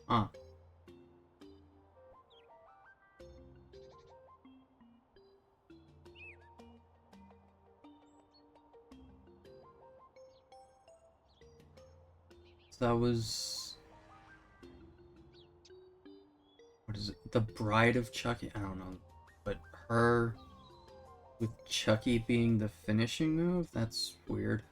Huh. So that was... What is it? The Bride of Chucky? I don't know. But her with Chucky being the finishing move? That's weird.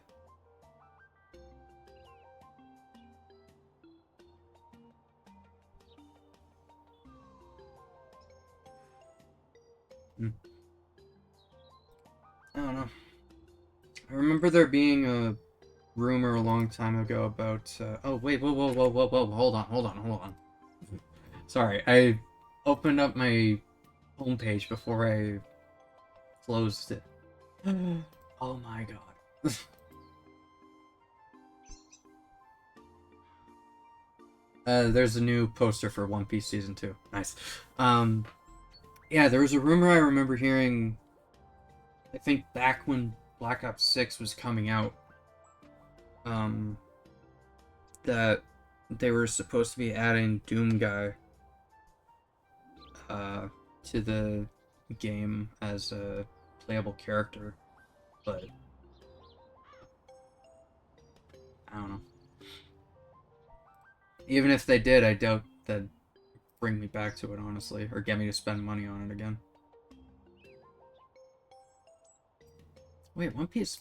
Hmm. I don't know. I remember there being a rumor a long time ago about. Oh wait, whoa! Hold on. Sorry, I opened up my homepage before I closed it. Oh my god. There's a new poster for One Piece Season 2. Nice. Um, yeah, there was a rumor I remember hearing, I think back when Black Ops 6 was coming out, um, that they were supposed to be adding Doom Guy uh, to the game as a playable character, but I don't know. Even if they did, I doubt that'd bring me back to it, honestly, or get me to spend money on it again. Wait, One Piece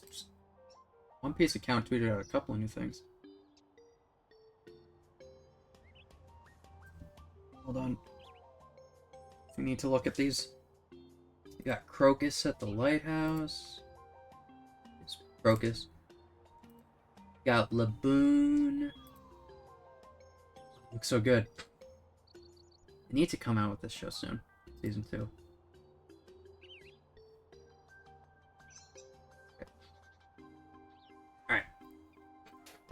account tweeted out a couple of new things. Hold on. We need to look at these. You got Crocus at the lighthouse. It's Crocus. You got Laboon. Looks so good. They need to come out with this show soon. Season 2. Okay. Alright.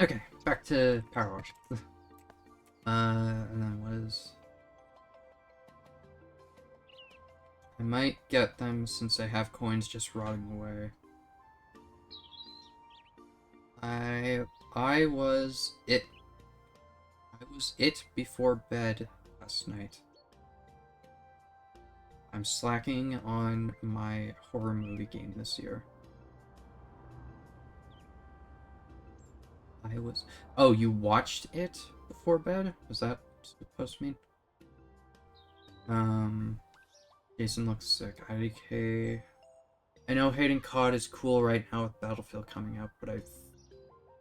Okay, back to Powerwash. And then what is... I might get them since I have coins just rotting away. I was it. I was it before bed last night. I'm slacking on my horror movie game this year. I was... Oh, you watched it before bed? Was that supposed to mean? Jason looks sick. IDK. I know hating COD is cool right now with Battlefield coming out, but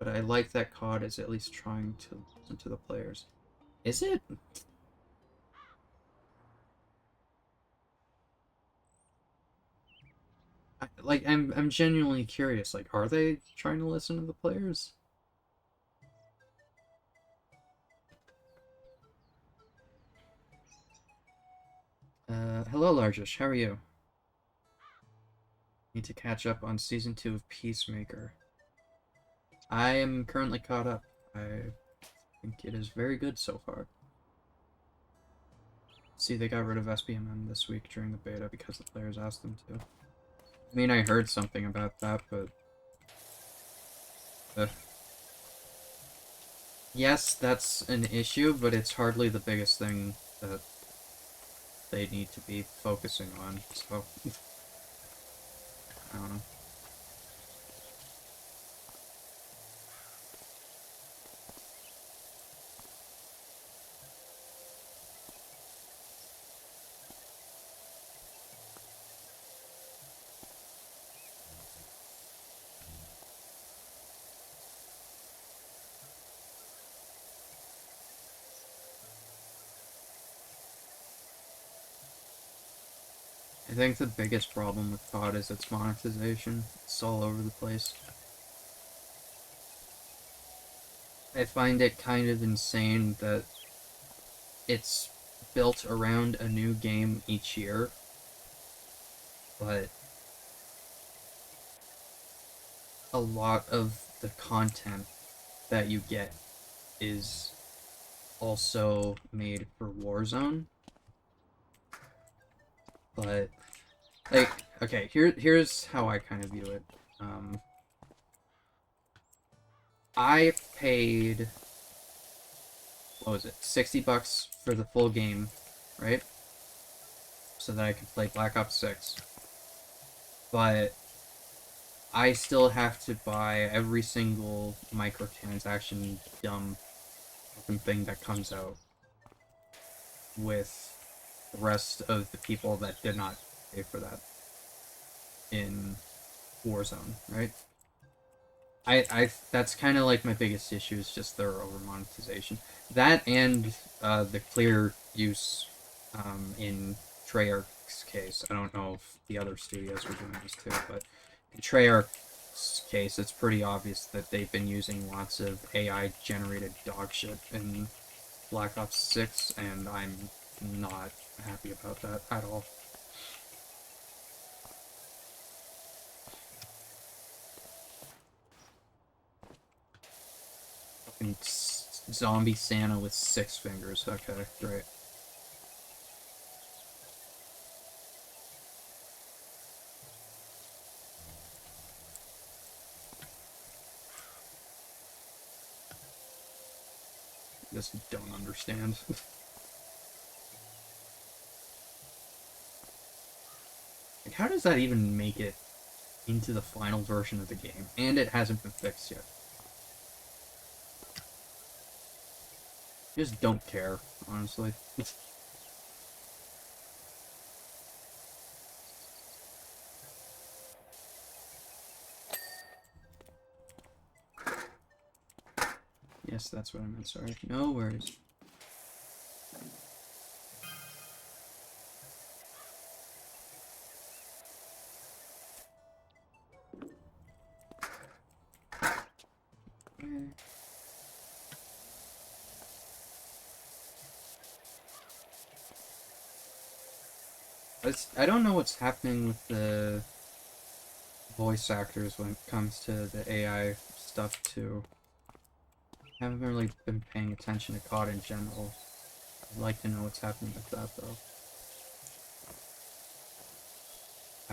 I like that COD is at least trying to listen to the players. Is it? I'm genuinely curious. Like, are they trying to listen to the players? Hello, Largish. How are you? Need to catch up on season 2 of Peacemaker. I am currently caught up. I think it is very good so far. See, they got rid of SBMM this week during the beta because the players asked them to. I mean, I heard something about that, but... yes, that's an issue, but it's hardly the biggest thing that they need to be focusing on, so... I don't know. I think the biggest problem with COD is its monetization. It's all over the place. I find it kind of insane that it's built around a new game each year, but a lot of the content that you get is also made for Warzone. But like, okay, here's how I kind of view it. I paid, what was it, $60 for the full game, right? So that I could play Black Ops 6. But I still have to buy every single microtransaction dumb fucking thing that comes out with the rest of the people that did not pay for that in Warzone, right? That's kind of like my biggest issue is just their over monetization. That and the clear use in Treyarch's case. I don't know if the other studios were doing this too, but in Treyarch's case, it's pretty obvious that they've been using lots of AI generated dog shit in Black Ops 6, and I'm not happy about that at all. Fucking zombie Santa with 6 fingers. Okay, great. Just don't understand. Like, how does that even make it into the final version of the game? And it hasn't been fixed yet. Just don't care, honestly. Yes, that's what I meant, sorry. No worries. I don't know what's happening with the voice actors when it comes to the AI stuff, too. I haven't really been paying attention to COD in general. I'd like to know what's happening with that, though.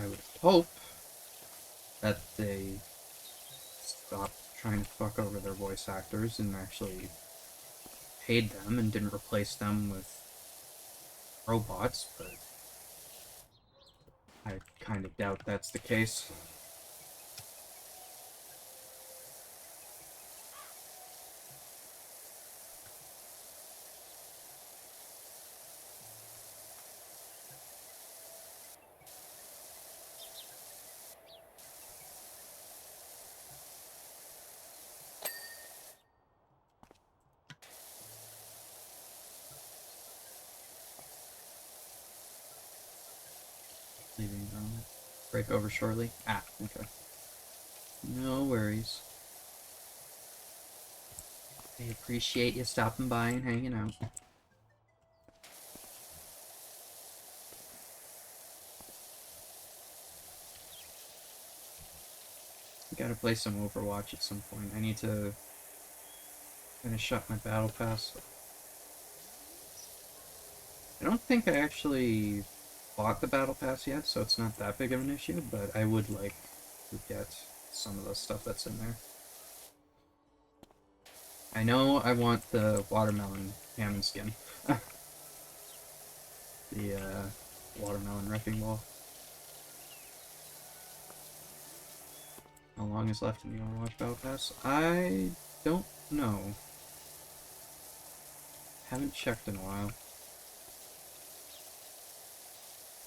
I would hope that they stop trying to fuck over their voice actors and actually paid them and didn't replace them with robots, but I kind of doubt that's the case. Leaving break over shortly. Ah, okay. No worries. I appreciate you stopping by and hanging out. Gotta play some Overwatch at some point. I need to finish up my battle pass. I don't think I actually bought the battle pass yet, so it's not that big of an issue, but I would like to get some of the stuff that's in there. I know I want the watermelon Hammond skin. The watermelon wrecking ball. How long is left in the Overwatch battle pass? I don't know. Haven't checked in a while.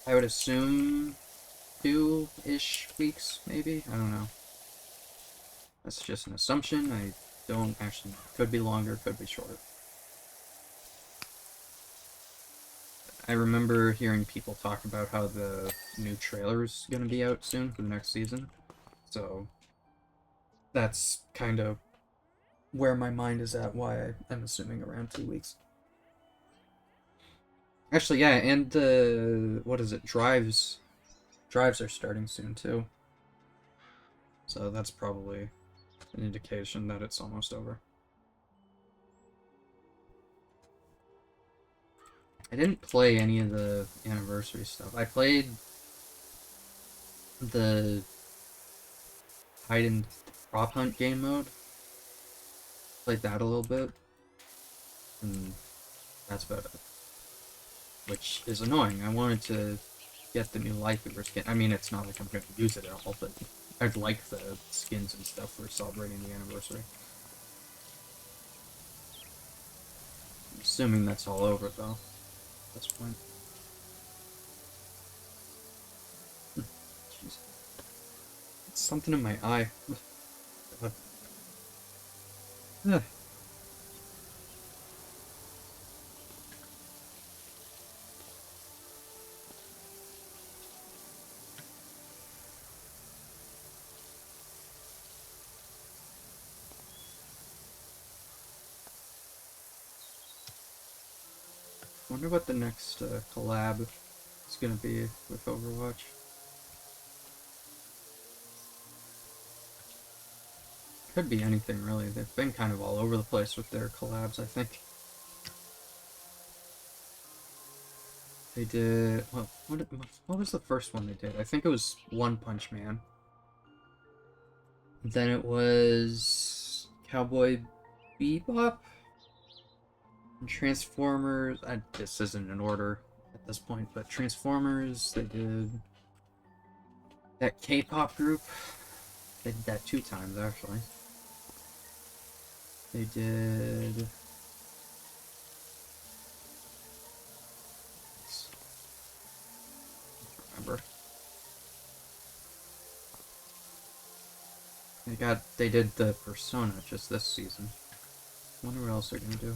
I would assume 2-ish weeks, maybe? I don't know. That's just an assumption. I don't actually know. Could be longer, could be shorter. I remember hearing people talk about how the new trailer's gonna be out soon for the next season. So that's kind of where my mind is at, why I'm assuming around 2 weeks. Actually, yeah, and what is it? Drives are starting soon too. So that's probably an indication that it's almost over. I didn't play any of the anniversary stuff. I played the hide and prop hunt game mode. Played that a little bit. And that's about it. Which is annoying. I wanted to get the new Lifeweaver skin. I mean, it's not like I'm going to use it at all, but I'd like the skins and stuff for celebrating the anniversary. I'm assuming that's all over, though, at this point. Jeez. It's something in my eye. Wonder what the next collab is gonna be with Overwatch. Could be anything, really. They've been kind of all over the place with their collabs, I think. They did... Well, what was the first one they did? I think it was One Punch Man. Then it was Cowboy Bebop? And Transformers... this isn't in order at this point, but Transformers, they did... That K-pop group. They did that 2 times, actually. They did... Remember. They did the Persona just this season. Wonder what else they're gonna do.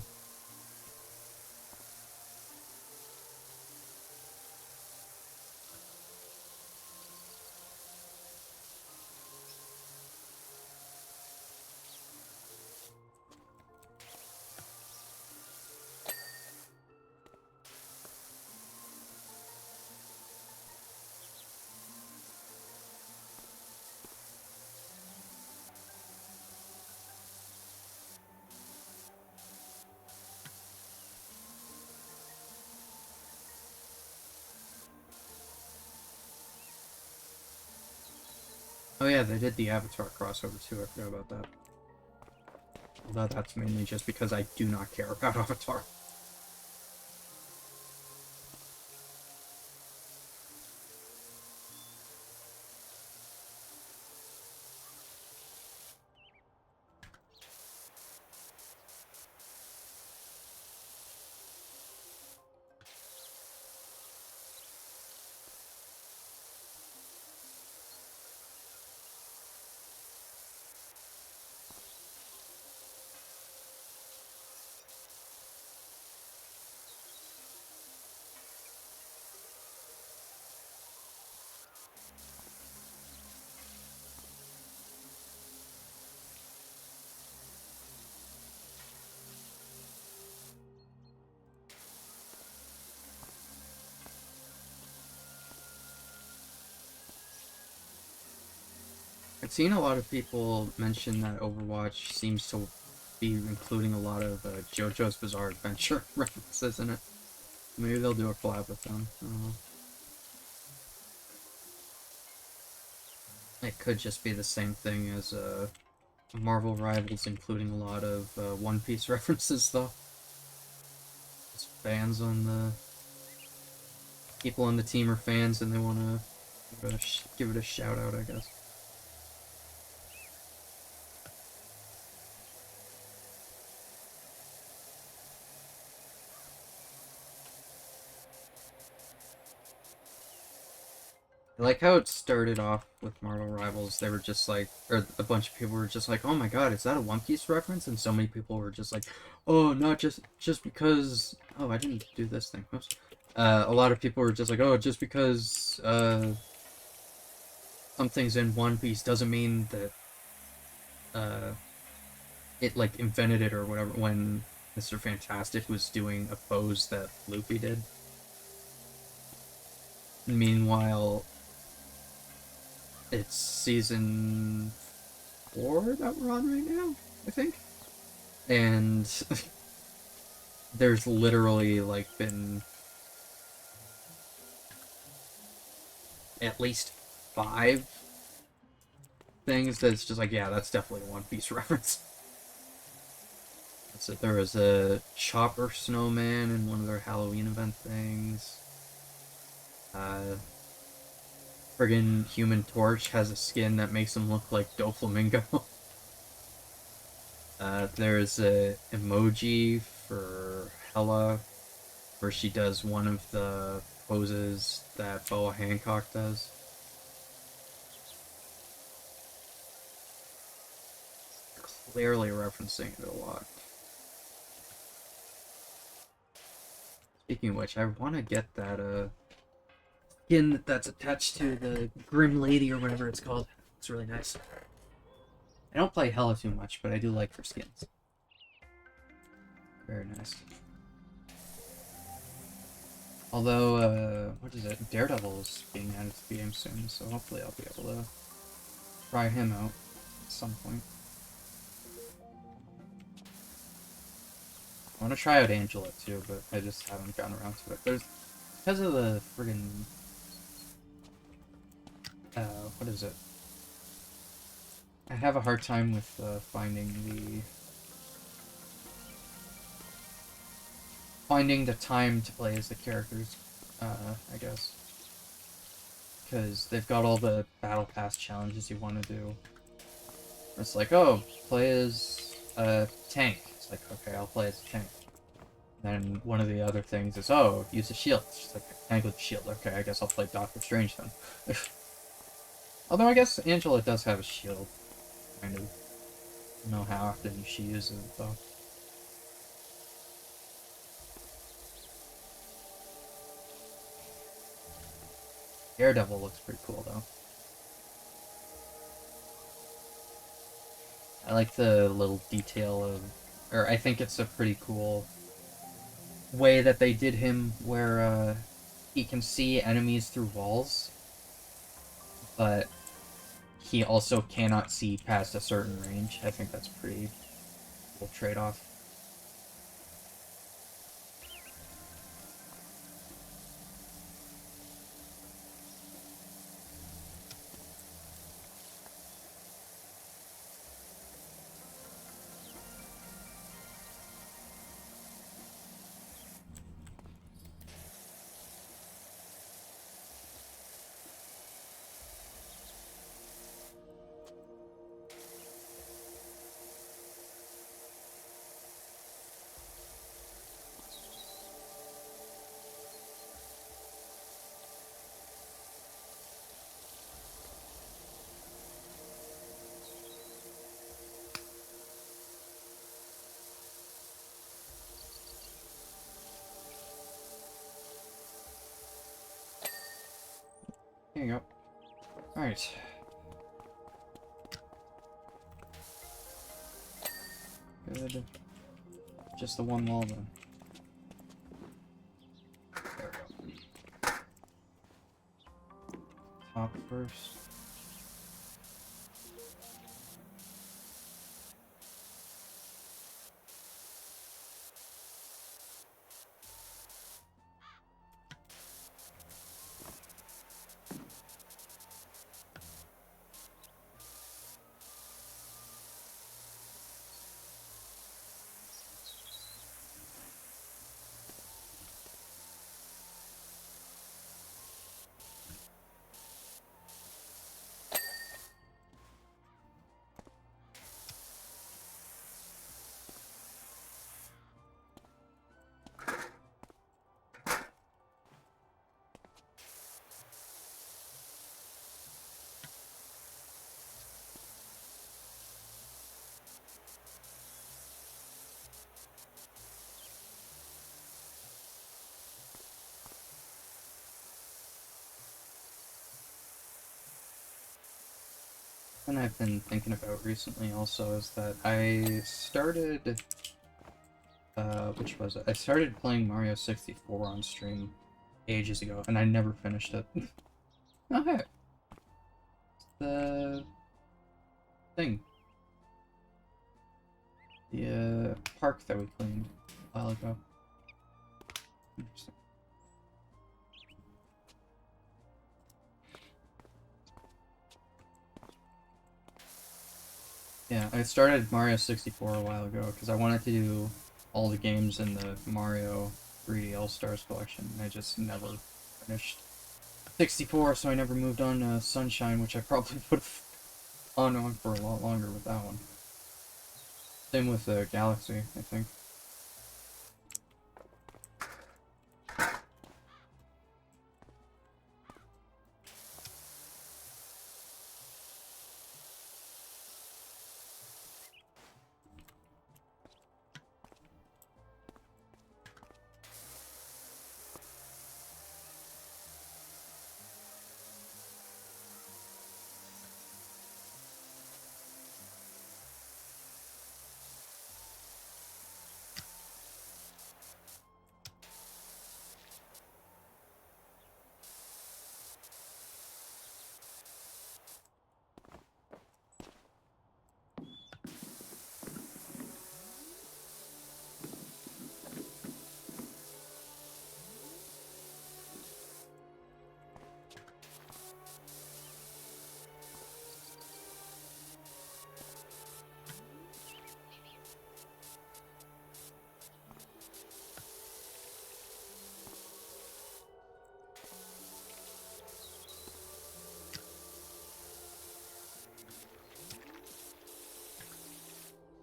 Oh yeah, they did the Avatar crossover too, I forgot about that. Although that's mainly just because I do not care about Avatar. I've seen a lot of people mention that Overwatch seems to be including a lot of JoJo's Bizarre Adventure references in it. Maybe they'll do a collab with them. I don't know. It could just be the same thing as Marvel Rivals, including a lot of One Piece references, though. Just fans on the... People on the team are fans and they want to give it a shout out, I guess. I like how it started off with Marvel Rivals. They were just like, or a bunch of people were just like, "Oh my God, is that a One Piece reference?" And so many people were just like, "Oh, not just because." Oh, I didn't do this thing. Oops. A lot of people were just like, "Oh, just because something's in One Piece doesn't mean that it like invented it or whatever when Mr. Fantastic was doing a pose that Luffy did. Meanwhile, it's season 4 that we're on right now, I think. And there's literally like been at least 5 things that's just like, yeah, that's definitely a One Piece reference. So there was a chopper snowman in one of their Halloween event things. Uh, Friggin' Human Torch has a skin that makes him look like Doflamingo. There's a emoji for Hella where she does one of the poses that Boa Hancock does. Clearly referencing it a lot. Speaking of which, I want to get that skin that's attached to the Grim Lady or whatever it's called. It's really nice. I don't play Hella too much, but I do like her skins. Very nice. Although, what is it? Daredevil is being added to the game soon, so hopefully I'll be able to try him out at some point. I want to try out Angela too, but I just haven't gotten around to it. Because of the friggin' what is it? I have a hard time with finding the time to play as the characters. I guess because they've got all the battle pass challenges you want to do. It's like, oh, play as a tank. It's like, okay, I'll play as a tank. Then one of the other things is, oh, use a shield. It's just like a tank with a shield. Okay, I guess I'll play Doctor Strange then. Although I guess Angela does have a shield. Kind of. I don't know how often she uses it though. Daredevil looks pretty cool though. I like the little detail of, or I think it's a pretty cool way that they did him where he can see enemies through walls, but he also cannot see past a certain range. I think that's pretty cool trade-off. There you go. Alright. Good. Just the one wall then. There we go. Top first. And I've been thinking about recently also is that I started, which was it? I started playing Mario 64 on stream ages ago, and I never finished it. Oh, hey, the thing, the park that we cleaned a while ago. Interesting. Yeah, I started Mario 64 a while ago because I wanted to do all the games in the Mario 3D All-Stars collection, and I just never finished 64, so I never moved on to Sunshine, which I probably would have on for a lot longer with that one. Same with Galaxy, I think.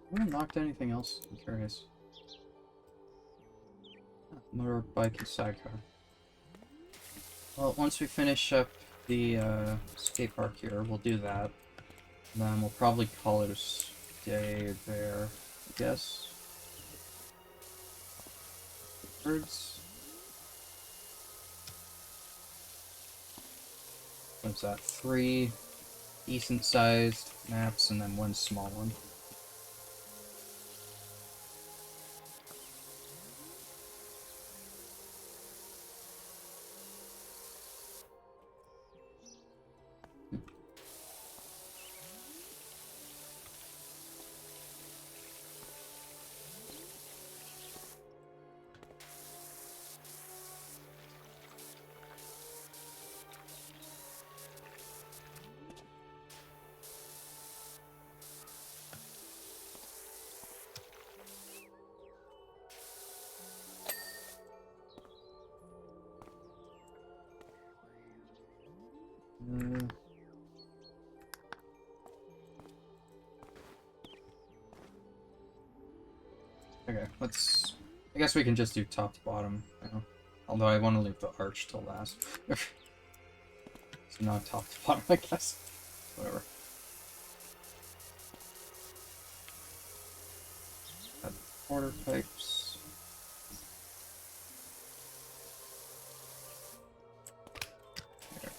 I haven't unlocked anything else. I'm curious. Motorbike and sidecar. Well, once we finish up the skate park here, we'll do that. And then we'll probably call it a day there, I guess. Birds. What's that? 3 decent-sized maps and then 1 small one. Okay, let's... I guess we can just do top to bottom now. Although I want to leave the arch till last. So not top to bottom, I guess. Whatever. Got quarter pipes. Okay.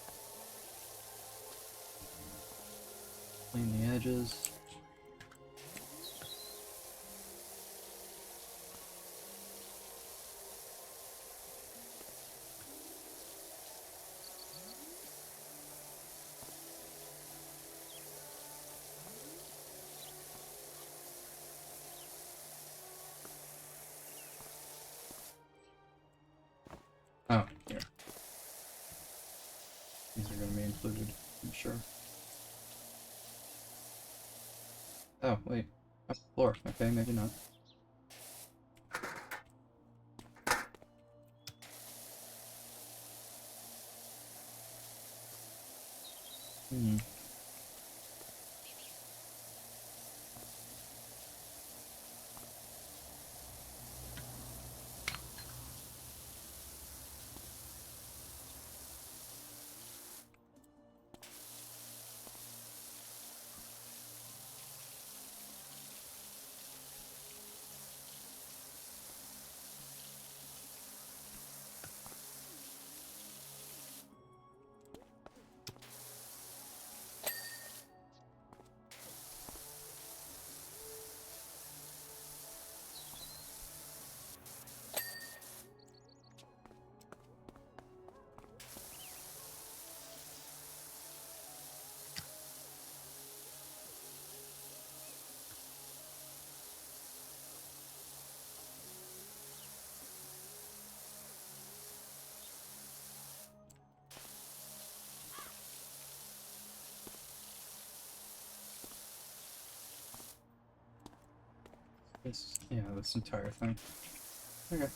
Clean the edges. Oh, here. These are going to be included, I'm sure. Oh, wait. Oh, floor. Okay, maybe not. Hmm. This entire thing. Okay.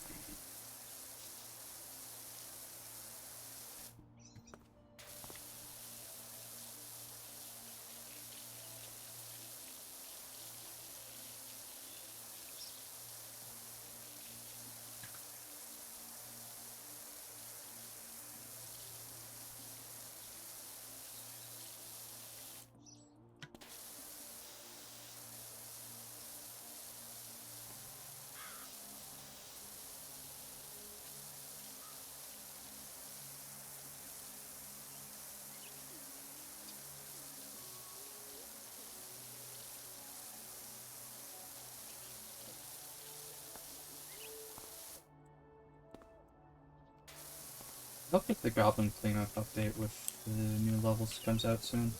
I hope that the Goblin cleanup update with the new levels comes out soon.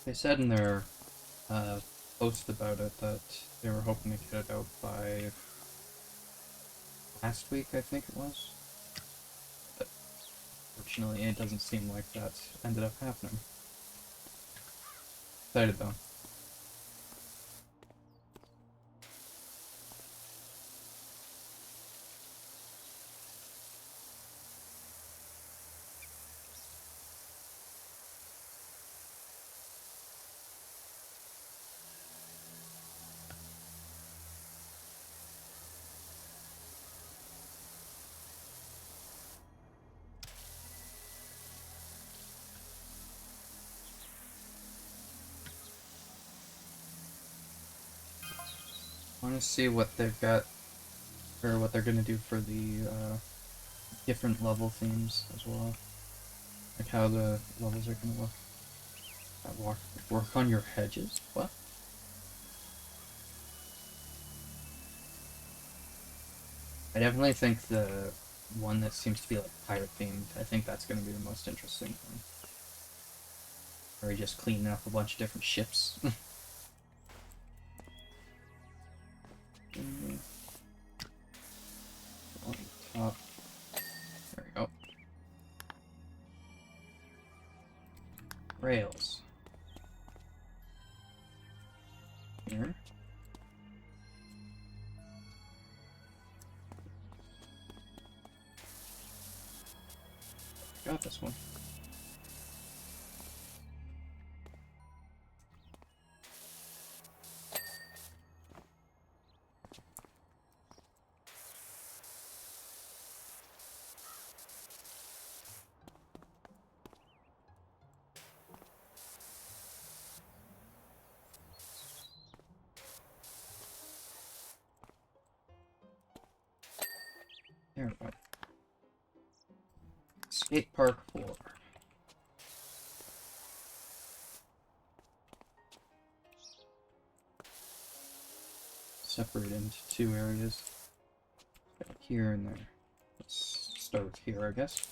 They said in their post about it that they were hoping to get it out by last week, I think it was. But fortunately, it doesn't seem like that ended up happening. Excited though. I want to see what they've got, or what they're gonna do for the different level themes as well. Like how the levels are gonna look. Work on your hedges? What? I definitely think the one that seems to be like pirate themed, I think that's gonna be the most interesting one. Or you just cleaning up a bunch of different ships. On top. There we go. Rails. Here. Got this one. There we go. Skate park floor. Separate into two areas. Here and there. Let's start with here, I guess.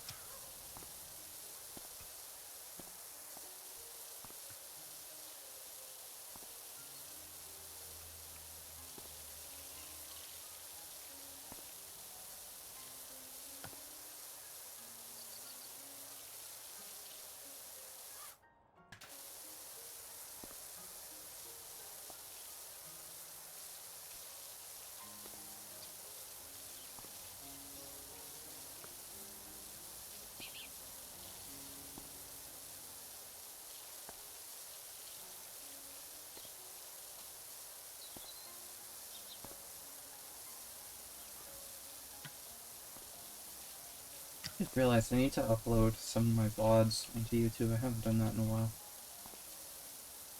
I just realized I need to upload some of my VODs onto YouTube. I haven't done that in a while.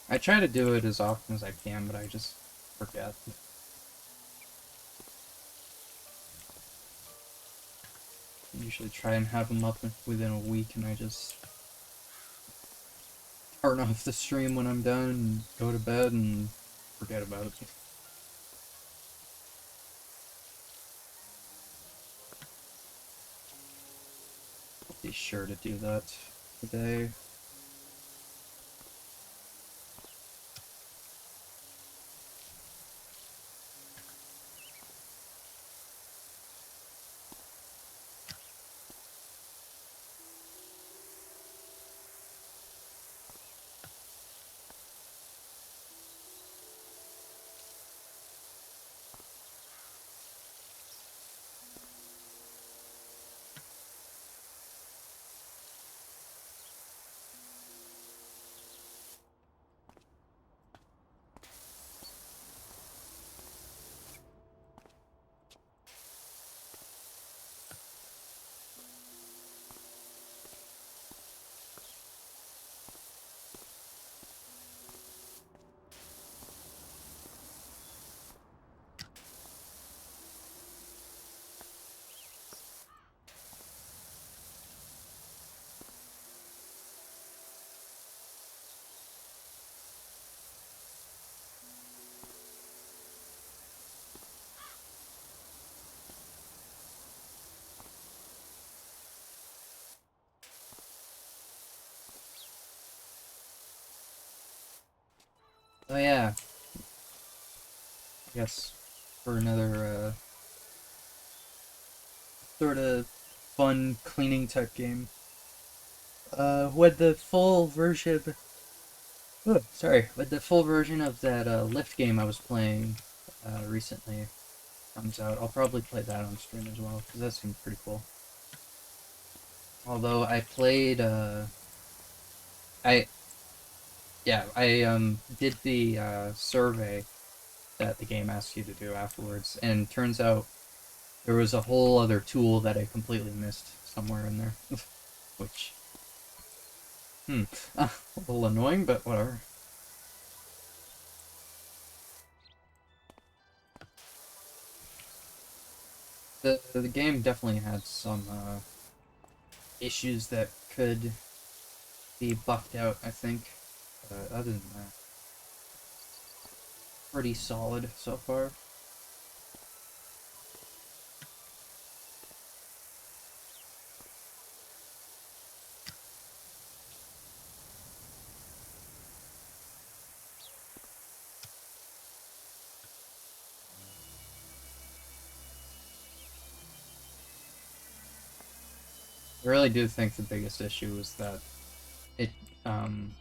I try to do it as often as I can, but I just forget. I usually try and have them up within a week, and I just turn off the stream when I'm done and go to bed and forget about it. I'll be sure to do that today. Oh yeah, I guess for another sort of fun cleaning type game. With the full version, with the full version of that Lift game I was playing recently comes out, I'll probably play that on stream as well because that seems pretty cool. Although I played, I yeah, I did the survey that the game asks you to do afterwards, and turns out there was a whole other tool that I completely missed somewhere in there, which a little annoying, but whatever. The game definitely had some issues that could be buffed out, I think. But other than that, pretty solid so far. I really do think the biggest issue is that it, um,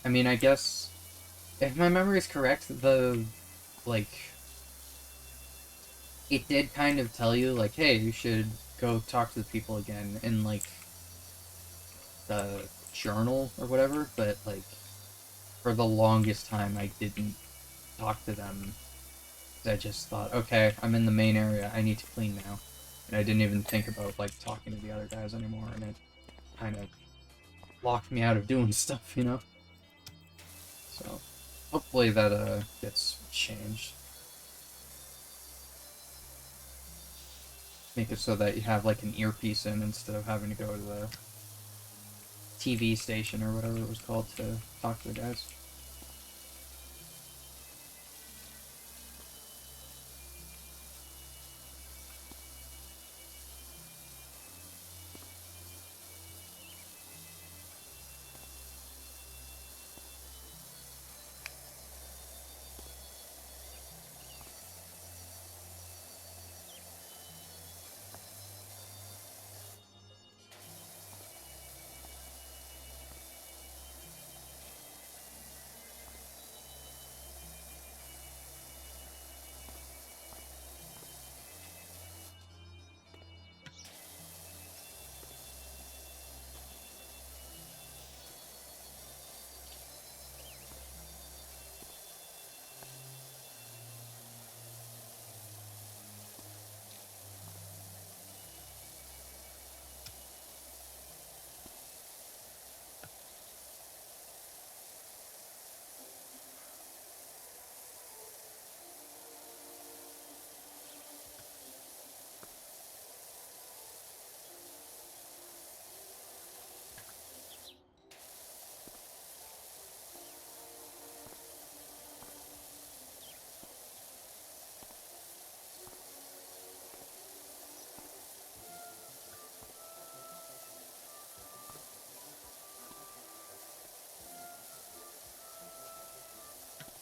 I mean, I guess if my memory is correct, like, it did kind of tell you, like, hey, you should go talk to the people again in, like, the journal or whatever, but, like, for the longest time, I didn't talk to them. I just thought, okay, I'm in the main area, I need to clean now. And I didn't even think about, like, talking to the other guys anymore, and it kind of locked me out of doing stuff, you know? So, hopefully that, gets changed. Make it so that you have, like, an earpiece in instead of having to go to the TV station or whatever it was called to talk to the guys.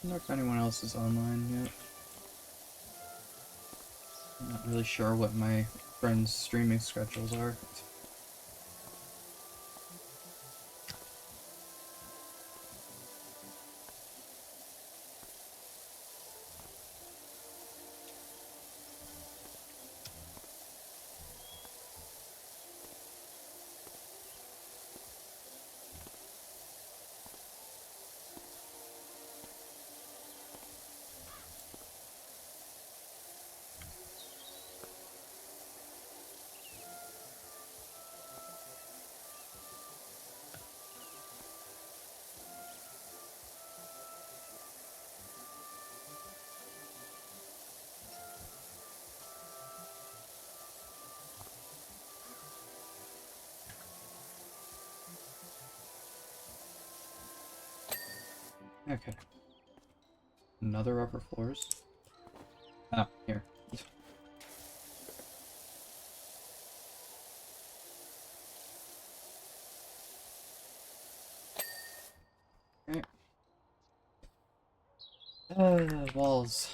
I don't know if anyone else is online yet. I'm not really sure what my friends' streaming schedules are. Okay. Another upper floors. Ah, here. Okay. Walls.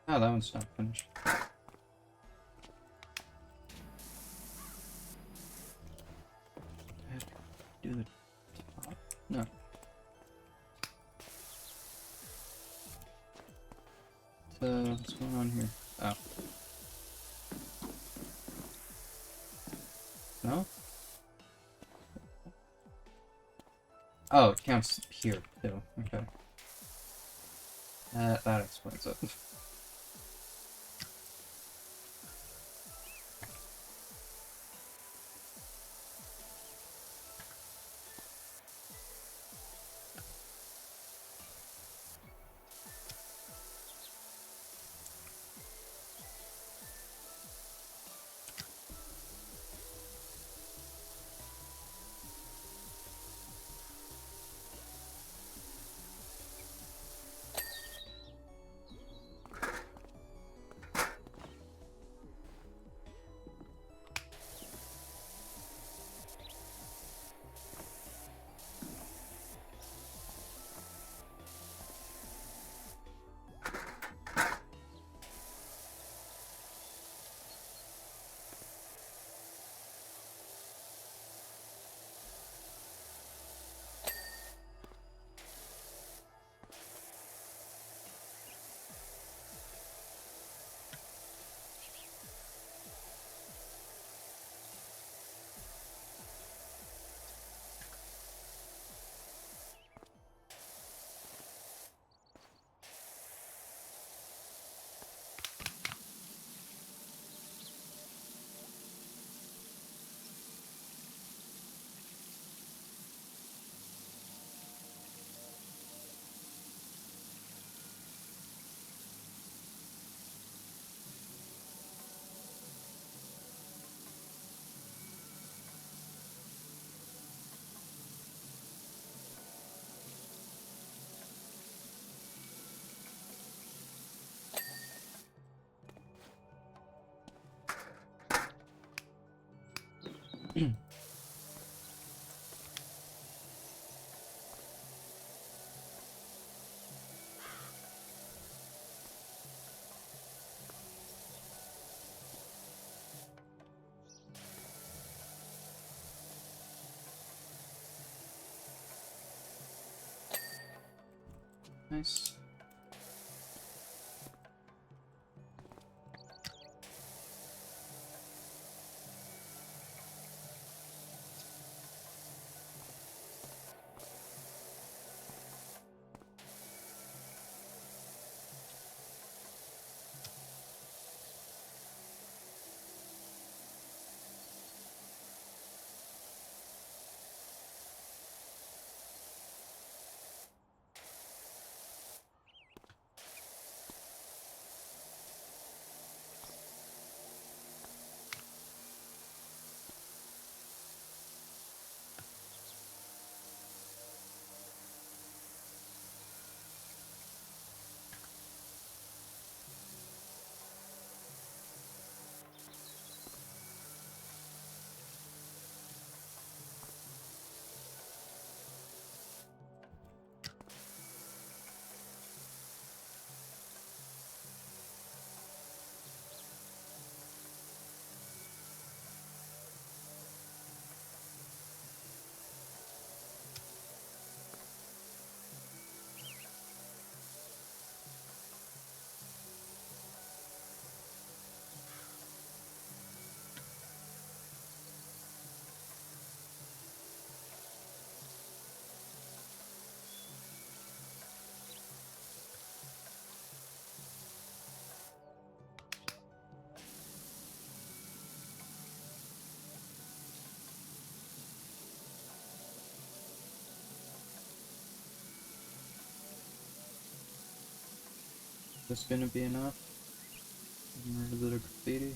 Oh, that one's not finished. Do the top? No. So, what's going on here? Oh. No? Oh, it counts here, too. Okay. That explains it. Nice. this gonna be enough? Murder the graffiti.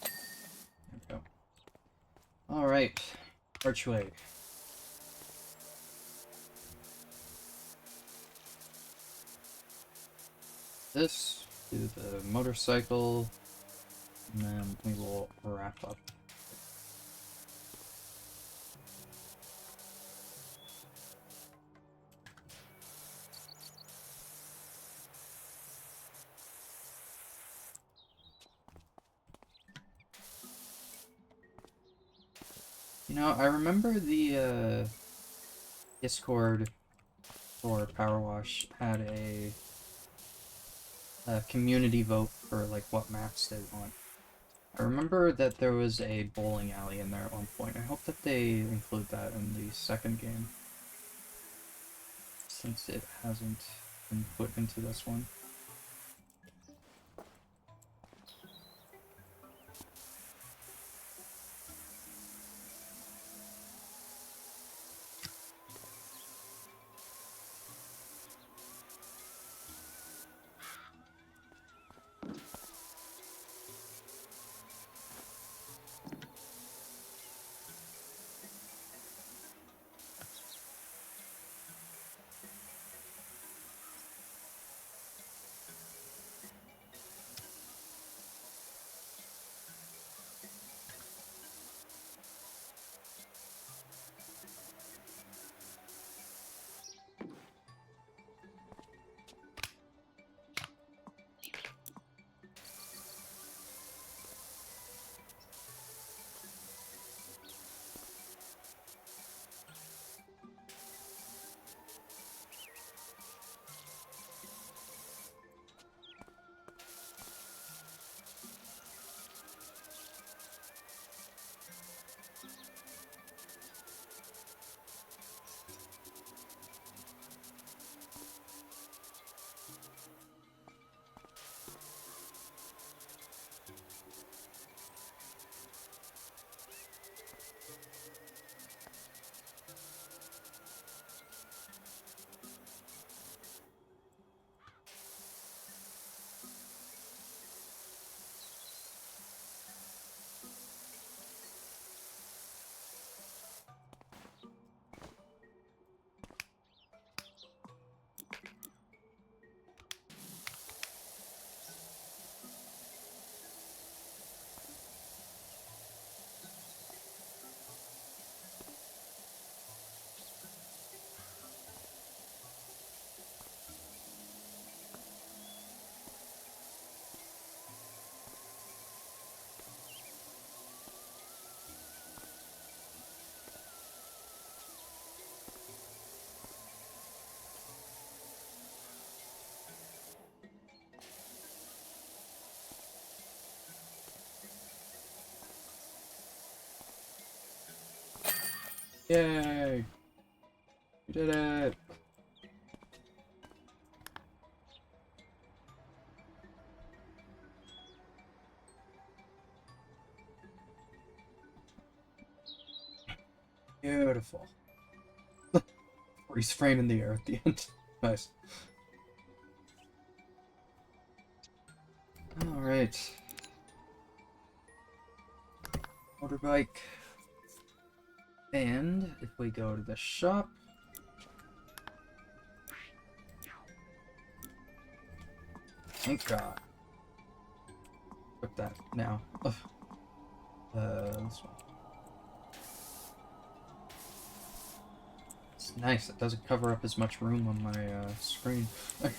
There we go. Alright. Archway. This, do the motorcycle, and then we will wrap up. You know, I remember the Discord for Powerwash had a community vote for like what maps they want. I remember that there was a bowling alley in there at one point. I hope that they include that in the second game, since it hasn't been put into this one. Yay! We did it! Beautiful. Freeze frame in the air at the end. Nice. Alright. Motorbike. And if we go to the shop, thank God. Put that now. Ugh. This one. It's nice. It doesn't cover up as much room on my screen. I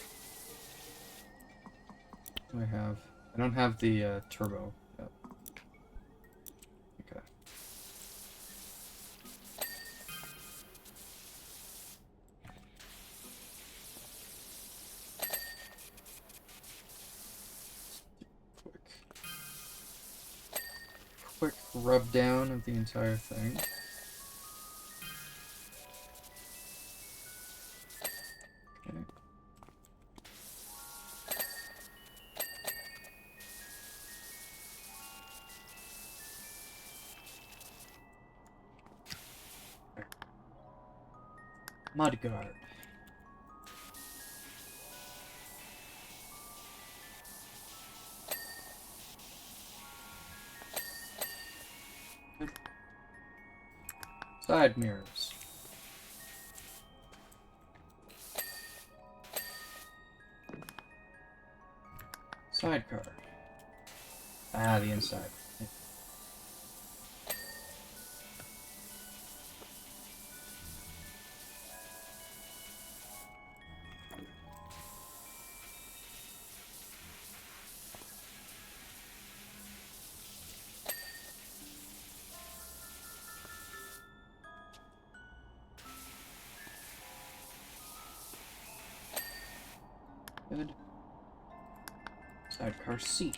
have. I don't have the turbo yet. Okay. Quick rub down of the entire thing. Okay. Mudguard. Side mirrors. Sidecar. Ah, the inside. Good. Sidecar seat.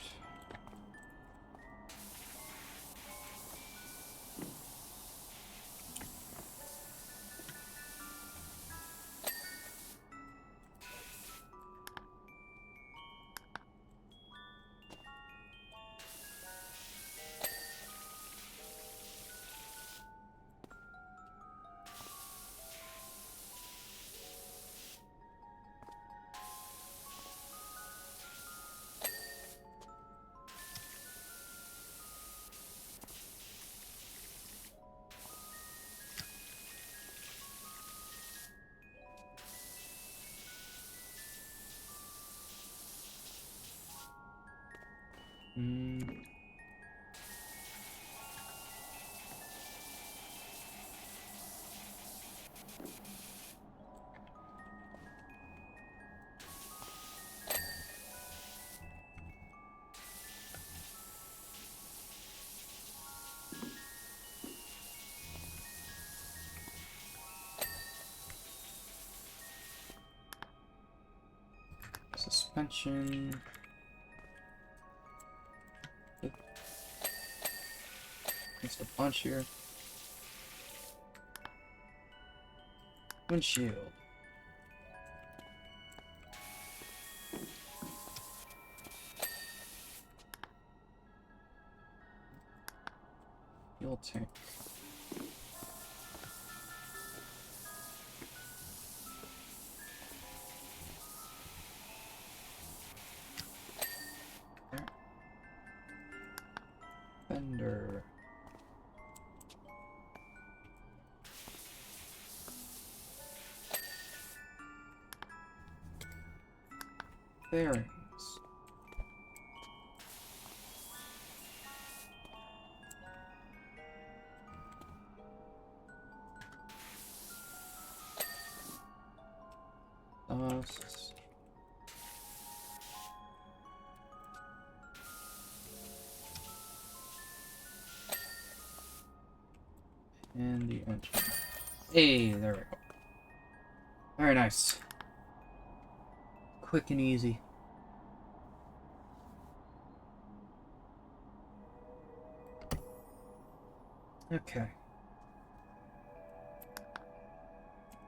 Suspension. Just a bunch here. Windshield. Fuel tank. Fender. Bearings. Exhaust. And the engine. Hey, there we go. Very nice. Quick and easy. Okay.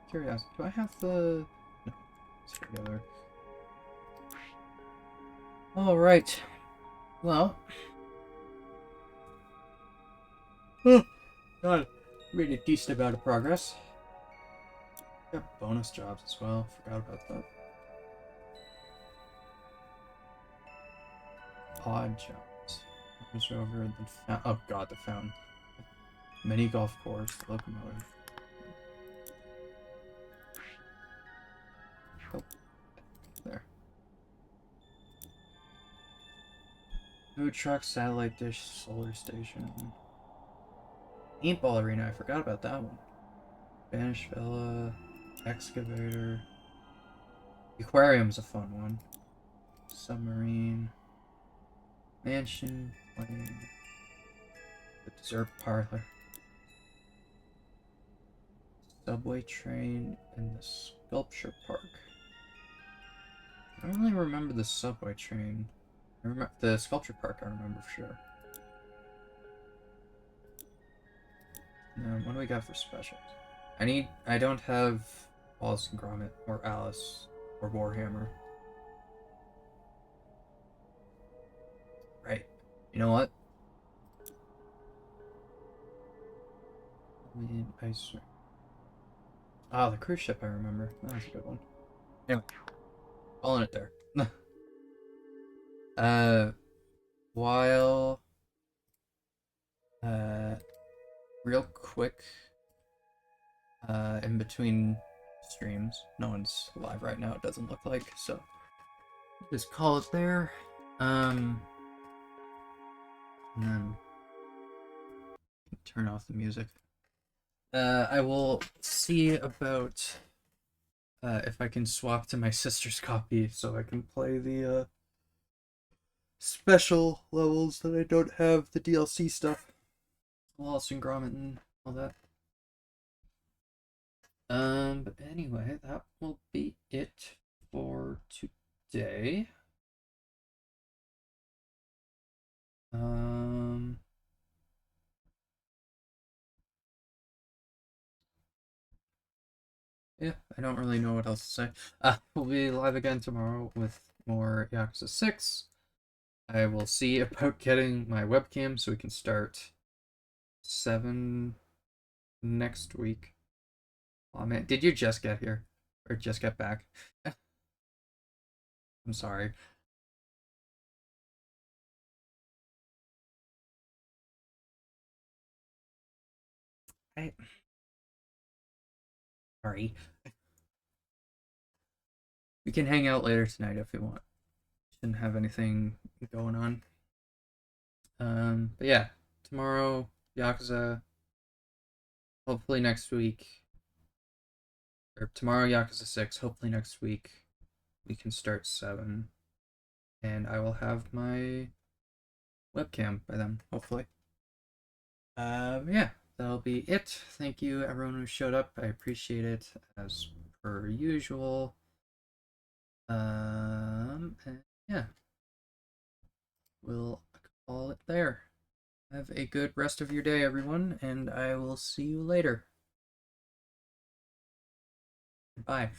Curiosity. Do I have the... No. It's together. Alright. Well. Oh, God. Made a decent amount of progress. Got bonus jobs as well. Forgot about that. Odd jobs. Range Rover, the oh god, the fountain. Mini golf course, the locomotive. Oh, there. Food truck, satellite dish, solar station. Paintball arena, I forgot about that one. Spanish villa, excavator. Aquarium's a fun one. Submarine. Mansion, plane. The dessert parlor. Subway train, and the sculpture park. I don't really remember the subway train. I remember the sculpture park, I remember for sure. Now, what do we got for specials? I don't have Wallace and Gromit, or Alice, or Warhammer. Right. You know what? We need ice. Ah, the cruise ship, I remember. That was a good one. Anyway, calling it there. uh, while, uh, real quick, in between streams, no one's live right now, it doesn't look like, so just call it there. And then turn off the music. I will see about if I can swap to my sister's copy so I can play the special levels that I don't have the DLC stuff. Wallace and Gromit and all that. But anyway, that will be it for today. Um, yeah, I don't really know what else to say. We'll be live again tomorrow with more Yakuza 6. I will see about getting my webcam so we can start 7 next week. Oh man, did you just get here? Or just get back? I'm sorry. I sorry. We can hang out later tonight if you want. Shouldn't have anything going on. But yeah, tomorrow Yakuza. Hopefully next week, or tomorrow Yakuza 6. Hopefully next week we can start 7, and I will have my webcam by then. Hopefully. Yeah, that'll be it. Thank you everyone who showed up. I appreciate it as per usual. And yeah, we'll call it there. Have a good rest of your day, everyone, and I will see you later. Bye.